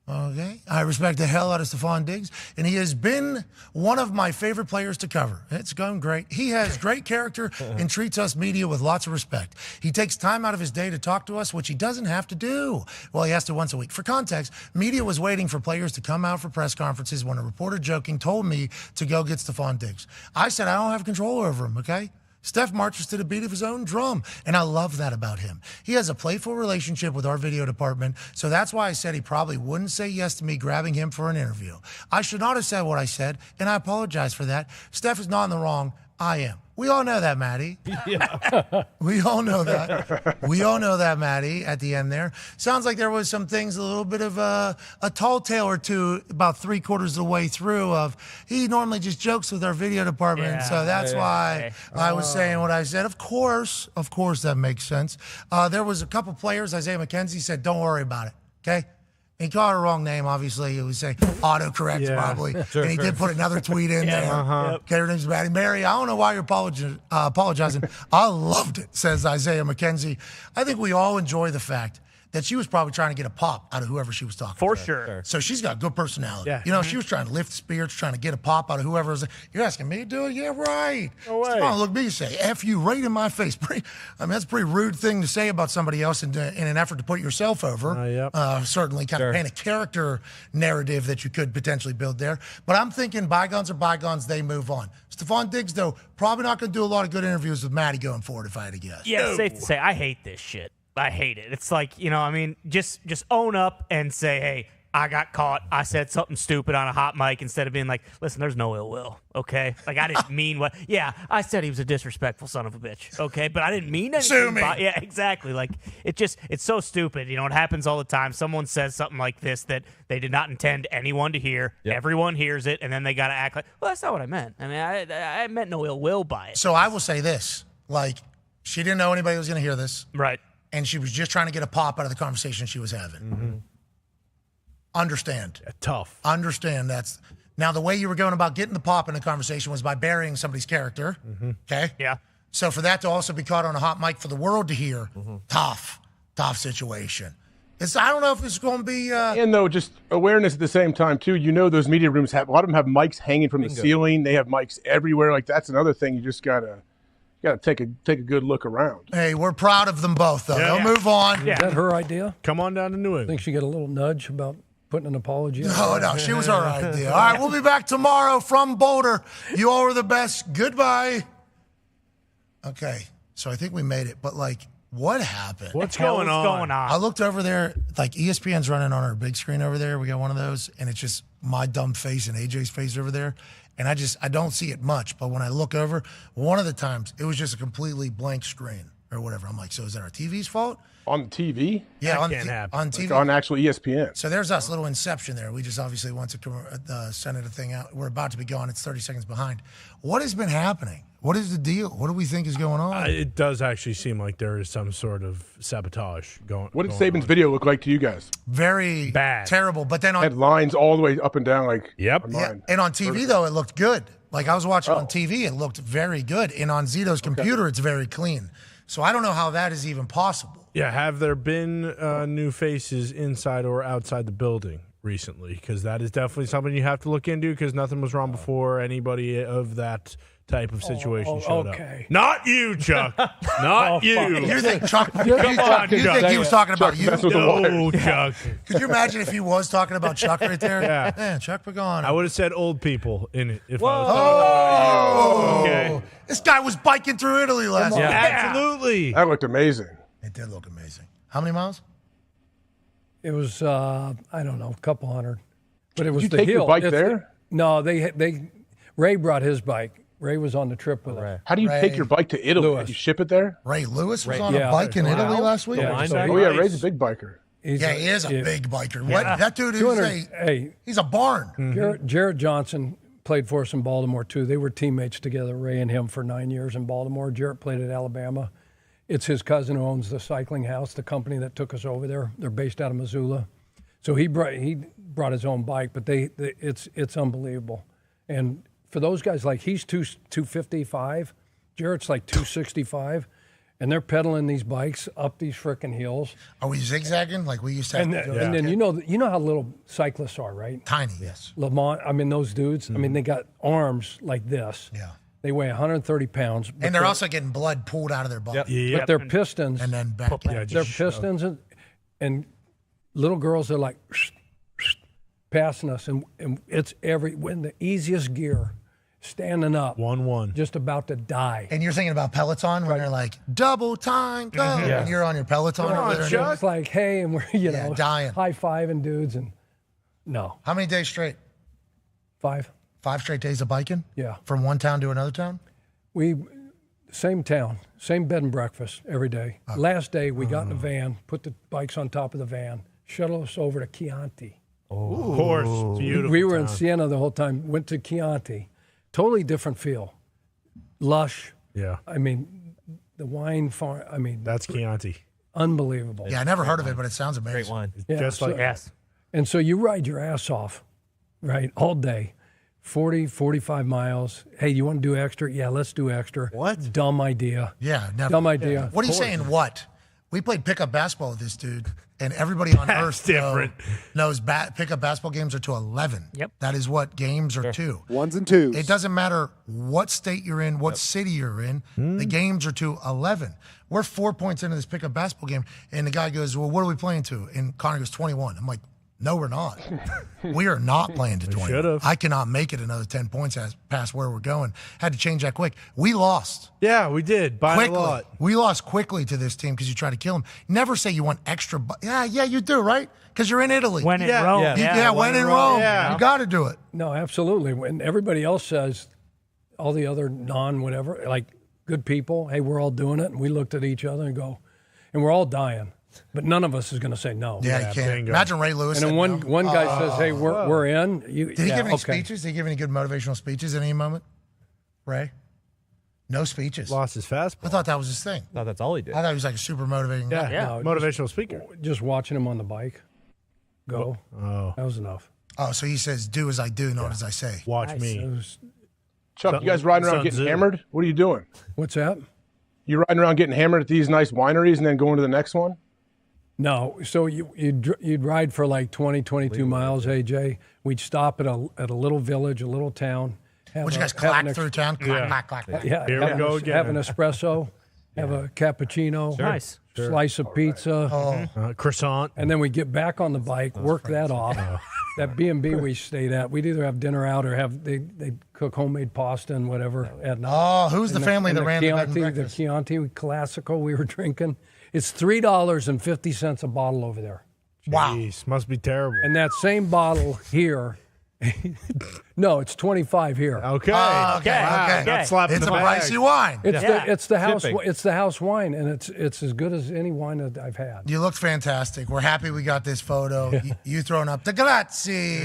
Okay, I respect the hell out of Stephon Diggs, and he has been one of my favorite players to cover. It's going great. He has great character and treats us media with lots of respect. He takes time out of his day to talk to us, which he doesn't have to do. Well, he has to once a week. For context, media was waiting for players to come out for press conferences when a reporter joking told me to go get Stephon Diggs. I said, I don't have control over him, okay? Steph marches to the beat of his own drum, and I love that about him. He has a playful relationship with our video department, so that's why I said he probably wouldn't say yes to me grabbing him for an interview. I should not have said what I said, and I apologize for that. Steph is not in the wrong. I am. We all know that, Maddie. We all know that. We all know that, Maddie, at the end there. Sounds like there was some things, a little bit of a tall tale or two about 3/4 of the way through of he normally just jokes with our video department. So that's why I was saying what I said. Of course, that makes sense. There was a couple players, Isaiah McKenzie said, don't worry about it, okay? He called her wrong name, obviously. It was say autocorrect, probably. And he did put another tweet in there. Okay, her name's Maddie. Mary, I don't know why you're apologizing. I loved it, says Isaiah McKenzie. I think we all enjoy the fact that she was probably trying to get a pop out of whoever she was talking to. For sure. So she's got good personality. Yeah. You know, she was trying to lift spirits, trying to get a pop out of whoever was. You're asking me to do it? Yeah, right. No way. Come on, look at me say, F you right in my face. That's a pretty rude thing to say about somebody else in an effort to put yourself over. Certainly kind of paint a character narrative that you could potentially build there. But I'm thinking bygones are bygones, they move on. Stephon Diggs, though, probably not going to do a lot of good interviews with Maddie going forward, if I had to guess. Yeah, it's safe to say I hate this shit. I hate it. It's like, just own up and say, hey, I got caught. I said something stupid on a hot mic instead of being like, listen, there's no ill will, okay? Like, I didn't mean what. Yeah, I said he was a disrespectful son of a bitch, okay? But I didn't mean anything. Sue me. Yeah, exactly. Like, it's so stupid. It happens all the time. Someone says something like this that they did not intend anyone to hear. Yep. Everyone hears it, and then they got to act like, well, that's not what I meant. I mean, I meant no ill will by it. So I will say this, like, She didn't know anybody was going to hear this. Right. And she was just trying to get a pop out of the conversation she was having. Mm-hmm. Understand. Tough. Understand that's... Now, the way you were going about getting the pop in the conversation was by burying somebody's character. Mm-hmm. Okay? Yeah. So for that to also be caught on a hot mic for the world to hear, tough situation. I don't know if it's going to be... And though, just awareness at the same time, too. You know those media rooms have... A lot of them have mics hanging from the ceiling. They have mics everywhere. Like, that's another thing. You just got to take a good look around. Hey, we're proud of them both, though. Yeah. They'll move on. Is that her idea? Come on down to New England. Think she get a little nudge about putting an apology? No, she was our idea. All right, we'll be back tomorrow from Boulder. You all are the best. Goodbye. Okay, so I think we made it, but what happened? What's going on? I looked over there, ESPN's running on our big screen over there. We got one of those, and it's just my dumb face and AJ's face over there. And I don't see it much, but when I look over, one of the times, it was just a completely blank screen or whatever. I'm like, so is that our TV's fault? On TV? Yeah, That can't happen. on TV. On actual ESPN. So there's us, little inception there. We just obviously want to send it a thing out. We're about to be gone. It's 30 seconds behind. What has been happening? What is the deal? What do we think is going on? It does actually seem like there is some sort of sabotage going on. What did Saban's video look like to you guys? Very bad. Terrible. But then Had lines all the way up and down, Yep. Yeah, and on TV, though, it looked good. I was watching on TV, it looked very good. And on Zito's computer, it's very clean. So I don't know how that is even possible. Yeah, have there been new faces inside or outside the building recently? Because that is definitely something you have to look into because nothing was wrong before anybody of that type of situation showed up. Not you, Chuck. Not you. You think Chuck? Come You on, think Chuck. he was talking about you? No, Chuck. Could you imagine if he was talking about Chuck right there? Yeah. Man, Chuck Pagano. I would have said old people in it if I was talking about you. Okay. This guy was biking through Italy last Yeah, night. absolutely. That looked amazing. It did look amazing. How many miles? It was I don't know, a couple hundred, but it was Did you the take your hill. bike there? No, Ray brought his bike. Ray was on the trip with us. How do you take your bike to Italy? Lewis. Did you ship it there? Ray Lewis was on a bike in Italy last week? Yeah, Oh, yeah, Ray's a big biker. He is a big biker. What? That dude is he's a barn. Jarrett Johnson played for us in Baltimore, too. They were teammates together, Ray and him, for 9 years in Baltimore. Jarrett played at Alabama. It's his cousin who owns the cycling house, the company that took us over there. They're based out of Missoula. So he brought his own bike, but it's unbelievable. And for those guys, he's 255, Jarrett's 265, and they're pedaling these bikes up these frickin' hills. Are we zigzagging like we used to? And then you know how little cyclists are, right? Tiny, yes. Lamont, those dudes, they got arms like this. Yeah. They weigh 130 pounds. And they're also getting blood pulled out of their body. But they're pistons. And then back in. They're pistons, and little girls are passing us, and it's when the easiest gear, standing up, 1-1, just about to die. And you're thinking about Peloton when they're like, double time, go. And you're on your Peloton over there. It's like, hey, and we're, dying. high-fiving dudes, and no. How many days straight? 5. 5 straight days of biking? Yeah. From one town to another town? Same town, same bed and breakfast every day. Okay. Last day, we got in the van, put the bikes on top of the van, shuttle us over to Chianti. Oh, of course. Beautiful. We were in Siena the whole time, went to Chianti. Totally different feel. Lush. Yeah. The wine farm, That's Chianti. Unbelievable. Yeah, I never heard of it, but it sounds amazing. Great wine. Yeah, Just like yes. And so you ride your ass off, right, all day. 40, 45 miles. Hey, you want to do extra? Yeah, let's do extra. What? Dumb idea. Yeah, never. Dumb idea. What are you saying, what? We played pickup basketball with this dude, and everybody on earth knows pickup basketball games are to 11. Yep. That is what games are to. 1s and 2s. It doesn't matter what state you're in, what city you're in, the games are to 11. We're 4 points into this pickup basketball game, and the guy goes, well, what are we playing to? And Connor goes, 21. I'm like, no, we're not. We are not playing to 20. Should've. I cannot make it another 10 points past where we're going. Had to change that quick. We lost. Yeah, we did. By Quickly. a lot. We lost quickly to this team because you tried to kill them. Never say you want extra. Yeah, you do, right? Because you're in Italy. When in Rome. Yeah, when in Rome. Yeah. You got to do it. No, absolutely. When everybody else says, all the other non-whatever, good people, hey, we're all doing it. And we looked at each other and go, and we're all dying. But none of us is going to say no. Yeah, you can't. Imagine Ray Lewis. And then one guy says, hey, we're in. Did he give any speeches? Did he give any good motivational speeches at any moment? Ray? No speeches. Lost his fastball. I thought that was his thing. No, that's all he did. I thought he was like a super motivating guy. No, motivational speaker. Just watching him on the bike go. Oh. That was enough. Oh, so he says, do as I do, not as I say. Watch me. Chuck, you guys riding around getting hammered? What are you doing? What's that? You riding around getting hammered at these nice wineries and then going to the next one? No. So you'd ride for like 20, 22 miles, AJ. We'd stop at a little village, a little town. Would you guys clack through town? Clack, clack, clack. Yeah. Here we go again. Have an espresso, have a cappuccino, Nice. slice of pizza, croissant. and then we get back on the bike, work that off. That B&B we stayed at, we'd either have dinner out or they cook homemade pasta and whatever at night. Oh, who's the family that ran the bed and The breakfast? Chianti Classico we were drinking. It's $3.50 a bottle over there. Wow. Jeez, must be terrible. And that same bottle here, no, it's 25 here. Okay. Oh, okay. Not slapping It's the a bag. pricey wine. It's the house. Tipping. It's the house wine, and it's as good as any wine that I've had. You looked fantastic. We're happy we got this photo. You throwing up the grazie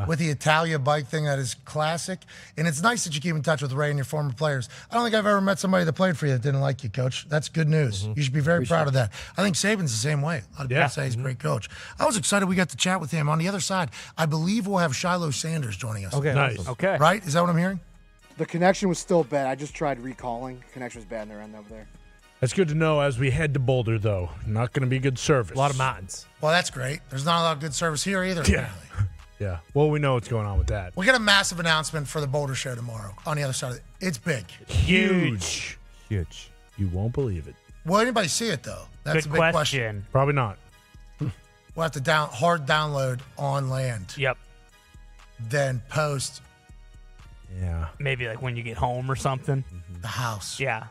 with the Italia bike thing. That is classic. And it's nice that you keep in touch with Ray and your former players. I don't think I've ever met somebody that played for you that didn't like you, Coach. That's good news. You should be very proud of that. I think Saban's the same way. A lot of people say he's a great coach. I was excited we got to chat with him. On the other side, I believe we'll have Shiloh Sanders joining us. Okay. Nice. Awesome. Okay. Right? Is that what I'm hearing? The connection was still bad. I just tried recalling. Connection was bad in their end over there. That's good to know as we head to Boulder, though. Not going to be good service. A lot of mountains. Well, that's great. There's not a lot of good service here either. Yeah. Apparently. Yeah. Well, we know what's going on with that. We got a massive announcement for the Boulder show tomorrow on the other side of it. It's big. Huge. Huge. You won't believe it. Will anybody see it, though? That's Good a big question. Probably not. We'll have to hard download on land, Yep. then post Yeah. Maybe like when you get home or something. the house. Yeah.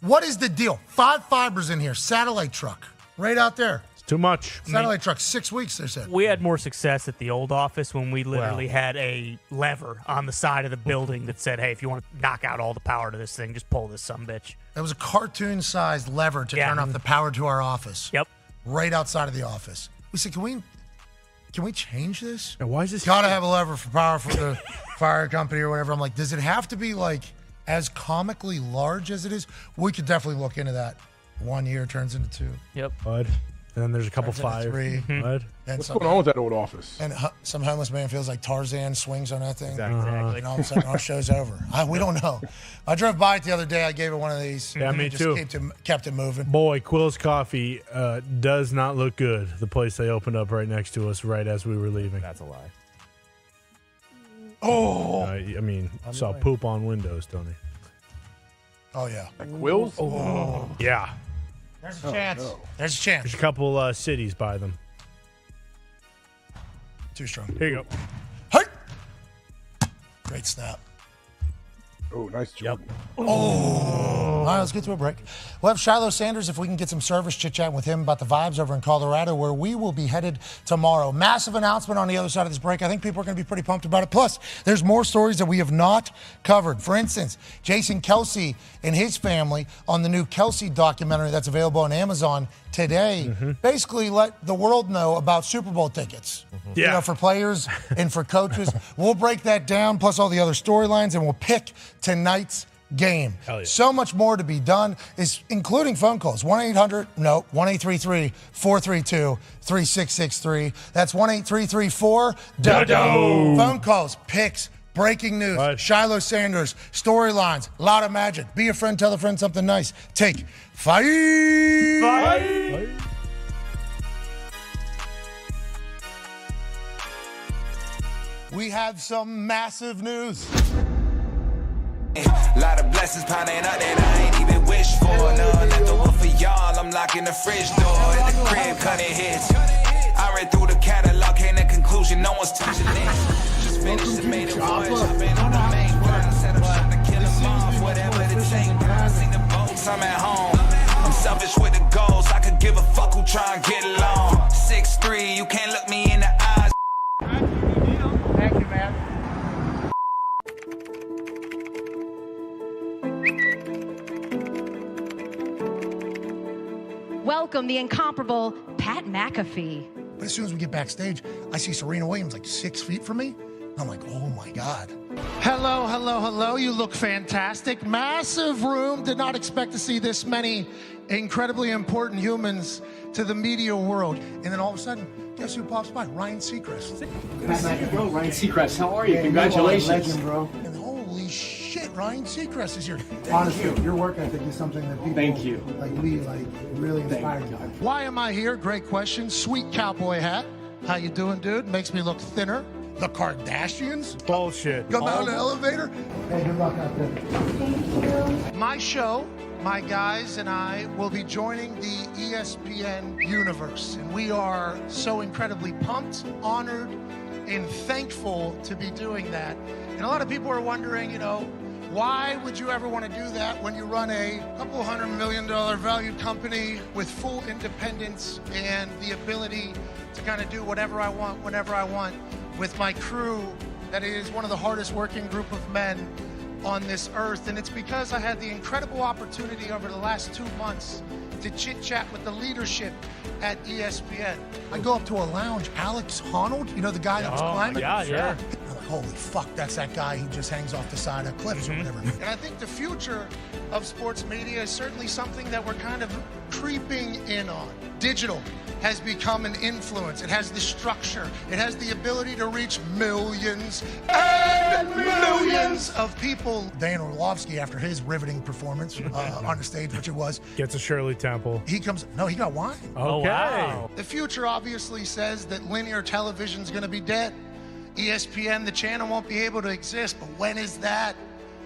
What is the deal? 5 fibers in here. Satellite truck. Right out there. It's too much. Satellite truck, 6 weeks, they said. We had more success at the old office when we literally had a lever on the side of the building that said, hey, if you want to knock out all the power to this thing, just pull this sumbitch. That was a cartoon-sized lever to turn off the power to our office. Yep. Right outside of the office. We said, can we change this? And why is this? Gotta have a lever for power for the fire company or whatever. I'm like, does it have to be like as comically large as it is? We could definitely look into that. 1 year turns into 2. Yep. Bud. And then there's a couple Turns into 5. 3. Bud. Then What's going on with that old office? And some homeless man feels like Tarzan swings on that thing. Exactly. And all of a sudden, our show's over. We don't know. I drove by it the other day. I gave it one of these. Yeah, me just too. Kept it moving. Boy, Quill's Coffee does not look good. The place they opened up right next to us right as we were leaving. That's a lie. Oh. I mean, saw poop on windows, Tony. Oh, yeah. Quills? Oh. Yeah. There's a chance. There's a chance. There's a couple cities by them. Too strong. Here you go. Great snap. Oh, nice job. Oh. All right, let's get to a break. We'll have Shiloh Sanders if we can get some service chit-chat with him about the vibes over in Colorado, where we will be headed tomorrow. Massive announcement on the other side of this break. I think people are going to be pretty pumped about it. Plus, there's more stories that we have not covered. For instance, Jason Kelsey and his family on the new Kelsey documentary that's available on Amazon today basically let the world know about Super Bowl tickets. You know, for players and for coaches. We'll break that down, plus all the other storylines, and we'll pick tonight's game. Yeah. So much more to be done, including phone calls. 1-833-432-3663. That's 1-833-4-DODO. Phone calls, picks, breaking news, Shiloh Sanders, storylines, a lot of magic. Be a friend, tell a friend something nice. Take 5. We have some massive news. Lot of blessings piling up that I ain't even wish for. No, let the one for y'all. I'm locking the fridge door in the crib, cutting hits. I read through the catalog, came to conclusion, no one's touching it. Just finished and made a voyage. I've been on the main burn, said I'm trying to kill them off, whatever it takes. I see the boats, I'm at home. I'm selfish with the goals. I could give a fuck who try and get along. 6'3", you can't look me in the eyes. Thank you, man. Welcome the incomparable Pat McAfee. But as soon as we get backstage, I see Serena Williams like 6 feet from me. And I'm like, oh my God. Hello, hello, hello. You look fantastic. Massive room. Did not expect to see this many incredibly important humans to the media world. And then all of a sudden, guess who pops by? Ryan Seacrest. Ryan Seacrest, how are you? Congratulations. Legend, bro. And holy shit, Ryan Seacrest is here. Honestly, your work ethic is something that people Thank you. really inspire you. Why am I here? Great question. Sweet cowboy hat. How you doing, dude? Makes me look thinner. The Kardashians? Bullshit. Come out of the elevator? Hey, good luck out there. Thank you. My show, my guys and I will be joining the ESPN universe. And we are so incredibly pumped, honored, and thankful to be doing that. And a lot of people are wondering, why would you ever want to do that when you run a couple $100 million valued company with full independence and the ability to kind of do whatever I want, whenever I want, with my crew that is one of the hardest working group of men on this earth. And it's because I had the incredible opportunity over the last 2 months to chit chat with the leadership at ESPN. I go up to a lounge, Alex Honnold, the guy that was climbing? Yeah, sure. I'm like, holy fuck, that's that guy who just hangs off the side of cliffs or whatever. And I think the future of sports media is certainly something that we're kind of creeping in on. Digital has become an influence. It has the structure. It has the ability to reach millions and millions of people. Dan Orlovsky, after his riveting performance on the stage, which it was, Gets a Shirley Temple. he comes, no, he got wine. Okay. wow. The future obviously says that linear television is going to be dead. ESPN, the channel, won't be able to exist. But when is that?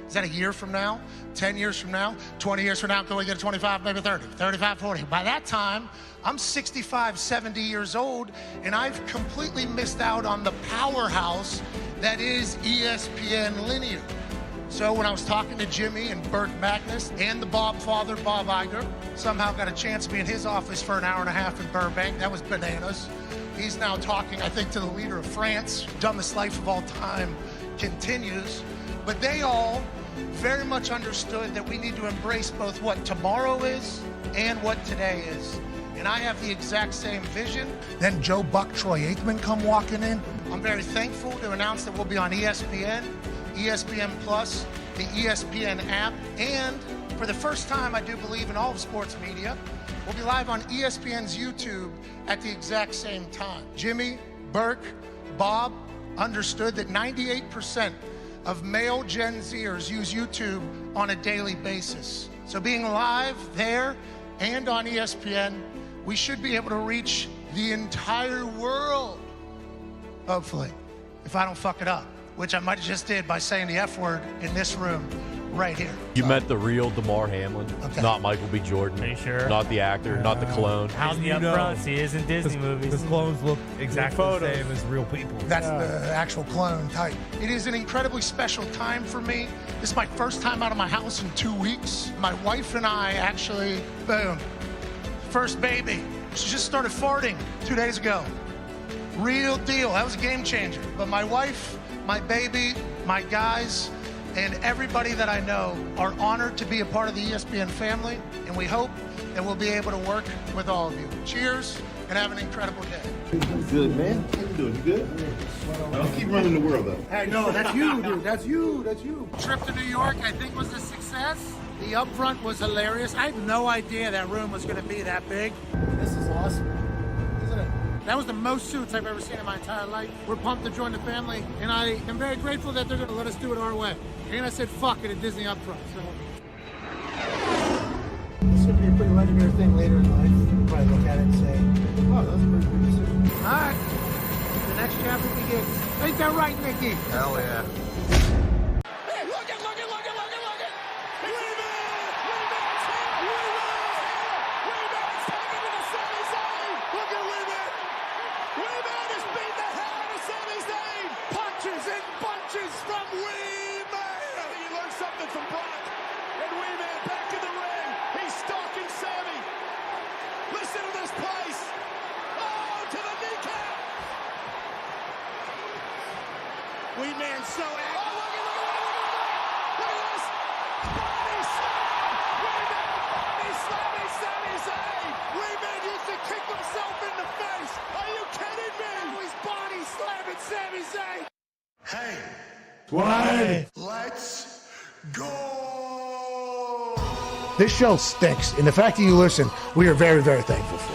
Is that a year from now? 10 years from now? 20 years from now? Can we get to 25, maybe 30, 35, 40? By that time, I'm 65, 70 years old, and I've completely missed out on the powerhouse that is ESPN Linear. So when I was talking to Jimmy and Bert Magnus and the Bob father, Bob Iger, somehow got a chance to be in his office for an hour and a half in Burbank. That was bananas. He's now talking, I think, to the leader of France. Dumbest life of all time continues. But they all very much understood that we need to embrace both what tomorrow is and what today is. And I have the exact same vision. Then Joe Buck, Troy Aikman come walking in. I'm very thankful to announce that we'll be on ESPN, ESPN Plus, the ESPN app, and for the first time, I do believe in all of sports media, we'll be live on ESPN's YouTube at the exact same time. Jimmy, Burke, Bob understood that 98% of male Gen Zers use YouTube on a daily basis. So being live there and on ESPN, we should be able to reach the entire world, hopefully, if I don't fuck it up, which I might have just did by saying the F word in this room right here. You met the real DeMar Hamlin, not Michael B. Jordan. Are you sure? Not the actor, not the clone. How's the upfronts? He is in Disney movies. The clones look exactly the same as real people. That's the actual clone type. It is an incredibly special time for me. This is my first time out of my house in 2 weeks. My wife and I actually, boom, first baby. She just started farting 2 days ago. Real deal. That was a game changer. But my wife, my baby, my guys, and everybody that I know are honored to be a part of the ESPN family, and we hope that we'll be able to work with all of you. Cheers, and have an incredible day. Good, man. How you doing? You good? Don't keep running the world, though. Hey, no, that's you, dude. That's you. That's you. Trip to New York, I think, was a success. The upfront was hilarious. I had no idea that room was going to be that big. This is awesome, isn't it? That was the most suits I've ever seen in my entire life. We're pumped to join the family, and I am very grateful that they're going to let us do it our way. And I said, fuck it, at Disney upfront. So. This could be a pretty legendary thing later in life. You can probably look at it and say, oh, that was a pretty good decision. All right, the next chapter begins. Ain't that right, Mickey? Hell yeah. Hey, look it. From Wee-Man! He learned something from Brock. And Wee-Man back in the ring. He's stalking Sammy. Listen to this place. Oh, to the kneecap. Wee-Man so angry. Oh, look at this. Body slam. Wee-Man body slamming Sami Zayn. Wee-Man used to kick himself in the face. Are you kidding me? Now he's body slamming Sami Zayn. Hey, 1. Let's go. This show stinks, and the fact that you listen, we are very, very thankful for.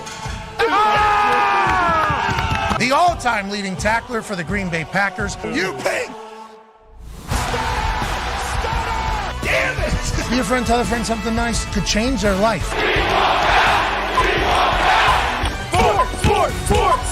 The all-time leading tackler for the Green Bay Packers, you pig! Damn it! Be a friend, tell a friend something nice could change their life. Sport!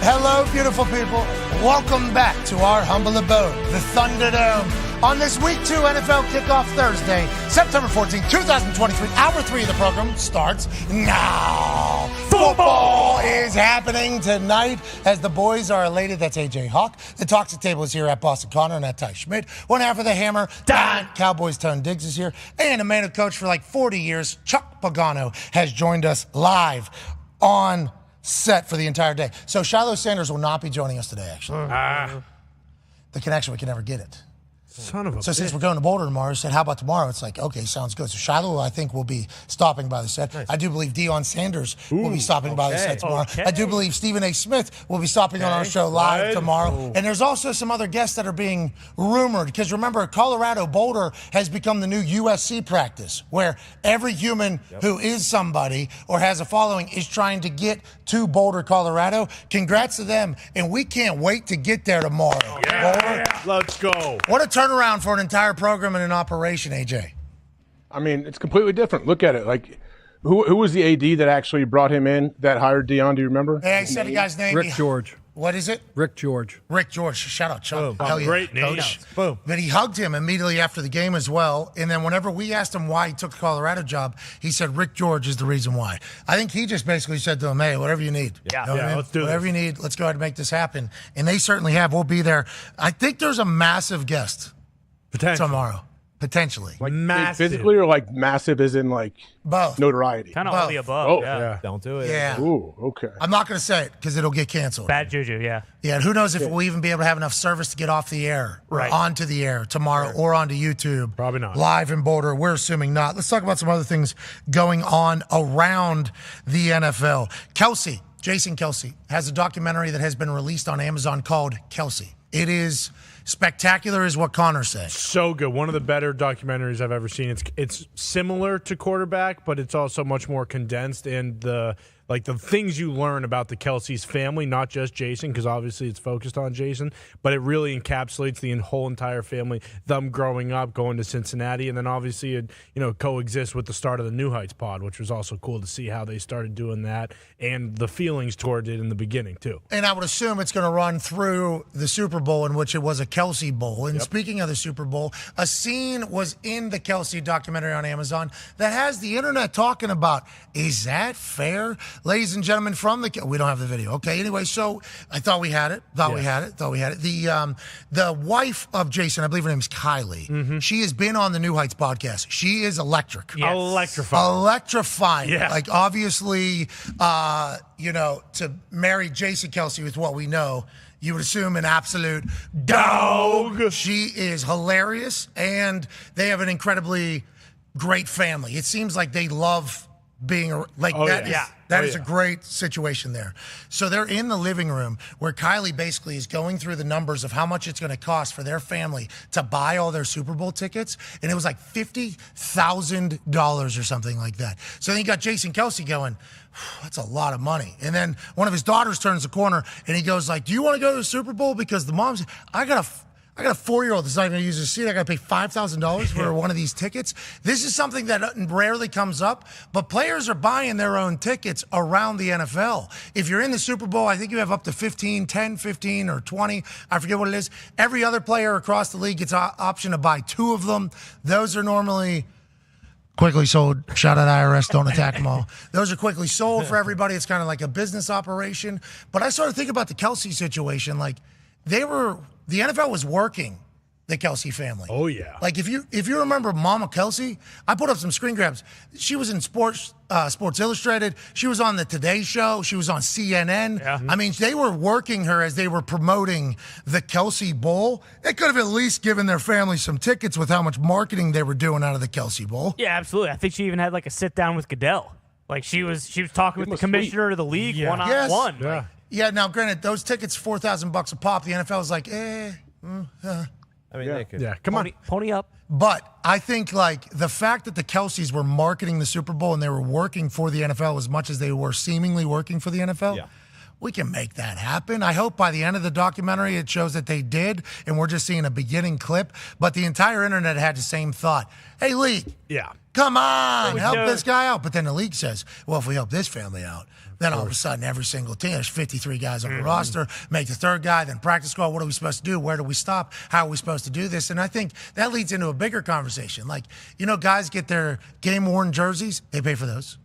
Hello, beautiful people. Welcome back to our humble abode, the Thunderdome. On this Week 2 NFL Kickoff Thursday, September 14, 2023, Hour 3 of the program starts now. Football is happening tonight as the boys are elated. That's AJ Hawk. The Toxic Table is here at Boston Connor and at Ty Schmidt. One half of the Hammer, Dahn. Cowboys Tone Diggs is here. And a man who coached for like 40 years, Chuck Pagano, has joined us live on set for the entire day. So Shiloh Sanders will not be joining us today, actually. The connection, we can never get it. Son of a So since we're going to Boulder tomorrow, I said, how about tomorrow? It's like, okay, sounds good. So Shiloh, I think, will be stopping by the set. Nice. I do believe Deion Sanders will be stopping by the set tomorrow. I do believe Stephen A. Smith will be stopping on our show live tomorrow. And there's also some other guests that are being rumored. Because remember, Colorado Boulder has become the new USC practice, where every human who is somebody or has a following is trying to get to Boulder, Colorado. Congrats to them. And we can't wait to get there tomorrow. Boulder. Let's go. What a turnaround for an entire program and an operation, AJ. I mean, it's completely different. Look at it. Like, who was the AD that actually brought him in that hired Deion? Do you remember? Hey, I said the guy's name. Rick George. What is it? Rick George. Rick George. Shout out, Chuck. Boom. Hell yeah. Great name. Coach. Boom. But he hugged him immediately after the game as well. And then whenever we asked him why he took the Colorado job, he said Rick George is the reason why. I think he just basically said to him, hey, whatever you need. Yeah, You know what I mean? let's do whatever this. you need, let's go ahead and make this happen. And they certainly have. We'll be there. I think there's a massive guest tomorrow. Potentially. Like massive. physically or like massive as in like both notoriety? Kind of all the above. Oh, yeah. Don't do it. Yeah. Ooh, okay. I'm not going to say it because it'll get canceled. Bad juju, yeah. Yeah, and who knows if we'll even be able to have enough service to get off the air or onto the air tomorrow or onto YouTube. Probably not. Live in Boulder. We're assuming not. Let's talk about some other things going on around the NFL. Jason Kelce, has a documentary that has been released on Amazon called Kelce. It is spectacular is what Connor said. So good. One of the better documentaries I've ever seen. It's similar to Quarterback, but it's also much more condensed, and the things you learn about the Kelce's family, not just Jason, because obviously it's focused on Jason, but it really encapsulates the whole entire family, them growing up, going to Cincinnati, and then obviously it coexists with the start of the New Heights pod, which was also cool to see how they started doing that and the feelings toward it in the beginning too. And I would assume it's going to run through the Super Bowl, in which it was a Kelce Bowl. And speaking of the Super Bowl, a scene was in the Kelce documentary on Amazon that has the internet talking about, is that fair? Ladies and gentlemen, we don't have the video. Okay, anyway, so I thought we had it. The wife of Jason, I believe her name is Kylie. Mm-hmm. She has been on the New Heights podcast. She is electric. Yes. Electrifying. Yeah. Like, obviously, to marry Jason Kelce with what we know, you would assume an absolute dog. She is hilarious, and they have an incredibly great family. It seems like they love being that is a great situation there. So they're in the living room where Kylie basically is going through the numbers of how much it's going to cost for their family to buy all their Super Bowl tickets. And it was like $50,000 or something like that. So then you got Jason Kelce going, that's a lot of money. And then one of his daughters turns the corner and he goes like, do you want to go to the Super Bowl? Because the mom's, I got a 4-year-old that's not going to use his seat. I got to pay $5,000 for one of these tickets. This is something that rarely comes up, but players are buying their own tickets around the NFL. If you're in the Super Bowl, I think you have up to 10, 15, or 20. I forget what it is. Every other player across the league gets an option to buy 2 of them. Those are normally quickly sold. Shout out IRS, don't attack them all. Those are quickly sold for everybody. It's kind of like a business operation. But I started thinking about the Kelce situation. Like, the NFL was working the Kelce family. Oh, yeah. Like, if you remember Mama Kelce, I put up some screen grabs. She was in Sports Illustrated. She was on the Today Show. She was on CNN. Yeah. I mean, they were working her as they were promoting the Kelce Bowl. They could have at least given their family some tickets with how much marketing they were doing out of the Kelce Bowl. Yeah, absolutely. I think she even had like a sit down with Goodell. Like she was talking with the commissioner of the league one-on-one. Yeah. Yeah, now granted, those tickets $4,000 a pop. The NFL is like, I mean, they could. Yeah, come on. Pony up. But I think, like, the fact that the Kelseys were marketing the Super Bowl and they were working for the NFL as much as they were seemingly working for the NFL, we can make that happen. I hope by the end of the documentary it shows that they did, and we're just seeing a beginning clip. But the entire internet had the same thought. Hey, league. Yeah. Come on, help this guy out. But then the league says, well, if we help this family out, then all of a sudden every single team, there's 53 guys on the roster, make the third guy, then practice squad. What are we supposed to do? Where do we stop? How are we supposed to do this? And I think that leads into a bigger conversation. Like, you know, guys get their game-worn jerseys, they pay for those.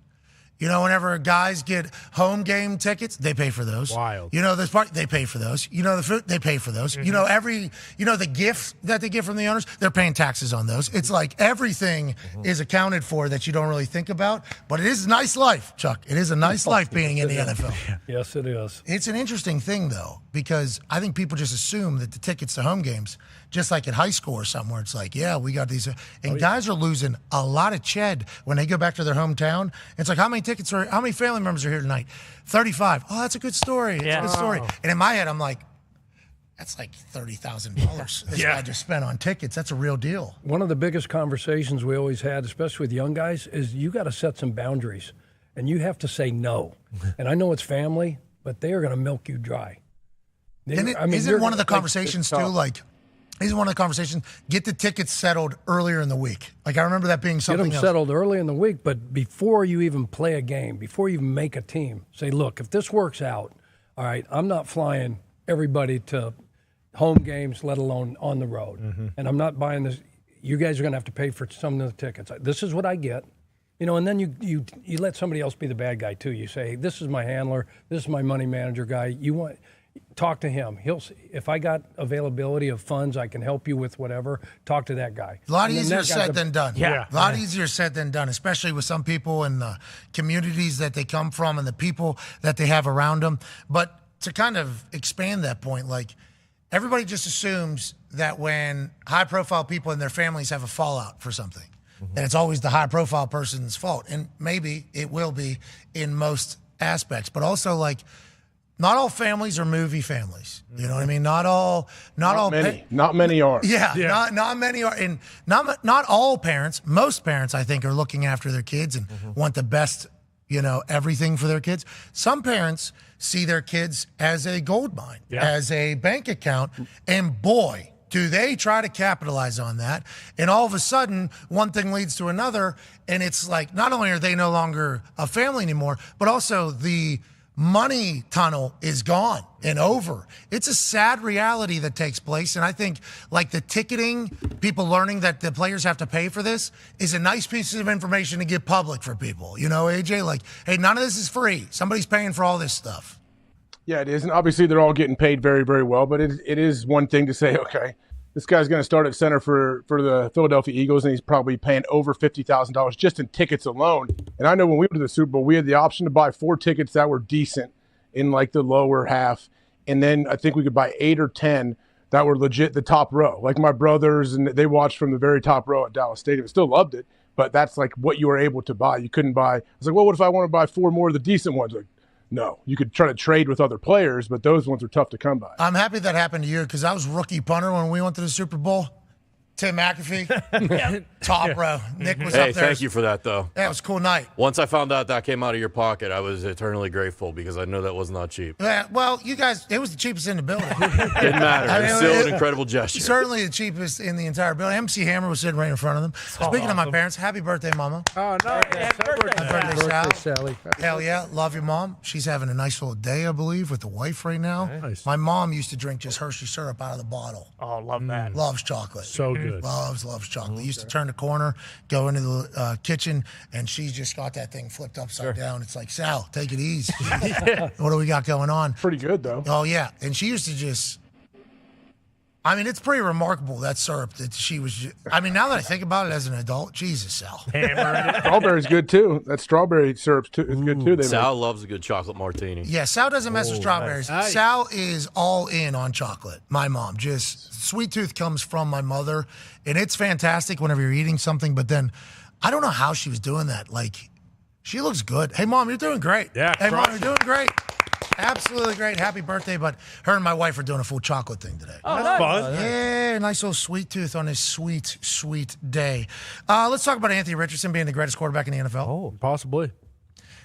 You know, whenever guys get home game tickets, they pay for those. Wild. You know, this part, they pay for those. You know, the food, they pay for those. You know, the gifts that they get from the owners, they're paying taxes on those. It's like everything is accounted for that you don't really think about. But it is a nice life, Chuck. It is a nice life being in the NFL. Yes, it is. It's an interesting thing, though, because I think people just assume that the tickets to home games, just like at high school or somewhere, it's like, yeah, we got these. And guys are losing a lot of ched when they go back to their hometown. It's like, how many family members are here tonight? 35. Oh, that's a good story. It's a good story. And in my head, I'm like, that's like $30,000 this guy just spent on tickets. That's a real deal. One of the biggest conversations we always had, especially with young guys, is you got to set some boundaries. And you have to say no. And I know it's family, but they are going to milk you dry. Isn't one of the conversations, too, like, isn't one of the conversations, get the tickets settled earlier in the week? Like, I remember that being something Get them settled early in the week, but before you even play a game, before you even make a team, say, look, if this works out, all right, I'm not flying everybody to home games, let alone on the road. And I'm not buying this. You guys are going to have to pay for some of the tickets. This is what I get. You know, and then you let somebody else be the bad guy, too. You say, hey, this is my handler. This is my money manager guy. Talk to him. If I got availability of funds, I can help you with whatever. Talk to that guy. A lot easier said than done. A lot easier said than done, especially with some people in the communities that they come from and the people that they have around them. But to kind of expand that point, like, everybody just assumes that when high-profile people and their families have a fallout for something, that it's always the high-profile person's fault. And maybe it will be in most aspects. But also, like, not all families are movie families. You know what I mean? Not many are. Yeah. Not many are. And not all parents, most parents, I think, are looking after their kids and want the best, everything for their kids. Some parents see their kids as a gold mine, as a bank account, and boy, do they try to capitalize on that. And all of a sudden, one thing leads to another, and it's like, not only are they no longer a family anymore, but also the money tunnel is gone and over. It's a sad reality that takes place. And I think, like, the ticketing, people learning that the players have to pay for this is a nice piece of information to get public for people. You know, AJ, like, hey, none of this is free. Somebody's paying for all this stuff. Yeah, it is. And obviously they're all getting paid very, very well. But it is one thing to say, okay, this guy's going to start at center for the Philadelphia Eagles, and he's probably paying over $50,000 just in tickets alone. And I know when we went to the Super Bowl, we had the option to buy 4 tickets that were decent in like the lower half. And then I think we could buy 8 or 10 that were legit the top row. Like my brothers, and they watched from the very top row at Dallas Stadium. Still loved it, but that's like what you were able to buy. You couldn't buy. I was like, well, what if I want to buy 4 more of the decent ones? Like, no, you could try to trade with other players, but those ones are tough to come by. I'm happy that happened to you because I was rookie punter when we went to the Super Bowl. Tim McAfee, top row. Nick was up there. Thank you for that, though. Yeah, it was a cool night. Once I found out that came out of your pocket, I was eternally grateful because I know that was not cheap. Yeah, well, you guys, it was the cheapest in the building. Didn't matter. It's still an incredible gesture. Certainly the cheapest in the entire building. MC Hammer was sitting right in front of them. Speaking of my parents, happy birthday, Mama. Oh, no. Happy birthday. Happy birthday, Sally. Hell yeah. Love your mom. She's having a nice little day, I believe, with the wife right now. Nice. My mom used to drink just Hershey syrup out of the bottle. Oh, love that. Loves chocolate. So good. Loves chocolate. Used to turn the corner, go into the kitchen, and she's just got that thing flipped upside down. It's like, Sal, take it easy. What do we got going on? Pretty good, though. Oh, yeah. And she used to just, I mean, it's pretty remarkable, that syrup that she was just, I mean, now that I think about it as an adult, Jesus, Sal. Strawberry's good, too. That strawberry syrup is good, too. Sal loves a good chocolate martini. Yeah, Sal doesn't mess with strawberries. Nice. Sal is all in on chocolate. My mom, just sweet tooth comes from my mother, and it's fantastic whenever you're eating something, but then I don't know how she was doing that. Like, she looks good. Hey, Mom, you're doing great. Yeah, Hey, Mom, you're doing great. Absolutely great. Happy birthday. But her and my wife are doing a full chocolate thing today. Oh, that's fun. Yeah, nice little sweet tooth on this sweet, sweet day. Let's talk about Anthony Richardson being the greatest quarterback in the NFL. Oh, possibly.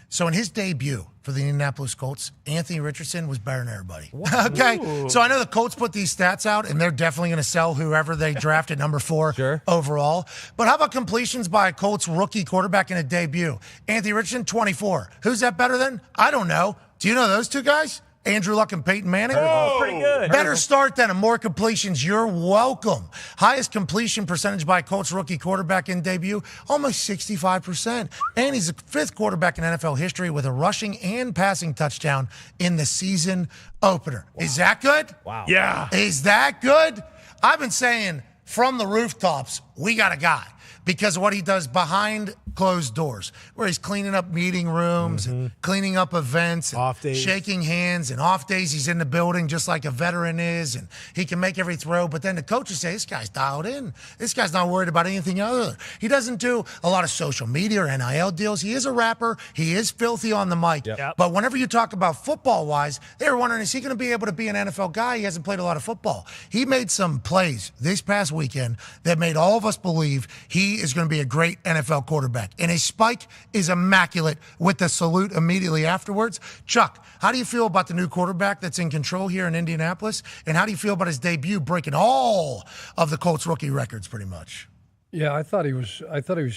So in his debut for the Indianapolis Colts, Anthony Richardson was better than everybody. Okay, so I know the Colts put these stats out, and they're definitely going to sell whoever they drafted number 4 overall. But how about completions by a Colts rookie quarterback in a debut? Anthony Richardson, 24. Who's that better than? I don't know. Do you know those two guys? Andrew Luck and Peyton Manning. Oh, pretty good. Better start than more completions. You're welcome. Highest completion percentage by a Colts rookie quarterback in debut, almost 65%. And he's the 5th quarterback in NFL history with a rushing and passing touchdown in the season opener. Wow. Is that good? Wow. Yeah. Is that good? I've been saying from the rooftops, we got a guy. Because of what he does behind closed doors, where he's cleaning up meeting rooms, and cleaning up events, and off days, shaking hands, and off days he's in the building just like a veteran is, and he can make every throw. But then the coaches say, this guy's dialed in. This guy's not worried about anything other. He doesn't do a lot of social media or NIL deals. He is a rapper. He is filthy on the mic. Yep. But whenever you talk about football-wise, they were wondering, is he going to be able to be an NFL guy? He hasn't played a lot of football. He made some plays this past weekend that made all of us believe he is going to be a great NFL quarterback. And his spike is immaculate with the salute immediately afterwards. Chuck, how do you feel about the new quarterback that's in control here in Indianapolis? And how do you feel about his debut breaking all of the Colts rookie records pretty much? Yeah, I thought he was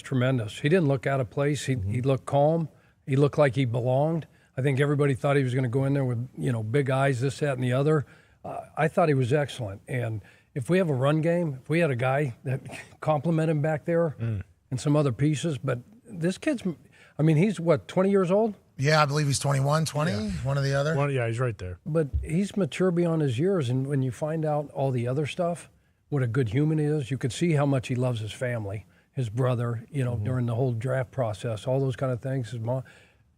tremendous. He didn't look out of place. He looked calm. He looked like he belonged. I think everybody thought he was going to go in there with, big eyes, this, that, and the other. I thought he was excellent. And if we have a run game, if we had a guy that compliment him back there and some other pieces, but this kid's, he's what, 20 years old? Yeah, I believe he's 21, 20, one or the other. Yeah, he's right there. But he's mature beyond his years, and when you find out all the other stuff, what a good human he is, you could see how much he loves his family, his brother, during the whole draft process, all those kind of things. His mom,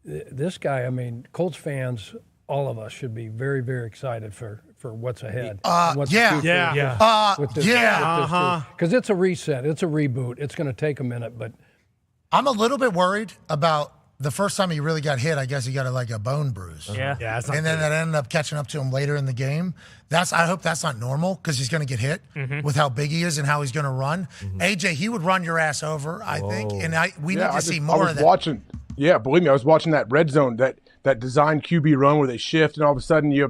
this guy, Colts fans, all of us should be very, very excited for what's ahead. Because it's a reset. It's a reboot. It's going to take a minute, but I'm a little bit worried about the first time he really got hit. I guess he got a bone bruise. Yeah. That's and then that ended up catching up to him later in the game. I hope that's not normal because he's going to get hit with how big he is and how he's going to run. AJ, he would run your ass over, I think, and we need to see more of that. Yeah, believe me, I was watching that red zone, that design QB run where they shift, and all of a sudden you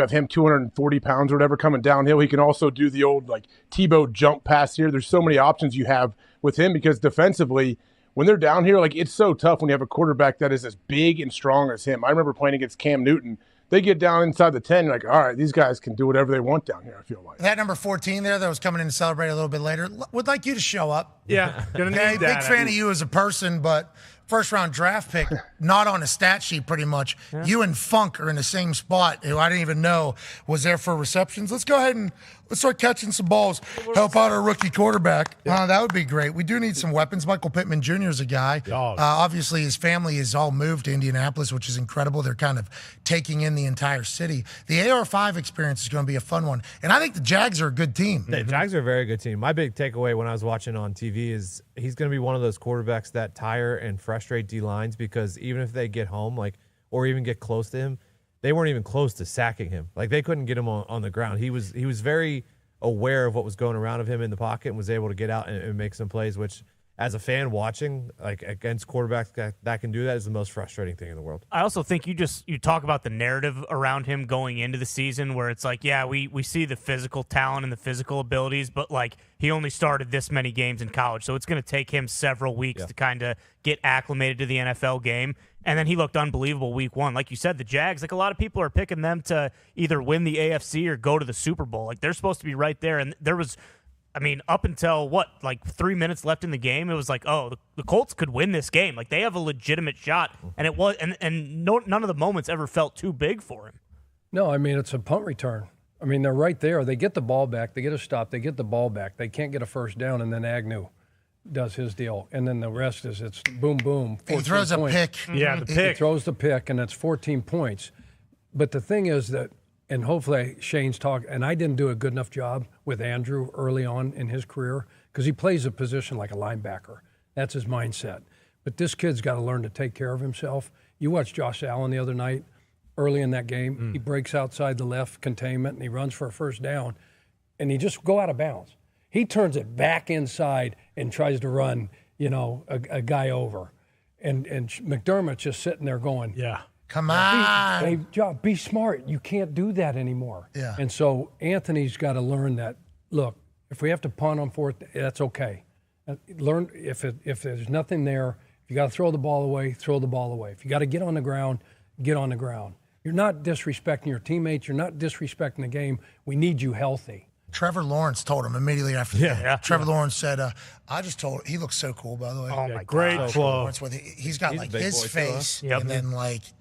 have him 240 pounds or whatever coming downhill. He can also do the old Tebow jump pass here. There's so many options you have with him because defensively, when they're down here, it's so tough when you have a quarterback that is as big and strong as him. I remember playing against Cam Newton. They get down inside the 10, you're like, all right, these guys can do whatever they want down here, I feel like. That number 14 there that was coming in to celebrate a little bit later, would like you to show up. Yeah. Big fan of you as a person, but first-round draft pick, not on a stat sheet pretty much. Yeah. You and Funk are in the same spot, who I didn't even know was there for receptions. Let's go ahead and let's start catching some balls. Help out our rookie quarterback. Yeah. That would be great. We do need some weapons. Michael Pittman Jr. is a guy. Obviously, his family is all moved to Indianapolis, which is incredible. They're kind of taking in the entire city. The AR-5 experience is going to be a fun one. And I think the Jags are a good team. The Jags are a very good team. My big takeaway when I was watching on TV is he's going to be one of those quarterbacks that tire and frustrate D-lines because even if they get home, or even get close to him, they weren't even close to sacking him. They couldn't get him on the ground. He was very aware of what was going around of him in the pocket and was able to get out and make some plays, which as a fan watching against quarterbacks that can do that is the most frustrating thing in the world. I also think you talk about the narrative around him going into the season where it's we see the physical talent and the physical abilities, but he only started this many games in college, so it's going to take him several weeks to kind of get acclimated to the NFL game. And then he looked unbelievable week one. Like you said, the Jags, a lot of people are picking them to either win the AFC or go to the Super Bowl. They're supposed to be right there. And there was, up until 3 minutes left in the game, it was the Colts could win this game. They have a legitimate shot. And it was, and none of the moments ever felt too big for him. No, it's a punt return. They're right there. They get the ball back. They get a stop. They get the ball back. They can't get a first down, and then Agnew does his deal. And then the rest is it's boom, boom. He throws a pick. Yeah, the pick. He throws the pick, and it's 14 points. But the thing is that, and hopefully Shane's talk, and I didn't do a good enough job with Andrew early on in his career because he plays a position like a linebacker. That's his mindset. But this kid's got to learn to take care of himself. You watched Josh Allen the other night. early in that game. He breaks outside the left containment, and he runs for a first down, and he just go out of bounds. He turns it back inside and tries to run, a guy over. And McDermott's just sitting there going, yeah, come on. Hey, Job, be smart. You can't do that anymore. Yeah. And so Anthony's got to learn that, look, if we have to punt on fourth, that's okay. Learn if there's nothing there, if you got to throw the ball away, throw the ball away. If you got to get on the ground, get on the ground. You're not disrespecting your teammates. You're not disrespecting the game. We need you healthy. Trevor Lawrence told him immediately after the game. Trevor Lawrence said, I just told him, he looks so cool, by the way. Oh, my great flow. He's got his face and then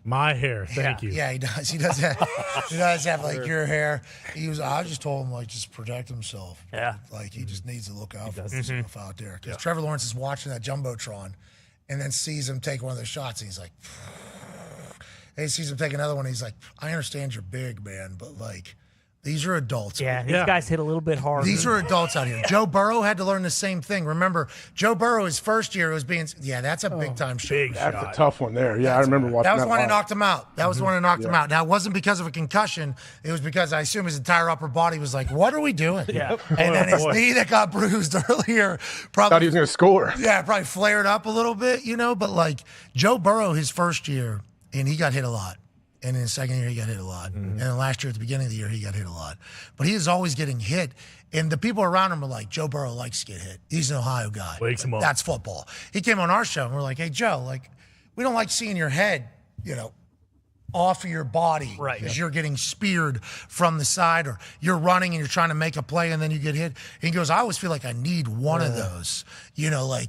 my hair. Thank you. Yeah, he does. He does have, he does have your hair. I just told him, just protect himself. Yeah. He just needs to look out for himself out there. Because Trevor Lawrence is watching that Jumbotron and then sees him take one of those shots and he's like, and he sees him take another one. And he's like, I understand you're big, man, but these are adults. Yeah, these guys hit a little bit hard. These are adults out here. Joe Burrow had to learn the same thing. Remember, Joe Burrow, his first year, was being, that's a big-time shot. That's a tough one there. Yeah, I remember watching that. That was the one that knocked him out. That was the one that knocked him out. Now, it wasn't because of a concussion. It was because I assume his entire upper body was like, what are we doing? Yeah. And then his knee that got bruised earlier probably. Thought he was going to score. Yeah, probably flared up a little bit, But, Joe Burrow, his first year, and he got hit a lot. And in the second year, he got hit a lot. And then last year, at the beginning of the year, he got hit a lot. But he is always getting hit. And the people around him are like, Joe Burrow likes to get hit. He's an Ohio guy. Wakes him up. That's football. He came on our show, and we're like, hey, Joe, we don't like seeing your head, off of your body. Right. Because you're getting speared from the side, or you're running and you're trying to make a play and then you get hit. And he goes, I always feel like I need one of those,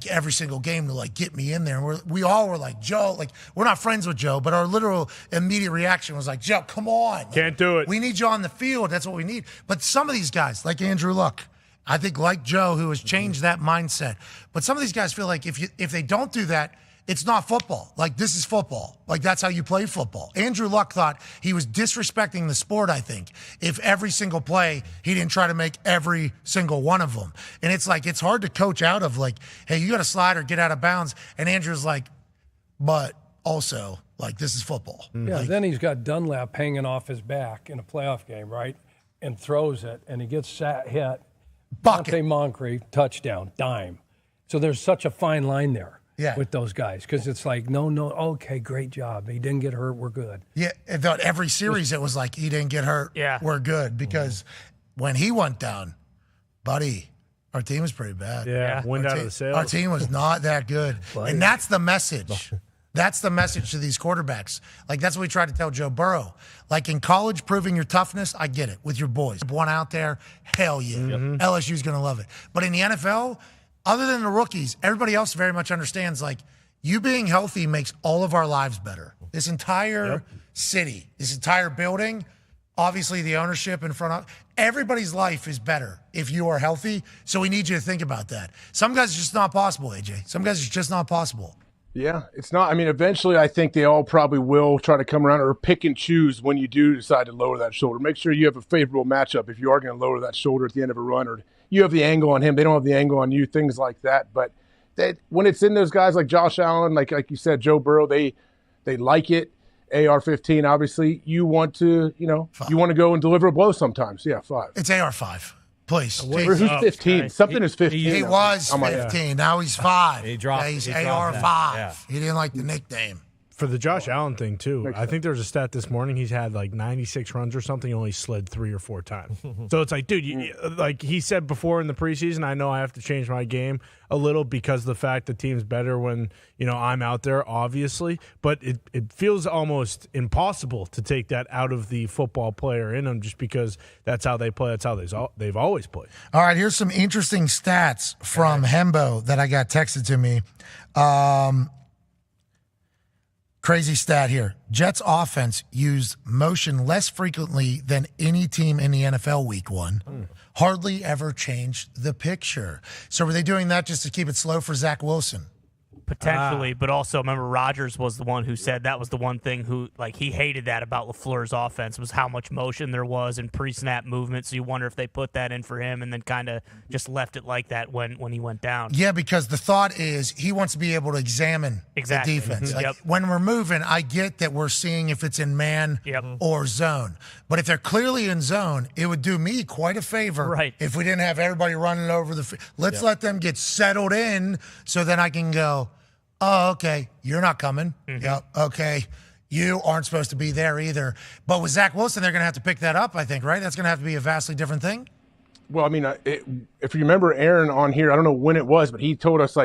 every single game to get me in there. And we all were like, Joe, we're not friends with Joe, but our literal immediate reaction was like, Joe, come on. Can't do it. We need you on the field. That's what we need. But some of these guys, like Andrew Luck, I think like Joe, who has changed that mindset. But some of these guys feel like if they don't do that, it's not football. This is football. That's how you play football. Andrew Luck thought he was disrespecting the sport, I think, if every single play he didn't try to make every single one of them. And it's it's hard to coach out of hey, you got to slide or get out of bounds. And Andrew's but also, this is football. Yeah, then he's got Dunlap hanging off his back in a playoff game, right? And throws it, and he gets hit. Bucket. Dante Moncrief, touchdown, dime. So there's such a fine line there. Yeah. With those guys, because it's no, okay, great job. He didn't get hurt, we're good. Yeah, every series it was he didn't get hurt, we're good. Because when he went down, buddy, our team was pretty bad. Yeah, wind out of the sails. Our team was not that good. And that's the message. That's the message to these quarterbacks. That's what we tried to tell Joe Burrow. In college, proving your toughness, I get it, with your boys. One out there, hell yeah. LSU's going to love it. But in the NFL, other than the rookies, everybody else very much understands, you being healthy makes all of our lives better. This entire city, this entire building, obviously the ownership in front of, everybody's life is better if you are healthy. So we need you to think about that. Some guys, it's just not possible, AJ. Some guys, it's just not possible. Yeah, it's not. I mean, eventually I think they all probably will try to come around or pick and choose when you do decide to lower that shoulder. Make sure you have a favorable matchup if you are going to lower that shoulder at the end of a run, or you have the angle on him, they don't have the angle on you, things like that. But when it's in those guys like Josh Allen, like you said, Joe Burrow, they like it. AR-15, obviously, you want to, you want to go and deliver a blow sometimes. Yeah, 5. It's AR-5. Please. Who's 15? Okay. Something is 15. He was 15. Now he's 5. He dropped. He's he AR-5. Yeah. He didn't like the nickname. For the Josh Allen thing, too, I think there was a stat this morning. He's had 96 runs or something. He only slid 3 or 4 times. So it's dude, like he said before in the preseason, I know I have to change my game a little because the fact the team's better when, I'm out there, obviously. But it feels almost impossible to take that out of the football player in them just because that's how they play. That's how they've always played. All right, here's some interesting stats from Hembo that I got texted to me. Crazy stat here. Jets offense used motion less frequently than any team in the NFL week 1. Hardly ever changed the picture. So were they doing that just to keep it slow for Zach Wilson? Potentially, but also remember Rodgers was the one who said that was the one thing he hated that about LaFleur's offense was how much motion there was and pre-snap movement. So you wonder if they put that in for him and then kind of just left it like that when he went down. Yeah, because the thought is he wants to be able to examine the defense. Like, when we're moving, I get that we're seeing if it's in man or zone. But if they're clearly in zone, it would do me quite a favor if we didn't have everybody running over the field. Let's let them get settled in so then I can go, oh, okay, you're not coming. Yep, okay. You aren't supposed to be there either. But with Zach Wilson, they're going to have to pick that up, I think, right? That's going to have to be a vastly different thing. Well, I mean, if you remember Aaron on here, I don't know when it was, but he told us,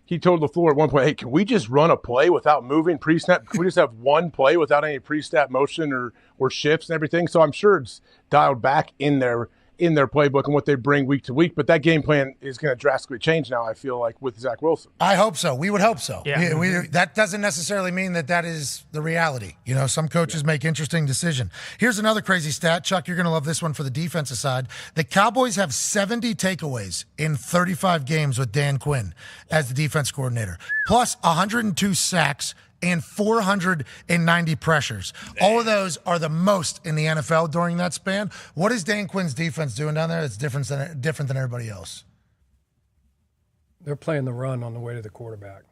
he told LaFleur at one point, hey, can we just run a play without moving pre-snap? Can we just have one play without any pre-snap motion or shifts and everything? So I'm sure it's dialed back in their playbook and what they bring week to week. But that game plan is going to drastically change now, I feel like, with Zach Wilson. I hope so. We would hope so. Yeah. That doesn't necessarily mean that is the reality. You know, some coaches make interesting decisions. Here's another crazy stat. Chuck, you're going to love this one for the defensive side. The Cowboys have 70 takeaways in 35 games with Dan Quinn as the defense coordinator, plus 102 sacks and 490 pressures. All of those are the most in the NFL during that span. What is Dan Quinn's defense doing down there that's different than everybody else? They're playing the run on the way to the quarterback.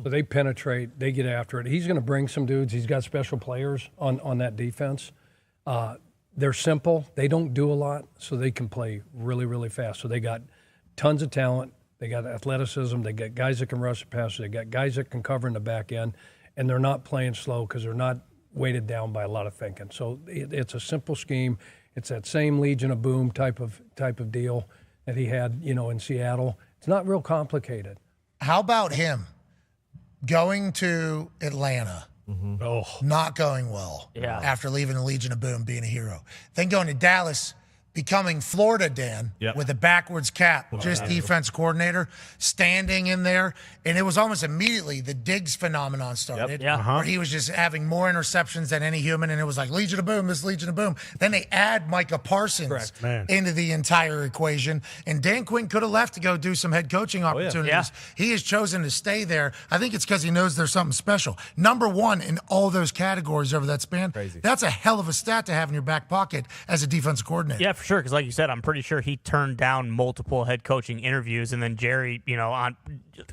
So they penetrate, they get after it. He's going to bring some dudes. He's got special players on that defense. They're simple. They don't do a lot, so they can play really, really fast. So they got tons of talent. They got athleticism. They got guys that can rush the passer. They got guys that can cover in the back end, and they're not playing slow because they're not weighted down by a lot of thinking. So it's a simple scheme. It's that same Legion of Boom type of deal that he had, in Seattle. It's not real complicated. How about him going to Atlanta? Not going well after leaving the Legion of Boom, being a hero. Then going to Dallas, becoming Florida Dan with a backwards cap, defense coordinator, standing in there. And it was almost immediately the Diggs phenomenon started, where he was just having more interceptions than any human. And it was like Legion of Boom, this Legion of Boom. Then they add Micah Parsons into the entire equation. And Dan Quinn could have left to go do some head coaching opportunities. He has chosen to stay there. I think it's because he knows there's something special. Number one in all those categories over that span. Crazy. That's a hell of a stat to have in your back pocket as a defensive coordinator. Yeah, for sure, because like you said, I'm pretty sure he turned down multiple head coaching interviews, and then Jerry,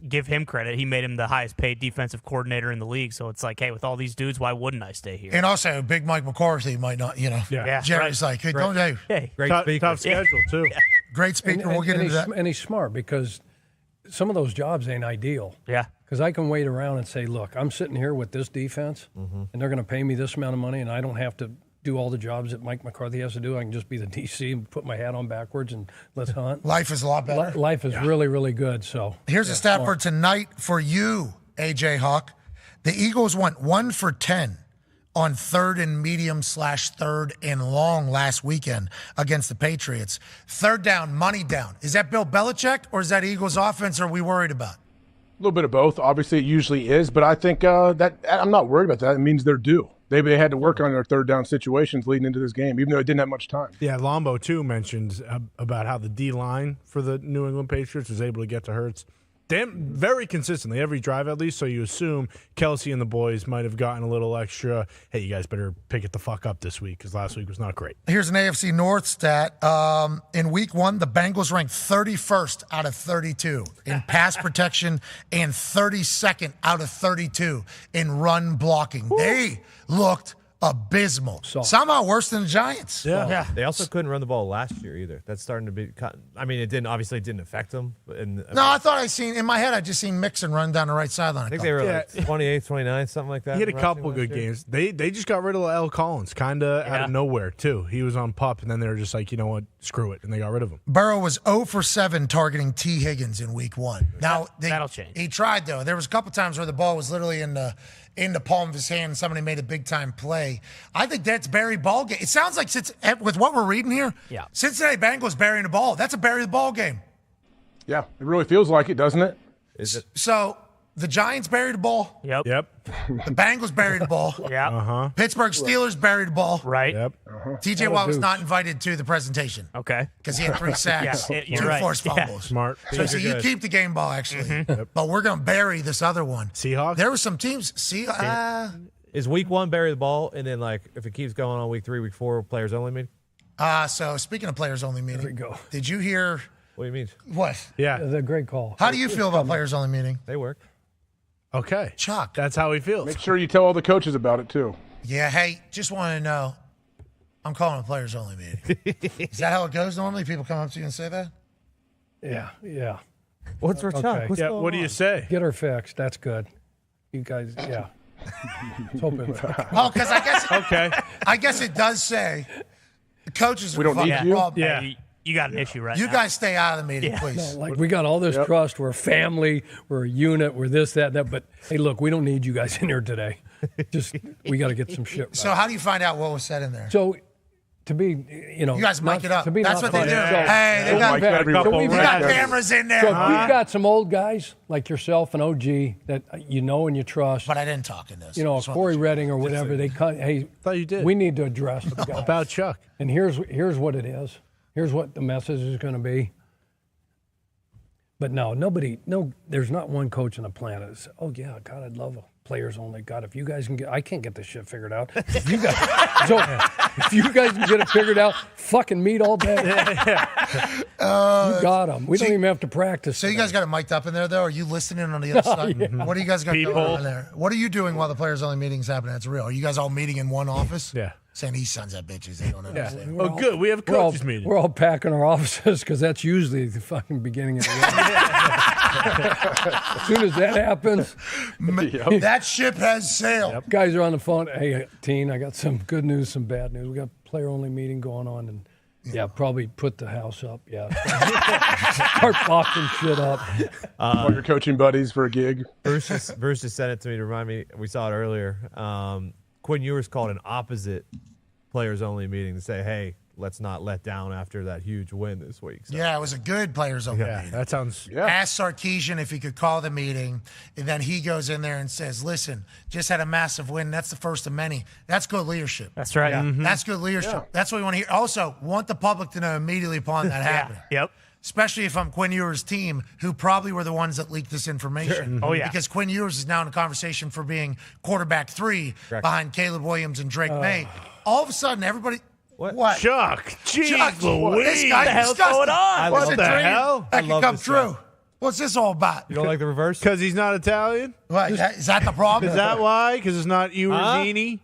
give him credit. He made him the highest paid defensive coordinator in the league. So it's like, hey, with all these dudes, why wouldn't I stay here? And also, Big Mike McCarthy might not, Jerry's like, hey, don't do. Hey, great speaker. Tough schedule, too. Great speaker. We'll get into that. And he's smart because some of those jobs ain't ideal. Yeah. Because I can wait around and say, look, I'm sitting here with this defense, and they're going to pay me this amount of money, and I don't have to do all the jobs that Mike McCarthy has to do. I can just be the DC and put my hat on backwards and let's hunt. Life is a lot better. Life is really, really good. So here's a stat for tonight for you, AJ Hawk. The Eagles went 1 for 10 on 3rd and medium / 3rd and long last weekend against the Patriots. 3rd down, money down. Is that Bill Belichick or is that Eagles offense? Are we worried about? A little bit of both. Obviously, it usually is, but I think that I'm not worried about that. It means they're due. They had to work on their 3rd down situations leading into this game, even though it didn't have much time. Yeah, Lombo, too, mentioned about how the D-line for the New England Patriots was able to get to Hurts very consistently, every drive at least, so you assume Kelsey and the boys might have gotten a little extra, hey, you guys better pick it the fuck up this week, because last week was not great. Here's an AFC North stat. In week 1, the Bengals ranked 31st out of 32 in pass protection and 32nd out of 32 in run blocking. They looked abysmal. Somehow worse than the Giants. Yeah. They also couldn't run the ball last year either. That's starting to be. I mean, it didn't affect them. I thought I just seen Mixon run down the right sideline. I think they were like 28, 29, something like that. He had a couple good games. They just got rid of L. Collins, kind of out of nowhere too. He was on PUP, and then they were just like, you know what, screw it, and they got rid of him. Burrow was 0 for 7 targeting T. Higgins in week 1. Now that'll change. He tried though. There was a couple times where the ball was literally in the palm of his hand and somebody made a big-time play. I think that's Barry ball game. It sounds like with what we're reading here, Cincinnati Bengals burying the ball. That's a bury the ball game. Yeah, it really feels like it, doesn't it? Is it? So The Giants buried a ball. Yep. The Bengals buried a ball. Yeah. Uh-huh. Pittsburgh Steelers buried a ball. Right. Yep. TJ Watt was not invited to the presentation. Okay. Because he had 3 sacks, Yeah, you're 2 right. forced Yeah. fumbles. Smart. So you keep the game ball, actually. But we're going to bury this other one. Seahawks? There were some teams. Is week 1 bury the ball, and then like if it keeps going on week 3, week 4, players only meeting? So speaking of players only meeting, There we go. did you hear What do you mean? what? Yeah. That's a great call. How do you feel about players only meeting? They work. Okay. Chuck. That's how he feels. Make sure you tell all the coaches about it too. Yeah, hey, just want to know, I'm calling a players only meeting. Is that how it goes normally? People come up to you and say that? Yeah. What's for Chuck? What's going What do you on? say? Get her fixed. That's good. You guys, yeah. Let's hope it Oh, because I guess Okay. I guess it does say the coaches. We don't need fucking you? problem. Yeah. You got an issue right You now. guys stay out of the meeting, Yeah. please. like we got all this trust. We're a family. We're a unit. We're this, that, that. But hey, look, we don't need you guys in here today. Just we got to get some shit. Right. So how do you find out what was said in there? So to be, You guys mic it up. To be That's not what they funny. do. So- Hey, they We'll got, mic everyone. so we've you got got cameras in there. So if we've got some old guys like yourself and OG that you know and you trust. But I didn't talk in this. You know, a Corey Redding or whatever. They cut. Hey, Thought you did. we need to address the guys. About Chuck. And here's what it is. Here's what the message is going to be. But no, there's not one coach on the planet that says, oh, yeah, God, I'd love a players only. God, if you guys can I can't get this shit figured out. If you guys can get it figured out, fucking meet all day. You got them. We don't even have to practice. So you guys got it mic'd up in there, though? Are you listening on the other side? Yeah. What do you guys got People. going on there? What are you doing while the players only meeting's happening? That's real. Are you guys all meeting in one office? Yeah. Saying these sons of bitches, they don't understand. Oh, good. We have a coaches meeting. We're all packing our offices because that's usually the fucking beginning of the year. As soon as that happens, That ship has sailed. guys are on the phone. Hey, Teen, I got some good news, some bad news. We got a player-only meeting going on, and probably put the house up. Yeah, start fucking shit up. All your coaching buddies for a gig. Bruce just sent it to me to remind me. We saw it earlier. Quinn Ewers called an opposite players only meeting to say, hey, let's not let down after that huge win this week. So. Yeah, it was a good players only meeting. That sounds. Asked Sarkisian if he could call the meeting, and then he goes in there and says, listen, just had a massive win. That's the first of many. That's good leadership. That's right. Mm-hmm. That's good leadership. That's what we want to hear. Also, want the public to know immediately upon that happening. Yep. Especially if I'm Quinn Ewers' team, who probably were the ones that leaked this information. Oh, yeah. Because Quinn Ewers is now in a conversation for being quarterback 3 behind Caleb Williams and Drake May. All of a sudden, everybody... What? Chuck. Jeez Chuck, Louise. this guy What the hell's disgusting. going on? What's What a the dream hell? that can come true? What's this all about? You don't like the reverse? Because he's not Italian? What, is that the problem? Is that why? Because it's not Ewersini?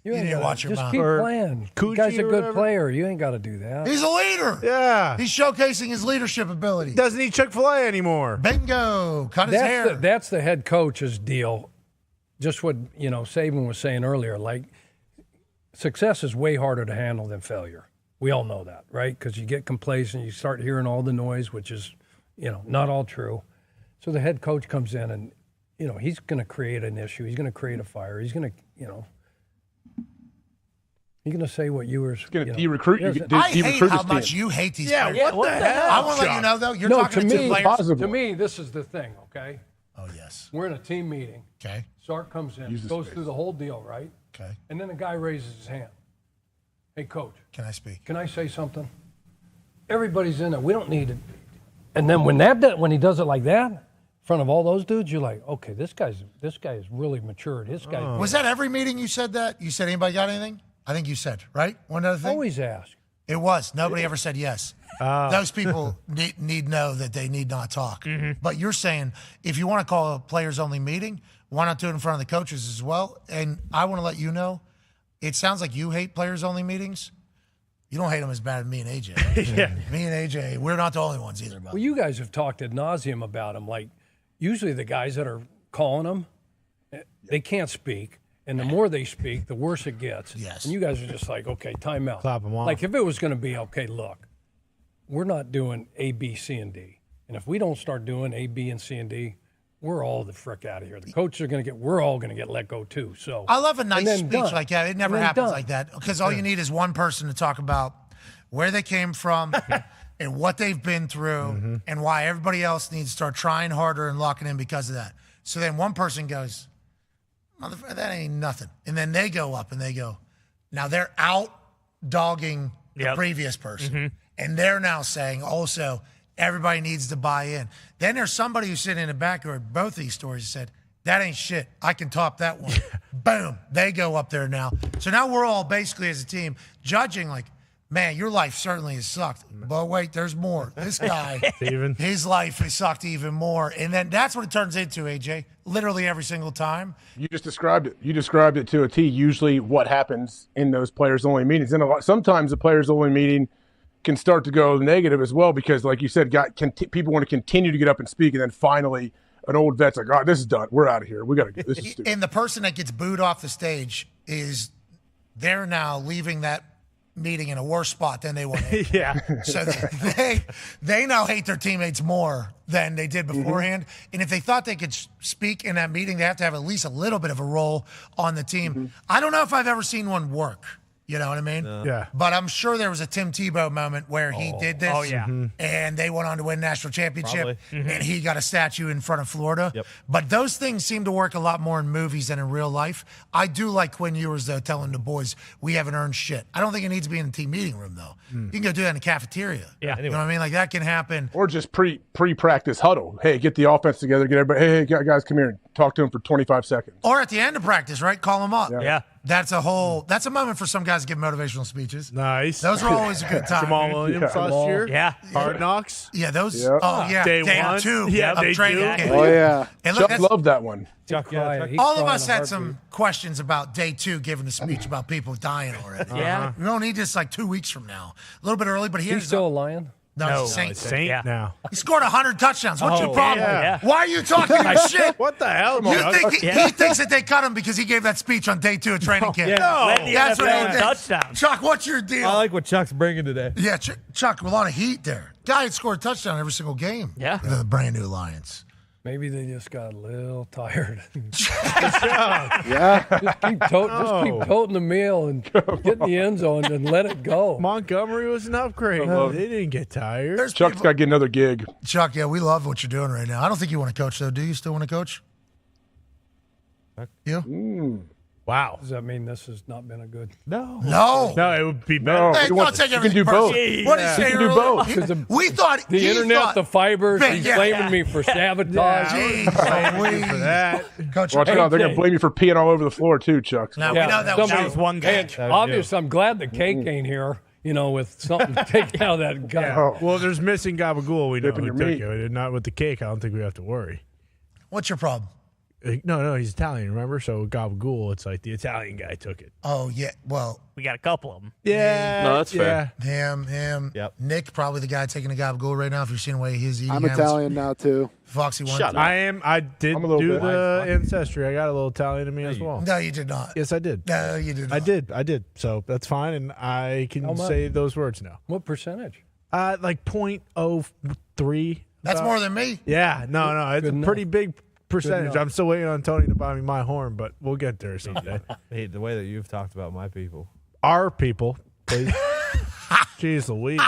You need to watch your Just mouth. keep Or playing. The Coochie guy's a or good whatever? player. You ain't got to do that. He's a leader. Yeah. He's showcasing his leadership ability. Doesn't eat Chick-fil-A anymore. Bingo. Cut his hair. That's the head coach's deal. Just what Saban was saying earlier. Like, success is way harder to handle than failure. We all know that, right? Because you get complacent, you start hearing all the noise, which is, not all true. So the head coach comes in and, he's going to create an issue. He's going to create a fire. He's going to, he's going to say what you were. He's going to de-recruit you. I hate how much you hate these players. What the hell? I want to let you know, though, you're No, talking to to me, two players. to me, this is the thing, okay? Oh, yes. We're in a team meeting. Okay. Sark comes in, Use the goes space. through the whole deal, right? Okay. And then the guy raises his hand. Hey, coach, Can I speak? can I say something? Everybody's in it. We don't need it. And then when he does it like that, in front of all those dudes, you're like, okay, this guy is really matured. This guy Was that every meeting you said that? You said anybody got anything? I think you said, right? One other thing? always ask. It was. Nobody ever said yes. Those people need know that they need not talk. But you're saying if you want to call a players-only meeting, why not do it in front of the coaches as well? And I want to let you know, it sounds like you hate players-only meetings. You don't hate them as bad as me and AJ. Yeah. Me and AJ, we're not the only ones either. Well, you guys have talked ad nauseum about them. Like, usually the guys that are calling them, they can't speak. And the more they speak, the worse it gets. Yes. And you guys are just like, okay, time out. Clap 'em off. Like, if it was going to be, okay, look, we're not doing A, B, C, and D. And if we don't start doing A, B, and C, and D, we're all the frick out of here. The coaches are we're all going to get let go too. So I love a nice and then speech done. like that. It never And then happens done. like that because all you need is one person to talk about where they came from and what they've been through and why everybody else needs to start trying harder and locking in because of that. So then one person goes, "Motherfucker, that ain't nothing." And then they go up and they go, now they're out dogging the previous person. And they're now saying also, everybody needs to buy in. Then there's somebody who's sitting in the back who heard both of these stories and said, that ain't shit. I can top that one. Boom. They go up there now. So now we're all basically as a team judging like, man, your life certainly has sucked. But wait, there's more. This guy, his life has sucked even more. And then that's what it turns into, AJ, literally every single time. You just described it. You described it to a T. Usually what happens in those players-only meetings. And sometimes the players-only meeting can start to go negative as well because, like you said, people want to continue to get up and speak, and then finally an old vet's like, "Oh, this is done. We're out of here. We got to go. This is stupid." And the person that gets booed off the stage they're now leaving that meeting in a worse spot than they were in. So they now hate their teammates more than they did beforehand. And if they thought they could speak in that meeting, they have to have at least a little bit of a role on the team. I don't know if I've ever seen one work. You know what I mean? Yeah. But I'm sure there was a Tim Tebow moment where he did this. Oh, yeah. And they went on to win national championship. And he got a statue in front of Florida. But those things seem to work a lot more in movies than in real life. I do like Quinn Ewers, though, telling the boys, we haven't earned shit. I don't think it needs to be in the team meeting room, though. You can go do that in the cafeteria. Yeah. You know what I mean? Like, that can happen. Or just pre-practice huddle. Hey, get the offense together. Get everybody. Hey, guys, come here and talk to them for 25 seconds. Or at the end of practice, right? Call them up. Yeah. That's a moment for some guys to give motivational speeches. Nice. Those are always a good time. Jamal Williams last year. Yeah. Hard Knocks. Yeah, those. Oh, yeah. Day one. 2 Yeah, of day training 2. camp. Oh, yeah. And look, Chuck loved that one. all of us had some questions about day 2, giving a speech about people dying already. Yeah. We don't need this like 2 weeks from now. A little bit early, but He's still a Lion? No, He's a Saint now. He scored 100 touchdowns. What's your problem? yeah. Why are you talking shit? What the hell? You think he thinks that they cut him because he gave that speech on day 2 of training camp? Led the That's NFL what he in thinks. touchdowns. Chuck, what's your deal? I like what Chuck's bringing today. Yeah, Chuck, a lot of heat there. Guy had scored a touchdown every single game. Yeah. The brand new Lions. Maybe they just got a little tired. Yeah. Just keep toting the meal and get in the end zone and let it go. Montgomery was an upgrade. They didn't get tired. Chuck's got to get another gig. Chuck, yeah, we love what you're doing right now. I don't think you want to coach, though. Do you still want to coach? You? Wow. Does that mean this has not been a good? No, it would be better. Hey, don't take everything both. personally. What did he say You can do earlier? both. We thought The internet, the fibers, he's blaming me for sabotage. Jeez, for that. Coach, Watch out. They're going to blame you for peeing all over the floor, too, Chuck. no, we know that was one guy. Obviously, I'm glad the cake ain't here. With something taken out of that guy. Yeah. Well, there's missing gabagool. We know Dipping who your took meat. it. Not with the cake. I don't think we have to worry. What's your problem? No, he's Italian, remember? So gabagool, it's like the Italian guy took it. Oh, yeah. Well, We got a couple of them. Yeah. No, that's fair. him. Yep. Nick, probably the guy taking the gabagool right now if you're seeing the way he's eating. I'm Italian now, too. Foxy one. Shut up. I did I'm a little do bit. the ancestry. I got a little Italian in me as well. No, you did not. Yes, I did. No, you did not. I did. So that's fine, and I can How much? say those words now. What percentage? Like 0.03. That's more than me. Yeah, no, it's Good a enough. pretty big percentage. enough. I'm still waiting on Tony to buy me my horn, but we'll get there someday. Hey, the way that you've talked about my people. Our people, please. Jeez Louise.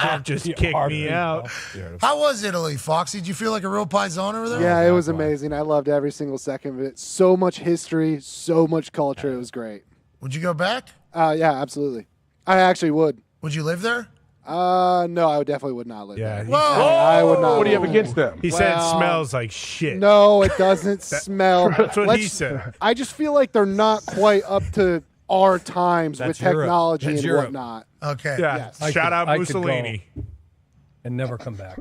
Don't just kick me out. How was Italy, Foxy? Did you feel like a real paisano over there? Yeah, it was amazing. I loved every single second of it. So much history, so much culture. It was great. Would you go back? Yeah, absolutely. I actually would. Would you live there? No, I definitely would not live Yeah. there. I would not. What do you have live against them? He said it Well, smells like shit. No, it doesn't smell. That's what he Let's- said. I just feel like they're not quite up to our times with That's Europe. technology That's and Europe. whatnot. Okay. Yeah. Yes. Shout out I could go. Mussolini. And never come back.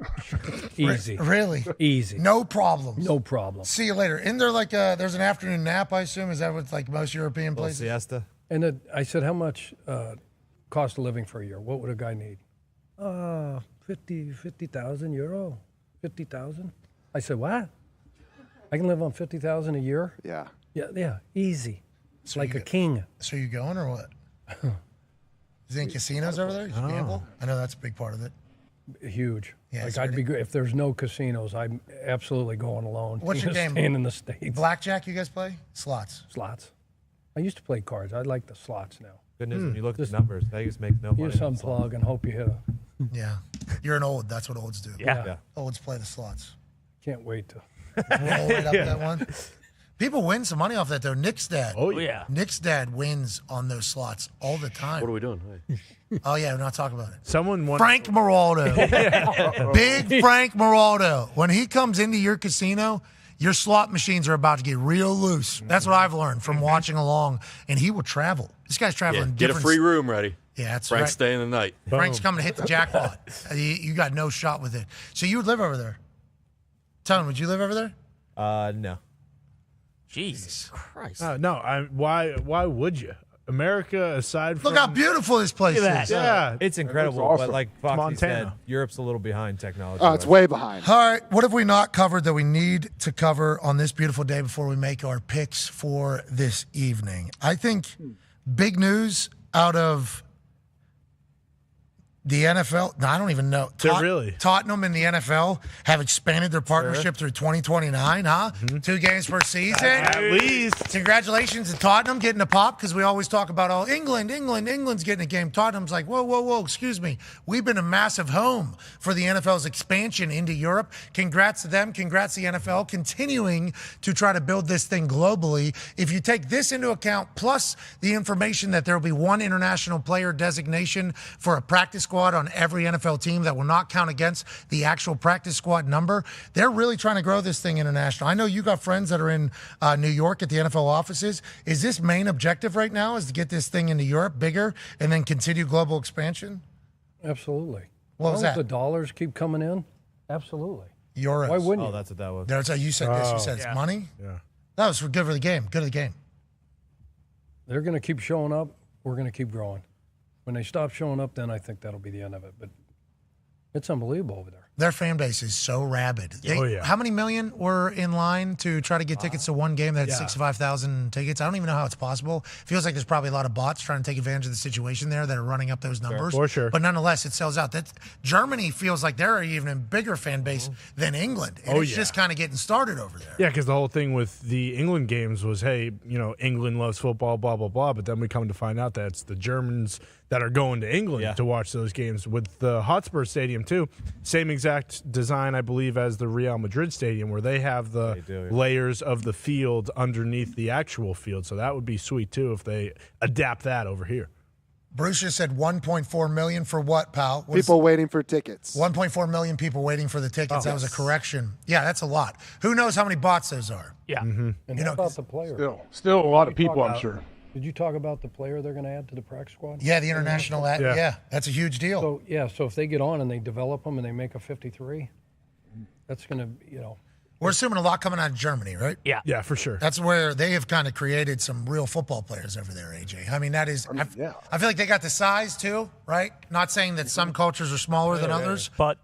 Easy. Really? Easy. No problems. No problem. See you later. Isn't there like there's an afternoon nap, I assume? Is that what like most European Little places? siesta. And I said, how much cost of living for a year? What would a guy need? 50,000 euro. 50,000. I said, what? I can live on 50,000 a year? Yeah. Yeah, easy. It's like a you- king. So you going or what? Is there any casinos over there? You gamble? I know that's a big part of it. Huge. Yeah, like it's I'd be pretty- good if there's no casinos. I'm absolutely going alone. What's your game? Staying in the States. Blackjack you guys play? Slots. Slots. I used to play cards. I like the slots now. Good news when you look at the numbers. Vegas makes no money. You just unplug and hope you hit a. Yeah. You're an old. That's what olds do. Yeah. Olds play the slots. Can't wait to Roll right up that one. People win some money off that, though. Nick's dad. Oh, yeah. Nick's dad wins on those slots all the time. What are we doing? Oh, yeah, we're not talking about it. Someone won. Frank Moraldo. Big Frank Moraldo. When he comes into your casino, your slot machines are about to get real loose. That's what I've learned from watching along. And he will travel. This guy's traveling Get a free room ready. Yeah, that's Frank's right. staying the night. Frank's coming to hit the jackpot. You got no shot with it. So you would live over there. Tone, would you live over there? No. Jesus Christ. No, why would you? America, aside from Look how beautiful this place is. Yeah, It's incredible, awesome. but like Foxy Montana. said, Europe's a little behind technology. Oh, it's way behind. All right, what have we not covered that we need to cover on this beautiful day before we make our picks for this evening? I think big news out of the NFL. No, I don't even know. Really? Tottenham and the NFL have expanded their partnership through 2029, huh? 2 games per season. At least. Congratulations to Tottenham getting a pop, because we always talk about, England's getting a game. Tottenham's like, whoa, excuse me. We've been a massive home for the NFL's expansion into Europe. Congrats to them. Congrats to the NFL continuing to try to build this thing globally. If you take this into account, plus the information that there will be one international player designation for a practice squad on every NFL team that will not count against the actual practice squad number, they're really trying to grow this thing international. I know you got friends that are in New York at the NFL offices. Is this main objective right now is to get this thing into Europe bigger and then continue global expansion? Absolutely. What was that? The dollars keep coming in? Absolutely. Euros. Why wouldn't you? That's what that was. That's how you said this. You said it's money? Yeah. That was good for the game. Good for the game. They're going to keep showing up. We're going to keep growing. When they stop showing up, then I think that'll be the end of it. But it's unbelievable over there. Their fan base is so rabid. Oh, yeah. How many million were in line to try to get tickets to one game that had 65,000 tickets? I don't even know how it's possible. Feels like there's probably a lot of bots trying to take advantage of the situation there that are running up those numbers. For sure. But nonetheless, it sells out. Germany feels like they're even a bigger fan base than England. And it's just kind of getting started over there. Yeah, because the whole thing with the England games was, hey, England loves football, blah, blah, blah. But then we come to find out that it's the Germans that are going to England to watch those games. With the Hotspur Stadium, too, same exact design, I believe, as the Real Madrid Stadium, where they have the layers of the field underneath the actual field. So that would be sweet, too, if they adapt that over here. Bruce just said 1.4 million for what, pal? People waiting for tickets. 1.4 million people waiting for the tickets. That was a correction. Yeah, that's a lot. Who knows how many bots those are? Yeah. And how about the player? Still a lot of people, I'm sure. Did you talk about the player they're going to add to the practice squad? Yeah, the international. That's a huge deal. So if they get on and they develop them and they make a 53, that's going to, We're assuming a lot coming out of Germany, right? Yeah. Yeah, for sure. That's where they have kind of created some real football players over there, AJ. I mean, that is, I feel like they got the size too, right? Not saying that some cultures are smaller than others, but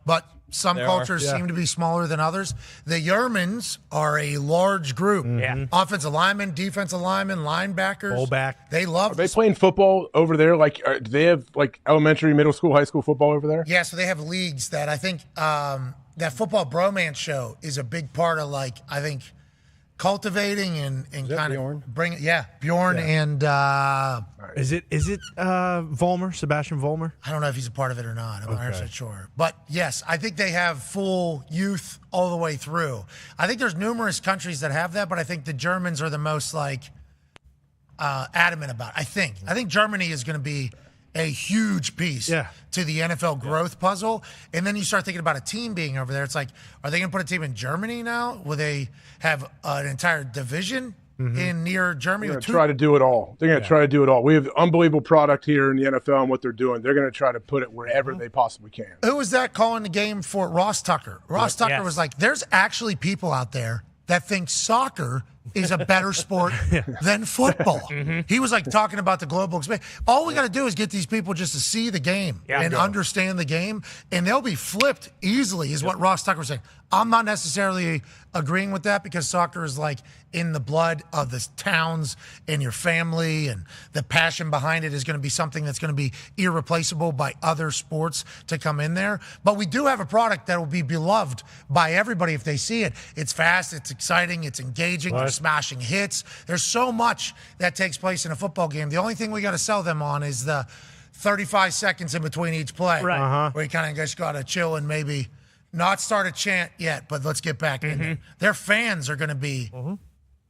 some cultures seem to be smaller than others. The Germans are a large group. Offensive linemen, defensive linemen, linebackers. Fullback. They love Are they playing football over there? Like, do they have like elementary, middle school, high school football over there? Yeah, so they have leagues that I think that Football Bromance show is a big part of, like, I think cultivating and kind of bringing. Yeah, Bjorn and is it Vollmer, Sebastian Vollmer? I don't know if he's a part of it or not. I'm not 100% sure, but yes, I think they have full youth all the way through. I think there's numerous countries that have that, but I think the Germans are the most adamant about it. I think Germany is going to be a huge piece to the NFL growth puzzle. And then you start thinking about a team being over there. It's like, are they going to put a team in Germany now? Will they have an entire division in near Germany? They're going to try to do it all. They're going to try to do it all. We have unbelievable product here in the NFL and what they're doing. They're going to try to put it wherever they possibly can. Who was that calling the game for Ross Tucker? Ross Tucker was like, there's actually people out there that think soccer is a better sport than football. He was like talking about the global expansion. All we got to do is get these people just to see the game and understand the game, and they'll be flipped easily, is what Ross Tucker was saying. I'm not necessarily agreeing with that because soccer is like in the blood of the towns and your family, and the passion behind it is going to be something that's going to be irreplaceable by other sports to come in there. But we do have a product that will be beloved by everybody if they see it. It's fast, it's exciting, it's engaging, they're smashing hits. There's so much that takes place in a football game. The only thing we got to sell them on is the 35 seconds in between each play, where you kind of just got to chill and maybe not start a chant yet, but let's get back in there. Their fans are going to be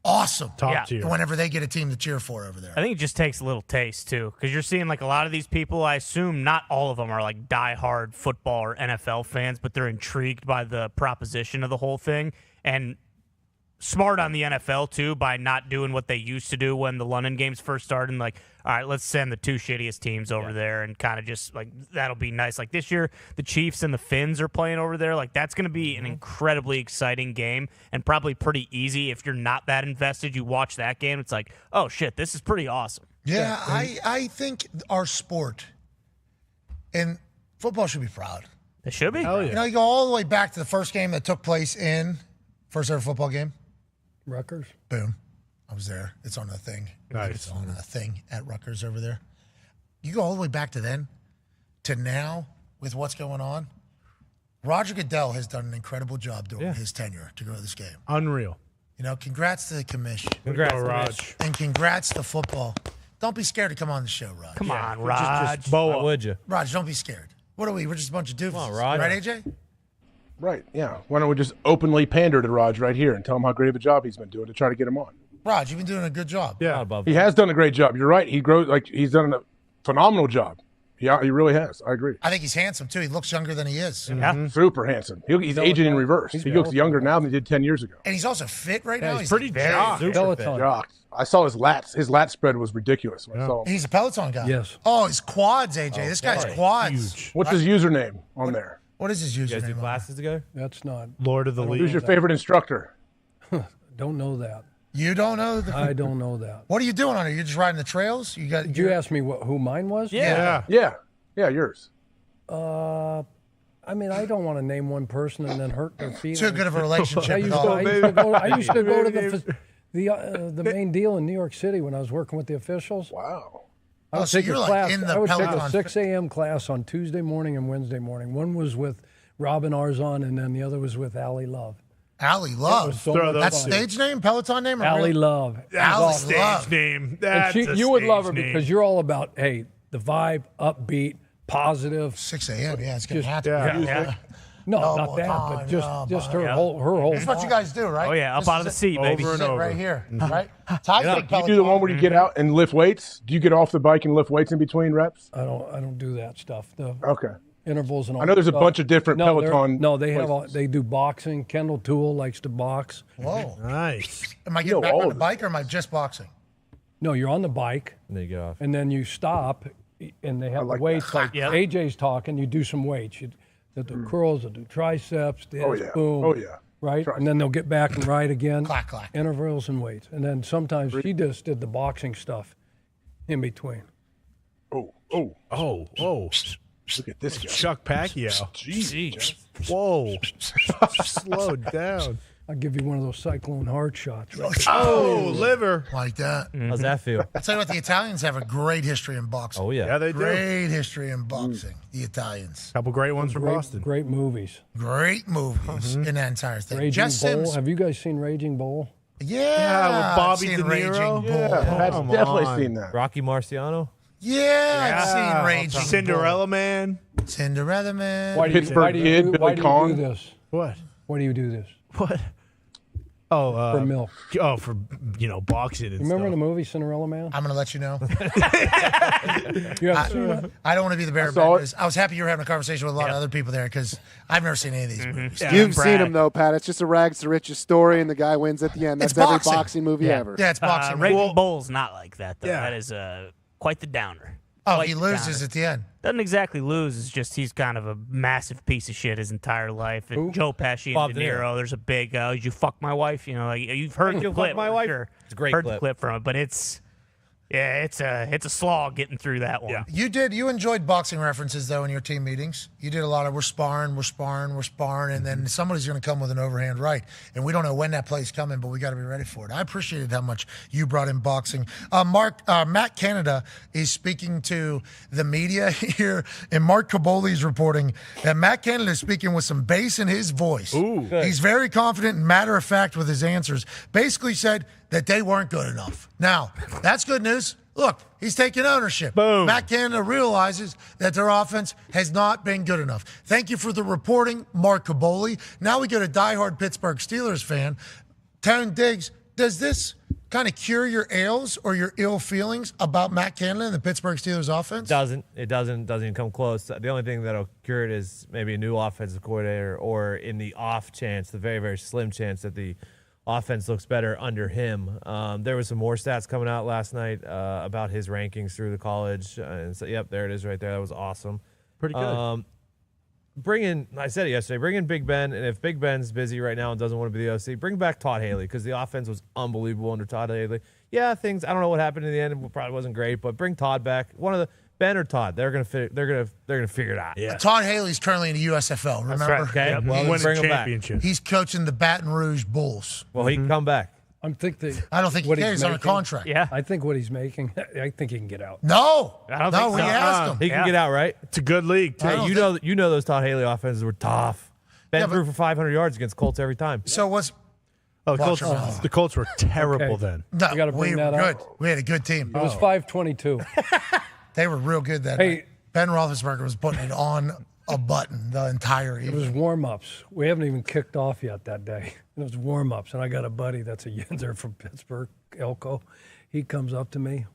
awesome Top tier. whenever they get a team to cheer for over there. I think it just takes a little taste, too, because you're seeing, like, a lot of these people, I assume not all of them are, like, diehard football or NFL fans, but they're intrigued by the proposition of the whole thing. And smart on the NFL, too, by not doing what they used to do when the London games first started. And like, all right, let's send the two shittiest teams over there and kind of just, like, that'll be nice. Like, this year, the Chiefs and the Finns are playing over there. Like, that's going to be an incredibly exciting game and probably pretty easy. If you're not that invested, you watch that game, it's like, oh, shit, this is pretty awesome. Yeah, I think our sport and football should be proud. They should be. Hell yeah. You know, you go all the way back to the first game that took place in first ever football game. Rutgers. Boom. I was there. It's on the thing. Nice. It's on a thing at Rutgers over there. You go all the way back to then to now with what's going on. Roger Goodell has done an incredible job during his tenure to go to this game. Unreal. You know, congrats to the commission. Congrats, Raj. And congrats to football. Don't be scared to come on the show, Raj. Come on, Raj. Just bow Why up. would you? Raj, don't be scared. What are we? We're just a bunch of doofuses. Come on, Raj. Right, AJ? Right, yeah. Why don't we just openly pander to Raj right here and tell him how great of a job he's been doing to try to get him on? Raj, you've been doing a good job. Yeah. Not above He has done a great job. You're right. He's done a phenomenal job. Yeah, he really has. I agree. I think he's handsome, too. He looks younger than he is. Yeah. Super handsome. He's aging in reverse. He looks younger now than he did 10 years ago. And he's also fit right now. He's pretty jacked. Peloton. Jocked. I saw his lats. His lat spread was ridiculous. When I saw him. He's a Peloton guy. Yes. Oh, his quads, AJ. This guy's quads. Huge. What's his username on there? What is his You guys do username? classes together? That's not. Lord of the Who's League. your favorite instructor? Don't know that. You don't know? I don't know that. What are you doing on it? You're just riding the trails? Did you ask me who mine was? Yeah. Yeah, yours. I mean, I don't want to name one person and then hurt their feelings. Too good of a relationship I with used, all. to, I used to go to the main deal in New York City when I was working with the officials. Wow. I would so take a you're like class. in the I would take a Peloton. 6 a.m. class on Tuesday morning and Wednesday morning. One was with Robin Arzon, and then the other was with Allie Love. Allie It Love. was so Throw much those That's fun. stage name? Peloton name? Or Allie real? Love. That's Allie a stage Love. name. And That's a you would love her stage name. because you're all about, hey, the vibe, upbeat, positive. 6 a.m. Yeah, it's going to Just- happen. yeah. No, Oh, not that, oh, but no, just her yeah. whole. That's what you guys do, right? Oh, yeah, up This out is of the it. seat, baby. Over and Sit over. right here, right? Ty's big You do the one where you get out and lift weights? Do you get off the bike and lift weights in between reps? I don't do that stuff. The Okay. intervals and all. I know there's a that bunch of different stuff. Peloton No, they have places. they do boxing. Kendall Toole likes to box. Whoa. Nice. Am I getting know back all on of the it. bike or am I just boxing? No, you're on the bike, And then you get off. and then you stop, and they have like the weights. Like Yeah. AJ's talking, you do some weights. They'll do curls, they'll do triceps, this, Oh, yeah. boom. Oh, yeah. Right? And then they'll get back and ride again. Clack, clack. Intervals and weights. And then sometimes she just did the boxing stuff in between. Oh. Oh. Look at this guy. Chuck Pacquiao. Jeez. Whoa. Slow down. I'll give you one of those cyclone heart shots. Right? Oh, liver. Like that. How's that feel? I'll tell you what, the Italians have a great history in boxing. Oh, yeah. Yeah, they do. Great history in boxing, the Italians. Couple great ones from Boston. Great movies. Great movies in that entire thing. Raging Jess Bull. Sims. Have you guys seen Raging Bull? Yeah, with I've Bobby seen De Niro. Raging Bull. Yeah, Pat's Come definitely on. seen that. Rocky Marciano? Yeah, I've seen Raging Cinderella Man. Bull. Cinderella Man. Why do you, Pittsburgh why do you, Kid, do, Billy why do you Conn. do this? What? Why do you do this? What? Oh, For milk. Oh, for boxing and Remember the stuff. movie Cinderella Man? I'm going to let you know. You haven't seen it? I don't want to be the bearer of saw bad it. news. I was happy you were having a conversation with a lot of other people there because I've never seen any of these movies. Yeah, You've brag. seen him though, Pat. It's just a rags to riches story, and the guy wins at the end. That's It's every boxing. boxing movie ever. Yeah, it's boxing. Raging Bull's not like that, though. Yeah. That is quite the downer. Oh, Quite he the loses downer. at the end. Doesn't exactly lose. It's just he's kind of a massive piece of shit his entire life. And Joe Pesci Bob and De De Niro. Niro. There's a big, you fuck my wife. You know, like, you've heard the You fuck clip. my I'm wife? Sure. It's a great heard clip. the clip from it, but it's a slog getting through that one. Yeah. You enjoyed boxing references, though, in your team meetings. You did a lot of we're sparring, and then somebody's going to come with an overhand right. And we don't know when that play's coming, but we got to be ready for it. I appreciated how much you brought in boxing. Matt Canada is speaking to the media here, and Mark Caboli is reporting that Matt Canada is speaking with some bass in his voice. Ooh. He's very confident and matter-of-fact with his answers. Basically said that they weren't good enough. Now, that's good news. Look, he's taking ownership. Boom. Matt Canada realizes that their offense has not been good enough. Thank you for the reporting, Mark Caboli. Now we get a diehard Pittsburgh Steelers fan. Tone Diggs, does this kind of cure your ails or your ill feelings about Matt Canada and the Pittsburgh Steelers offense? It doesn't even come close. The only thing that'll cure it is maybe a new offensive coordinator, or in the off chance, the very, very slim chance that the offense looks better under him. There was some more stats coming out last night about his rankings through the college. And so, yep, there it is right there. That was awesome. Pretty good. I said it yesterday, bring in Big Ben, and if Big Ben's busy right now and doesn't want to be the OC, bring back Todd Haley, because the offense was unbelievable under Todd Haley. Yeah, I don't know what happened in the end, it probably wasn't great, but bring Todd back. One of the Ben or Todd, they're gonna figure it out. Yeah. Todd Haley's currently in the USFL, remember? That's right. Okay. Yep. Well, He won bring a him back. championship. He's coaching the Baton Rouge Bulls. Well, he can come back. I don't think he's on a contract. Yeah. I think what he's making, I think he can get out. No. I don't think we so. asked him. He can get out, right? It's a good league, too. Hey, you know those Todd Haley offenses were tough. Ben threw for 500 yards against Colts every time. So what's... Oh, Watch your mouth. the Colts were terrible then. No, You gotta bring we that were up. good. We had a good team. It was 5-22. They were real good that Hey. night. Ben Roethlisberger was putting it on a button the entire It evening. was warm-ups. We haven't even kicked off yet that day. It was warm-ups, and I got a buddy that's a Yinzer from Pittsburgh, Elko. He comes up to me.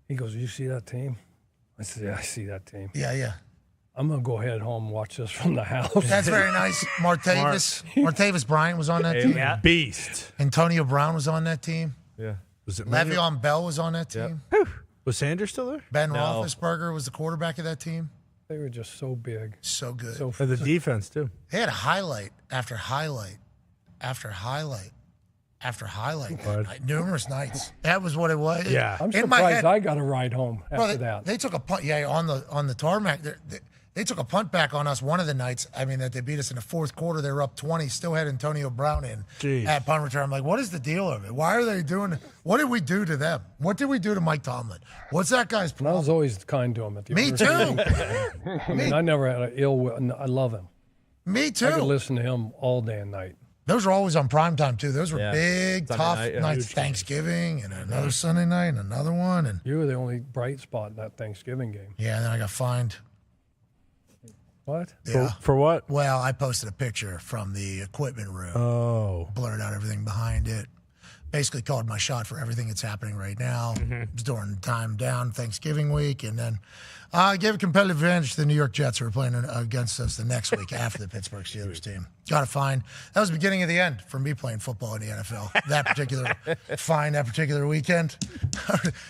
He goes, "You see that team?" I said, "Yeah, I see that team." Yeah. I'm going to go ahead home and watch this from the house. That's very nice. Martavis Bryant was on that team. Yeah. Beast. Antonio Brown was on that team. Yeah. Was it Le'Veon Bell was on that team. Was Sanders still there? Ben Roethlisberger was the quarterback of that team. They were just so big. So good. So And the defense, too. They had a highlight after highlight after highlight after highlight that night, numerous nights. That was what it was. Yeah. I'm In my surprised head- I got a ride home after Bro, that. They took a punt. Yeah, on the tarmac. They took a punt back on us one of the nights. I mean, that they beat us in the fourth quarter. They were up 20. Still had Antonio Brown in Jeez. at punt return. I'm like, what is the deal of it? Why are they doing it? What did we do to them? What did we do to Mike Tomlin? What's that guy's And I was always kind to him at the Me university. too. I mean, I never had an ill will. and I love him. Me too. I could listen to him all day and night. Those were always on prime time too. Those were Yeah. big, Sunday tough night, yeah. nights. Huge Thanksgiving and another Sunday night and another one. And You were the only bright spot in that Thanksgiving game. yeah, and then I got fined. What? Yeah. For what? Well, I posted a picture from the equipment room. Oh. Blurred out everything behind it. Basically called my shot for everything that's happening right now. It was during the time down Thanksgiving week. And then I gave a competitive advantage to the New York Jets who were playing against us the next week after the Pittsburgh Steelers team. Got a fine. That was the beginning of the end for me playing football in the NFL. That particular fine, that particular weekend.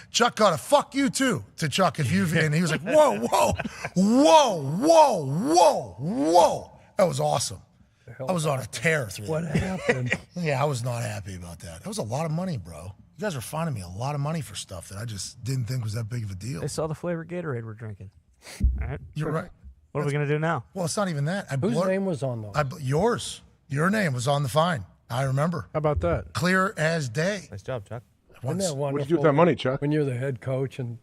Chuck got a fuck you too to Chuck if you've, and he was like, whoa, whoa, whoa, whoa, whoa, whoa. That was awesome. I was on a tear through What happened? Yeah, I was not happy about that. That was a lot of money, bro. You guys were finding me a lot of money for stuff that I just didn't think was that big of a deal. They saw the flavored Gatorade we're drinking. All right. You're right. What are we going to do now? Well, it's not even that. Whose name was on those? Yours. Your name was on the fine. I remember. How about that? Clear as day. Nice job, Chuck. Isn't that wonderful? What'd you do with that money, Chuck? When you're the head coach and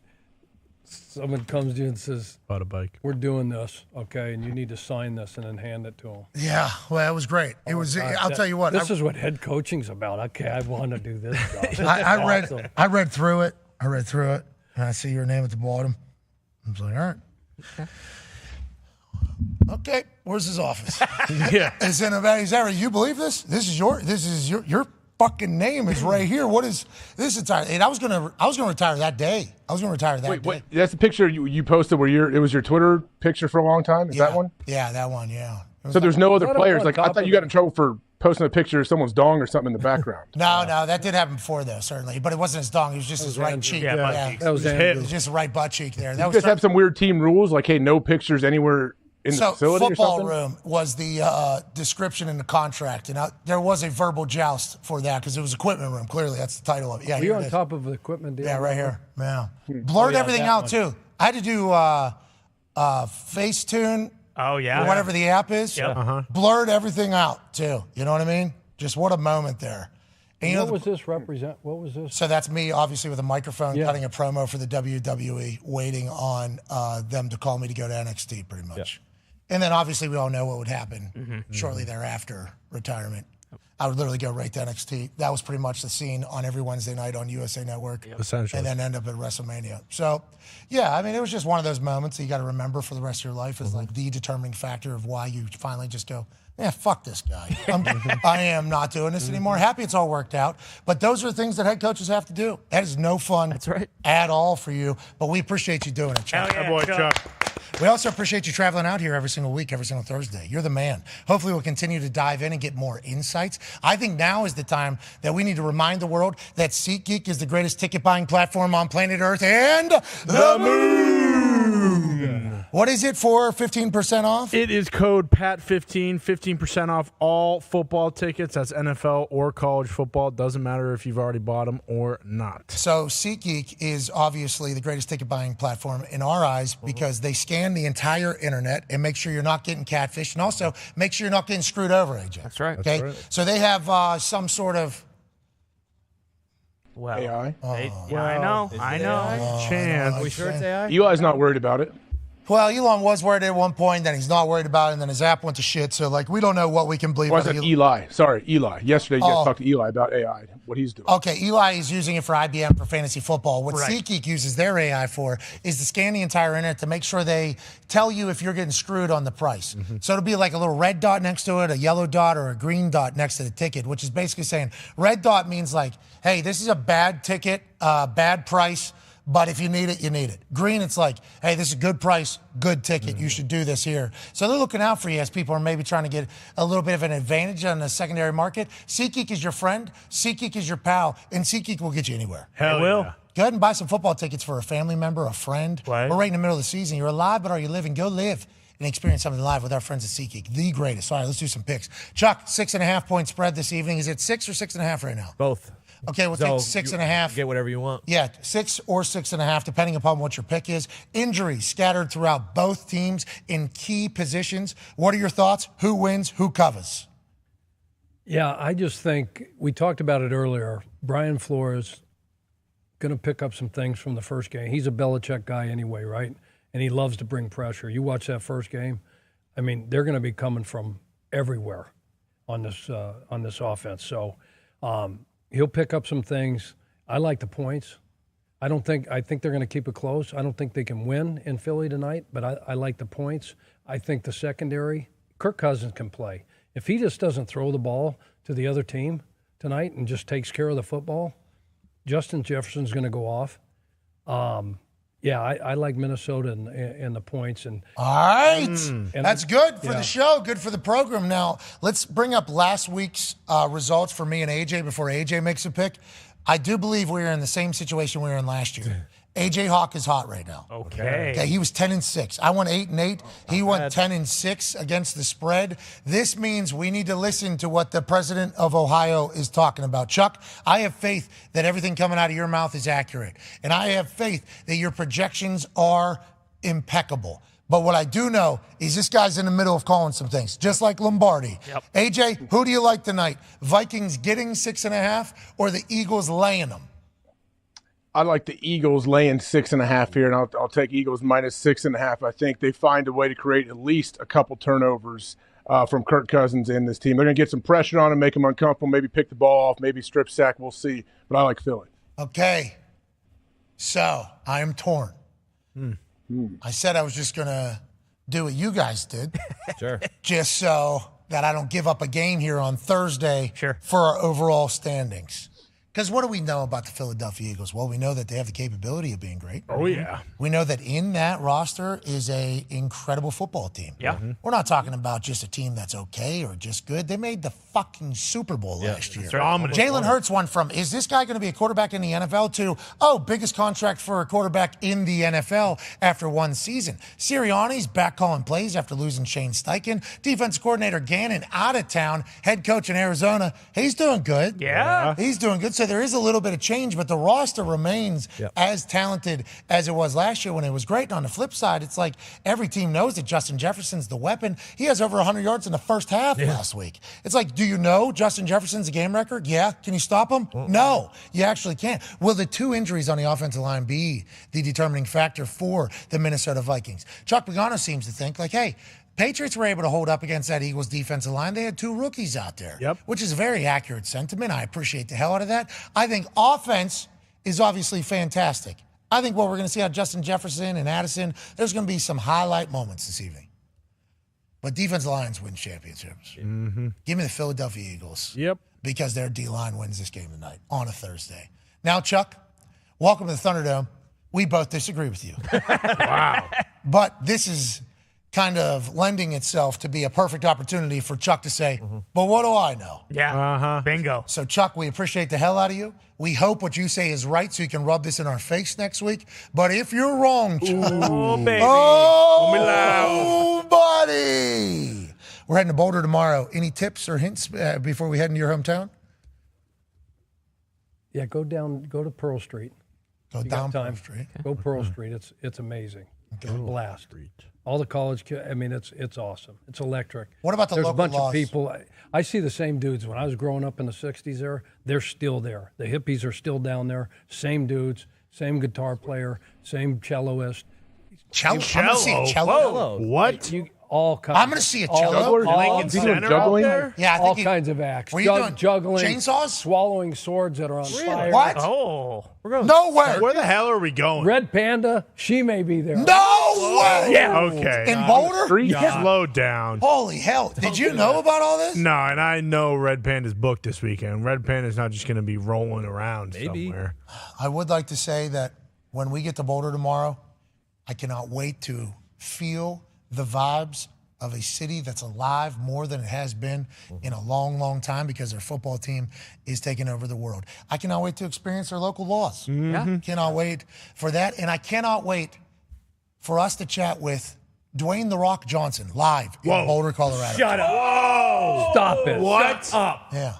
someone comes to you and says, Bought a bike. "We're doing this, okay, and you need to sign this," and then hand it to them. Yeah, well, it was great. It was. I'll tell you what. This is what head coaching's about. Okay, I want to do this job. I read through it. And I see your name at the bottom. I was like, all right. Okay, where's his office? Yeah. It's in a. He's there. You believe this? This is your fucking name is right here. What is this? Entire? And I was gonna retire that day. Wait, what? That's the picture you posted where it was your Twitter picture for a long time? Is that one? Yeah, that one. Yeah. So there's no other that players. on Like, I top thought of you got in trouble for posting a picture of someone's dong or something in the background. No, that did happen before though, certainly. But it wasn't his dong. It was just his right cheek. Yeah, butt cheeks. That was It Andrew. was just right butt cheek there. You That guys was have some weird team rules, like, hey, no pictures anywhere in the so facility or football something? room was the description in the contract, and there was a verbal joust for that because it was equipment room. Clearly, that's the title of it. Yeah, Were here you it on is. top of the equipment deal? Yeah, right here. Yeah, blurred yeah, everything that out one. too. I had to do Facetune. Oh, yeah. Or whatever the app is. Yep. Blurred everything out too. You know what I mean? Just what a moment there. And you know What was this represent? What was this? So that's me, obviously, with a microphone, Yeah. cutting a promo for the WWE, waiting on them to call me to go to NXT, pretty much. And then, obviously, we all know what would happen shortly thereafter retirement. I would literally go right to NXT. That was pretty much the scene on every Wednesday night on USA Network. Essentially. And then end up at WrestleMania. So, yeah, I mean, it was just one of those moments that you got to remember for the rest of your life as like the determining factor of why you finally just go, yeah, fuck this guy. I am not doing this anymore. Happy it's all worked out. But those are things that head coaches have to do. That is no fun at all for you. But we appreciate you doing it, Chuck. Hell yeah, boy, Chuck. We also appreciate you traveling out here every single week, every single Thursday. You're the man. Hopefully we'll continue to dive in and get more insights. I think now is the time that we need to remind the world that SeatGeek is the greatest ticket buying platform on planet Earth and the moon. What is it for 15% off? It is code PAT15, 15% off all football tickets. That's NFL or college football. It doesn't matter if you've already bought them or not. So SeatGeek is obviously the greatest ticket buying platform in our eyes because they scan the entire internet and make sure you're not getting catfished and also make sure you're not getting screwed over, AJ. That's right. Okay? That's right. So they have some sort of AI? I know. Chance. Are we sure it's AI? Eli's not worried about it. Well, Elon was worried at one point, then he's not worried about it, and then his app went to shit. So, like, we don't know what we can believe. Why is that Eli? Sorry, Eli. Yesterday, you guys talked to Eli about AI, what he's doing. Okay, Eli is using it for IBM for fantasy football. What SeatGeek uses their AI for is to scan the entire internet to make sure they tell you if you're getting screwed on the price. So it'll be like a little red dot next to it, a yellow dot, or a green dot next to the ticket, which is basically saying red dot means like, hey, this is a bad ticket, bad price. But if you need it, you need it. Green, it's like, hey, this is a good price, good ticket. You should do this here. So they're looking out for you as people are maybe trying to get a little bit of an advantage on the secondary market. SeatGeek is your friend. SeatGeek is your pal. And SeatGeek will get you anywhere. Hell will. Go ahead and buy some football tickets for a family member, a friend. We're right in the middle of the season. You're alive, but are you living? Go live and experience something live with our friends at SeatGeek, the greatest. All right, let's do some picks. Chuck, 6.5 point spread this evening. Is it 6 or 6.5 right now? Both. Okay, we'll take 6.5. Get whatever you want. Yeah, 6 or 6.5, depending upon what your pick is. Injuries scattered throughout both teams in key positions. What are your thoughts? Who wins? Who covers? Yeah, I just think we talked about it earlier. Brian Flores going to pick up some things from the first game. He's a Belichick guy anyway, right? And he loves to bring pressure. You watch that first game. I mean, they're going to be coming from everywhere on this offense. So he'll pick up some things. I like the points. I think they're going to keep it close. I don't think they can win in Philly tonight, but I like the points. I think the secondary, Kirk Cousins can play. If he just doesn't throw the ball to the other team tonight and just takes care of the football, Justin Jefferson's going to go off. Yeah, I like Minnesota and the points. And all right. That's good for the show, good for the program. Now, let's bring up last week's results for me and AJ before AJ makes a pick. I do believe we're in the same situation we were in last year. AJ Hawk is hot right now. Okay. He was 10-6. I went 8-8. He went 10-6 against the spread. This means we need to listen to what the president of Ohio is talking about. Chuck, I have faith that everything coming out of your mouth is accurate. And I have faith that your projections are impeccable. But what I do know is this guy's in the middle of calling some things, just like Lombardi. Yep. AJ, who do you like tonight? Vikings getting 6.5 or the Eagles laying them? I like the Eagles laying 6.5 here, and I'll take Eagles minus 6.5. I think they find a way to create at least a couple turnovers from Kirk Cousins and this team. They're going to get some pressure on him, make him uncomfortable, maybe pick the ball off, maybe strip sack. We'll see. But I like Philly. Okay. So I am torn. I said I was just going to do what you guys did. Sure. Just so that I don't give up a game here on Thursday for our overall standings. Because what do we know about the Philadelphia Eagles? Well, we know that they have the capability of being great. Oh, yeah. We know that in that roster is a incredible football team. Yeah. We're not talking about just a team that's okay or just good. They made the fucking Super Bowl last year. Jalen Hurts went from, is this guy going to be a quarterback in the NFL to, biggest contract for a quarterback in the NFL after one season. Sirianni's back calling plays after losing Shane Steichen. Defensive coordinator Gannon out of town. Head coach in Arizona. He's doing good. Yeah. He's doing good. So there is a little bit of change, but the roster remains as talented as it was last year when it was great. And on the flip side, it's like every team knows that Justin Jefferson's the weapon. He has over 100 yards in the first half last week. It's like, do you know Justin Jefferson's a game record? Yeah. Can you stop him? No, you actually can't. Will the two injuries on the offensive line be the determining factor for the Minnesota Vikings? Chuck Pagano seems to think like, hey, Patriots were able to hold up against that Eagles defensive line. They had 2 rookies out there, which is a very accurate sentiment. I appreciate the hell out of that. I think offense is obviously fantastic. I think what we're going to see out of Justin Jefferson and Addison, there's going to be some highlight moments this evening. But defensive lines win championships. Mm-hmm. Give me the Philadelphia Eagles. Yep. Because their D-line wins this game tonight on a Thursday. Now, Chuck, welcome to the Thunderdome. We both disagree with you. Wow. But this is kind of lending itself to be a perfect opportunity for Chuck to say, but what do I know? Yeah. Bingo. So, Chuck, we appreciate the hell out of you. We hope what you say is right so you can rub this in our face next week. But if you're wrong, Chuck, Oh, baby. oh, buddy. We're heading to Boulder tomorrow. Any tips or hints before we head into your hometown? Yeah, go to Pearl Street. Go down Pearl Street. Go Pearl Street. It's amazing. It's a blast. All the college kids. I mean, it's awesome. It's electric. What about the There's local a bunch laws? of people. I see the same dudes when I was growing up in the '60s. They're still there. The hippies are still down there. Same dudes. Same guitar player. Same celloist. I'm gonna see a cello. What? All kinds. I'm going to see a cello. Lincoln Center out there? Yeah, I all think kinds of acts. Were you doing juggling, chainsaws? swallowing swords that are on fire. What? Oh. No way. Where the hell are we going? Red Panda, she may be there. No way. Yeah. Okay. In Boulder? Yeah. Slow down. Holy hell. Did you know about all this? No, and I know Red Panda's booked this weekend. Red Panda's not just going to be rolling around somewhere. I would like to say that when we get to Boulder tomorrow, I cannot wait to feel the vibes of a city that's alive more than it has been in a long, long time because their football team is taking over the world. I cannot wait to experience their local laws. Cannot wait for that. And I cannot wait for us to chat with Dwayne "The Rock" Johnson live in Boulder, Colorado. Shut up. Whoa. Stop it. What? Shut up. Yeah.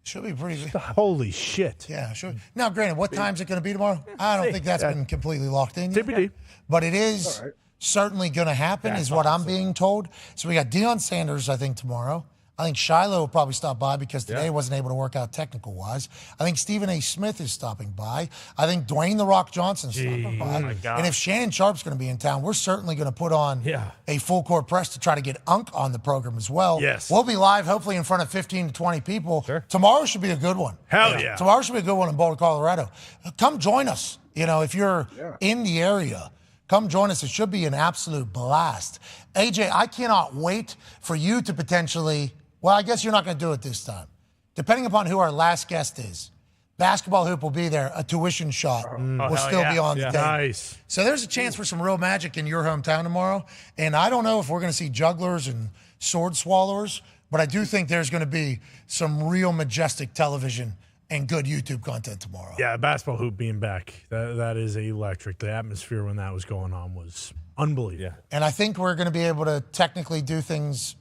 Should be pretty good. Holy shit. Yeah, sure. Now, granted, what time is it going to be tomorrow? I don't think that's been completely locked in yet. TBD. But it is certainly going to happen, is what I'm being told. So we got Deion Sanders, I think, tomorrow. I think Shiloh will probably stop by because today wasn't able to work out technical-wise. I think Stephen A. Smith is stopping by. I think Dwayne "The Rock" Johnson's stopping by. Oh my God. And if Shannon Sharp's going to be in town, we're certainly going to put on a full-court press to try to get Unk on the program as well. Yes. We'll be live, hopefully, in front of 15 to 20 people. Sure. Tomorrow should be a good one. Hell yeah. Tomorrow should be a good one in Boulder, Colorado. Come join us. You know, if you're in the area, come join us. It should be an absolute blast. AJ, I cannot wait for you to potentially, well, I guess you're not going to do it this time. Depending upon who our last guest is, Basketball Hoop will be there. A tuition shot will still be on the table. Nice. So there's a chance for some real magic in your hometown tomorrow. And I don't know if we're going to see jugglers and sword swallowers, but I do think there's going to be some real majestic television and good YouTube content tomorrow. Yeah, Basketball Hoop being back, that is electric. The atmosphere when that was going on was unbelievable. Yeah. And I think we're going to be able to technically do things.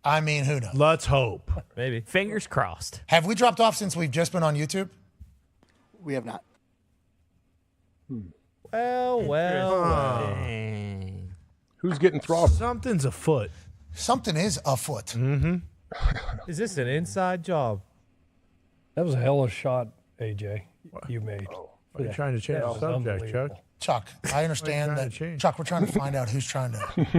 I mean, who knows? Let's hope. Maybe. Fingers crossed. Have we dropped off since we've just been on YouTube? We have not. Well. Who's getting throttled? Something's afoot. Something is afoot. Mm-hmm. Is this an inside job? That was a hell of a shot, AJ, you made. Are you trying to change the subject, Chuck? Chuck, I understand that. Chuck, we're trying to find out who's trying to, who's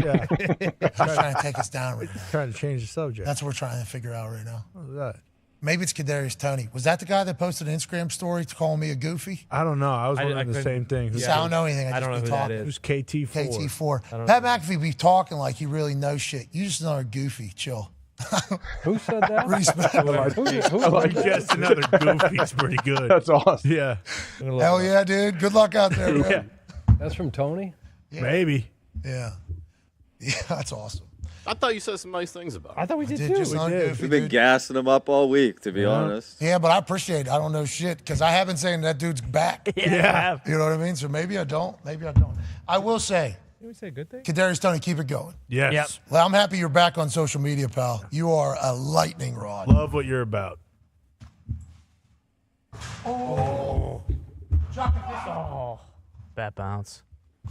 trying to take us down right now. Trying to change the subject. That's what we're trying to figure out right now. What was that? Maybe it's Kadarius Toney. Was that the guy that posted an Instagram story to call me a goofy? I don't know. I was wondering the same thing. I don't know anything. I don't know who that is. Who's KT4? KT4. Pat McAfee be talking like he really knows shit. You just another goofy. Chill. Who said that? Respect. Just another goofy. It's pretty good. That's awesome. Yeah. Hell yeah, dude. Good luck out there, man. Yeah. That's from Tony? Yeah. Maybe. Yeah. Yeah, that's awesome. I thought you said some nice things about him. I thought we did Did too. just not goofy, We've been dude. gassing him up all week, to be honest. Yeah, but I appreciate it. I don't know shit because I have been saying that dude's back. Yeah. You know what I mean? So maybe I don't. Maybe I don't. I will say, Did we say a good thing? Kadarius Toney, keep it going. Yes. Yep. Well, I'm happy you're back on social media, pal. You are a lightning rod. Love what you're about. Oh. Chuck, Oh, bad bounce.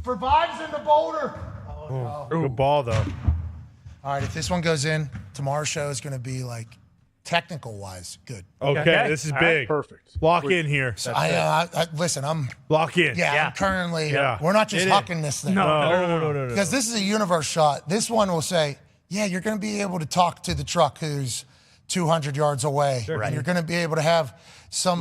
for vibes in the Boulder. Good ball, though. All right, if this one goes in, tomorrow's show is going to be like technical-wise good. Okay, this is All big. right. Perfect. Lock in here. So listen, I'm Lock in. I'm currently Yeah. we're not just hucking this thing. No. Because this is a universe shot. This one will say, yeah, you're going to be able to talk to the truck who's 200 yards away. Sure. And you're going to be able to have some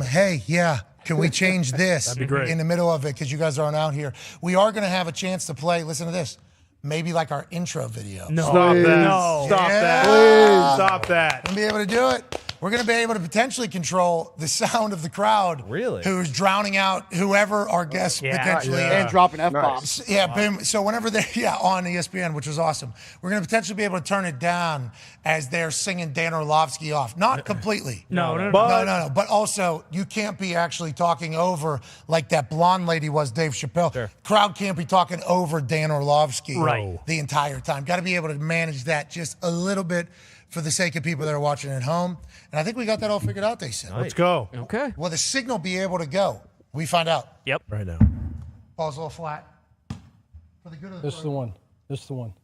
hey, yeah, can we change this That'd be great. in the middle of it because you guys aren't out here. We are going to have a chance to play, listen to this, maybe like our intro video. No. Stop that. No. Stop that. Please. Stop that. We're going to be able to do it. We're going to be able to potentially control the sound of the crowd. Really? Who's drowning out whoever our guests potentially And dropping F-bombs. Yeah, boom. So whenever they're on ESPN, which is awesome, we're going to potentially be able to turn it down as they're singing Dan Orlovsky off. Not completely. No. But also, you can't be actually talking over like that blonde lady was, Dave Chappelle. Sure. Crowd can't be talking over Dan Orlovsky Right. the entire time. Got to be able to manage that just a little bit for the sake of people that are watching at home. And I think we got that all figured out, they said. Let's go. Okay. Will the signal be able to go? We find out. Yep. Right now. Ball's a little flat. For the good of the This is the one. This is the one.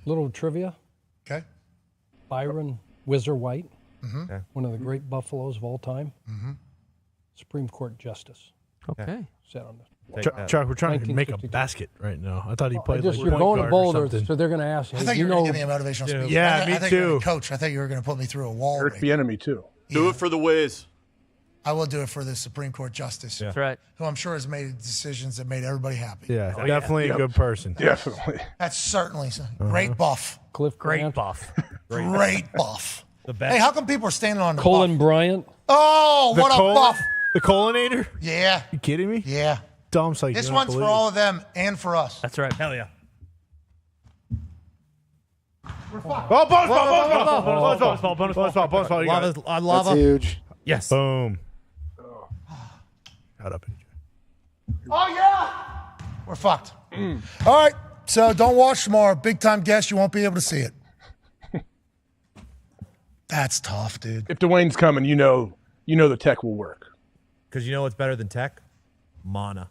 Little trivia. Okay. Byron Whizzer White, Mm-hmm. one of the great Buffaloes of all time. Mm-hmm. Supreme Court Justice. Okay. Sat on this. Chuck, we're trying to make a 1952. basket right now. I thought he played Just, like you're point going to guard or Boulder, something. so they're going to ask you. I thought you were going to give me a motivational speech. Yeah, I me thought you were too. Coach, I thought you were going to put me through a wall. Eric rig. Bieniemy too. Do it for the Wiz. I will do it for the Supreme Court Justice, That's right. who I'm sure has made decisions that made everybody happy. Yeah, definitely a good person. Definitely. That's certainly so. Great buff. Cliff Great Grant, buff. Great buff. The best. Hey, how come people are standing on the Colin buff? Bryant. Oh, what a buff. The colinator? Yeah. You kidding me? Yeah. Dom's like, This you don't one's for believe all of them and for us. That's right. Hell yeah. Oh, bonus ball. You got it. That's huge. Yes. Boom. Shut up. Oh, yeah. We're fucked. All right. So don't watch tomorrow. Big time guest. You won't be able to see it. That's tough, dude. If Dwayne's coming, you know the tech will work. Because you know what's better than tech? Mana.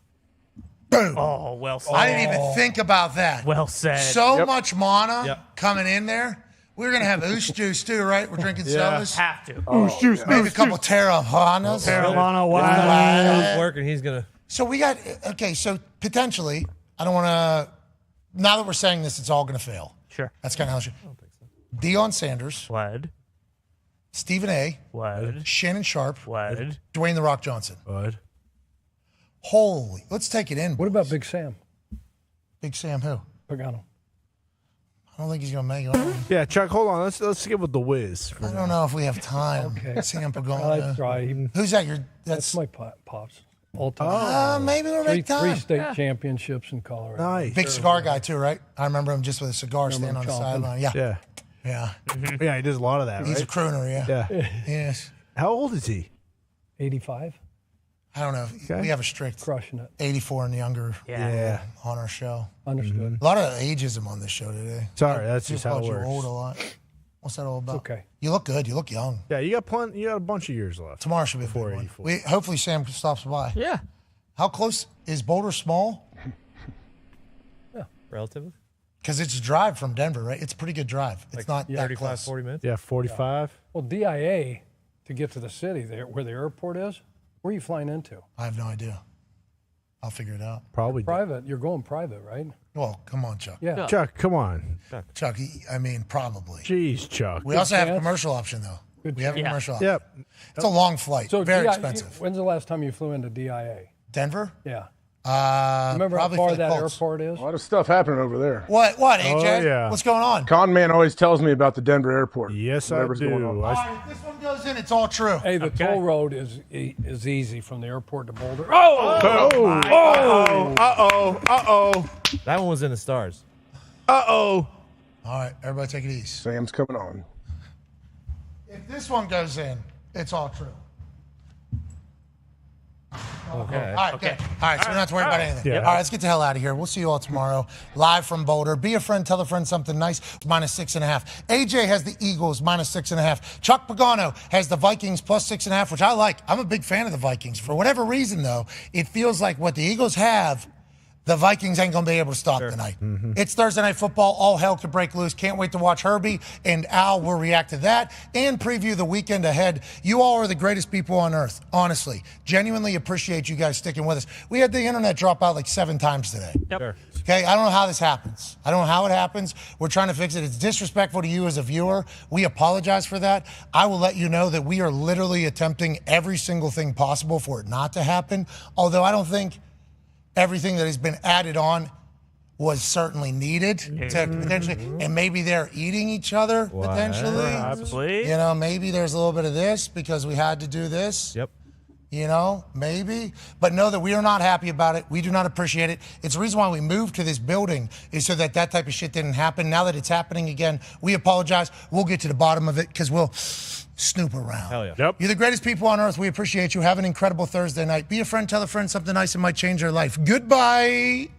Boom. Oh, well said. I didn't even think about that. Well said. So much mana coming in there. We're going to have ooze juice too, right? We're drinking sodas. Have to. Ooze juice. Maybe a couple Terrahanas. Carolina It's working. He's going to. So we got, okay, so potentially, I don't want to, now that we're saying this, it's all going to fail. Sure. That's kind of how it should. I don't think so. Deion Sanders. Wed. Stephen A. Wed. Shannon Sharp. Wed. Dwayne The Rock Johnson. Bud. Holy, let's take it in. What about Big Sam? Big Sam who? Pagano. I don't think he's going to make it. Yeah, Chuck, hold on. Let's get with the Wiz. I don't know if we have time. Okay. Sam I'd Pagano. try. Who's that? That's my pops. All time. Maybe we'll make Three time. state championships in Colorado. Nice. Big cigar guy too, right? I remember him just with a cigar Remember standing on him the chomping. sideline. Yeah. Yeah. Yeah. Yeah, he does a lot of that, right? He's a crooner, yeah. Yeah. Yes. How old is he? 85. I don't know. Okay. We have a strict Crushing it. 84 and younger Yeah. on our show. Understood. A lot of ageism on this show today. Sorry, that's Just just how it thought you were works. old a lot. What's that all about? Okay. You look good. You look young. Yeah, you got plenty. You got a bunch of years left. Tomorrow should be a big Before one. 84. Hopefully Sam stops by. Yeah. How close is Boulder small? Relatively. Because it's a drive from Denver, right? It's a pretty good drive. It's not that 35, close. 40 minutes. Yeah, 45. Well, DIA, to get to the city there, where the airport is, where are you flying into? I have no idea. I'll figure it out. Probably. Private. You're going private, right? Well, come on, Chuck. Yeah. Chuck, come on. Chuck, I mean, probably. Jeez, Chuck. We also have a chance. commercial option, though. We have a commercial option. Yep. It's a long flight. So Very DIA expensive. When's the last time you flew into DIA? Denver? Yeah. Probably Remember how for far the that Colts. airport is? A lot of stuff happening over there. What, AJ? Oh, yeah. What's going on? Con man always tells me about the Denver airport. Yes, I Whatever's going on. do. All right, if this one goes in, it's all true. Hey, the Okay. toll road is easy from the airport to Boulder. Uh-oh. That one was in the stars. All right, everybody take it easy. Sam's coming on. If this one goes in, it's all true. Okay. All right, good. All right, so we don't have to worry about anything. Yeah. All right, let's get the hell out of here. We'll see you all tomorrow, live from Boulder. Be a friend, tell a friend something nice, -6.5. AJ has the Eagles, -6.5. Chuck Pagano has the Vikings, +6.5, which I like. I'm a big fan of the Vikings. For whatever reason, though, it feels like what the Eagles have, The Vikings ain't going to be able to stop tonight. It's Thursday Night Football. All hell could break loose. Can't wait to watch Herbie and Al will react to that and preview the weekend ahead. You all are the greatest people on earth, honestly. Genuinely appreciate you guys sticking with us. We had the internet drop out like 7 times today. Yep. Sure. Okay, I don't know how this happens. I don't know how it happens. We're trying to fix it. It's disrespectful to you as a viewer. We apologize for that. I will let you know that we are literally attempting every single thing possible for it not to happen, although I don't think everything that has been added on was certainly needed to potentially, and maybe they're eating each other potentially. Absolutely. You know, maybe there's a little bit of this because we had to do this. Yep. You know, maybe. But know that we are not happy about it. We do not appreciate it. It's the reason why we moved to this building is so that that type of shit didn't happen. Now that it's happening again, we apologize. We'll get to the bottom of it because we'll snoop around. Hell yeah. Yep. You're the greatest people on earth. We appreciate you. Have an incredible Thursday night. Be a friend, tell a friend something nice that might change their life. Goodbye.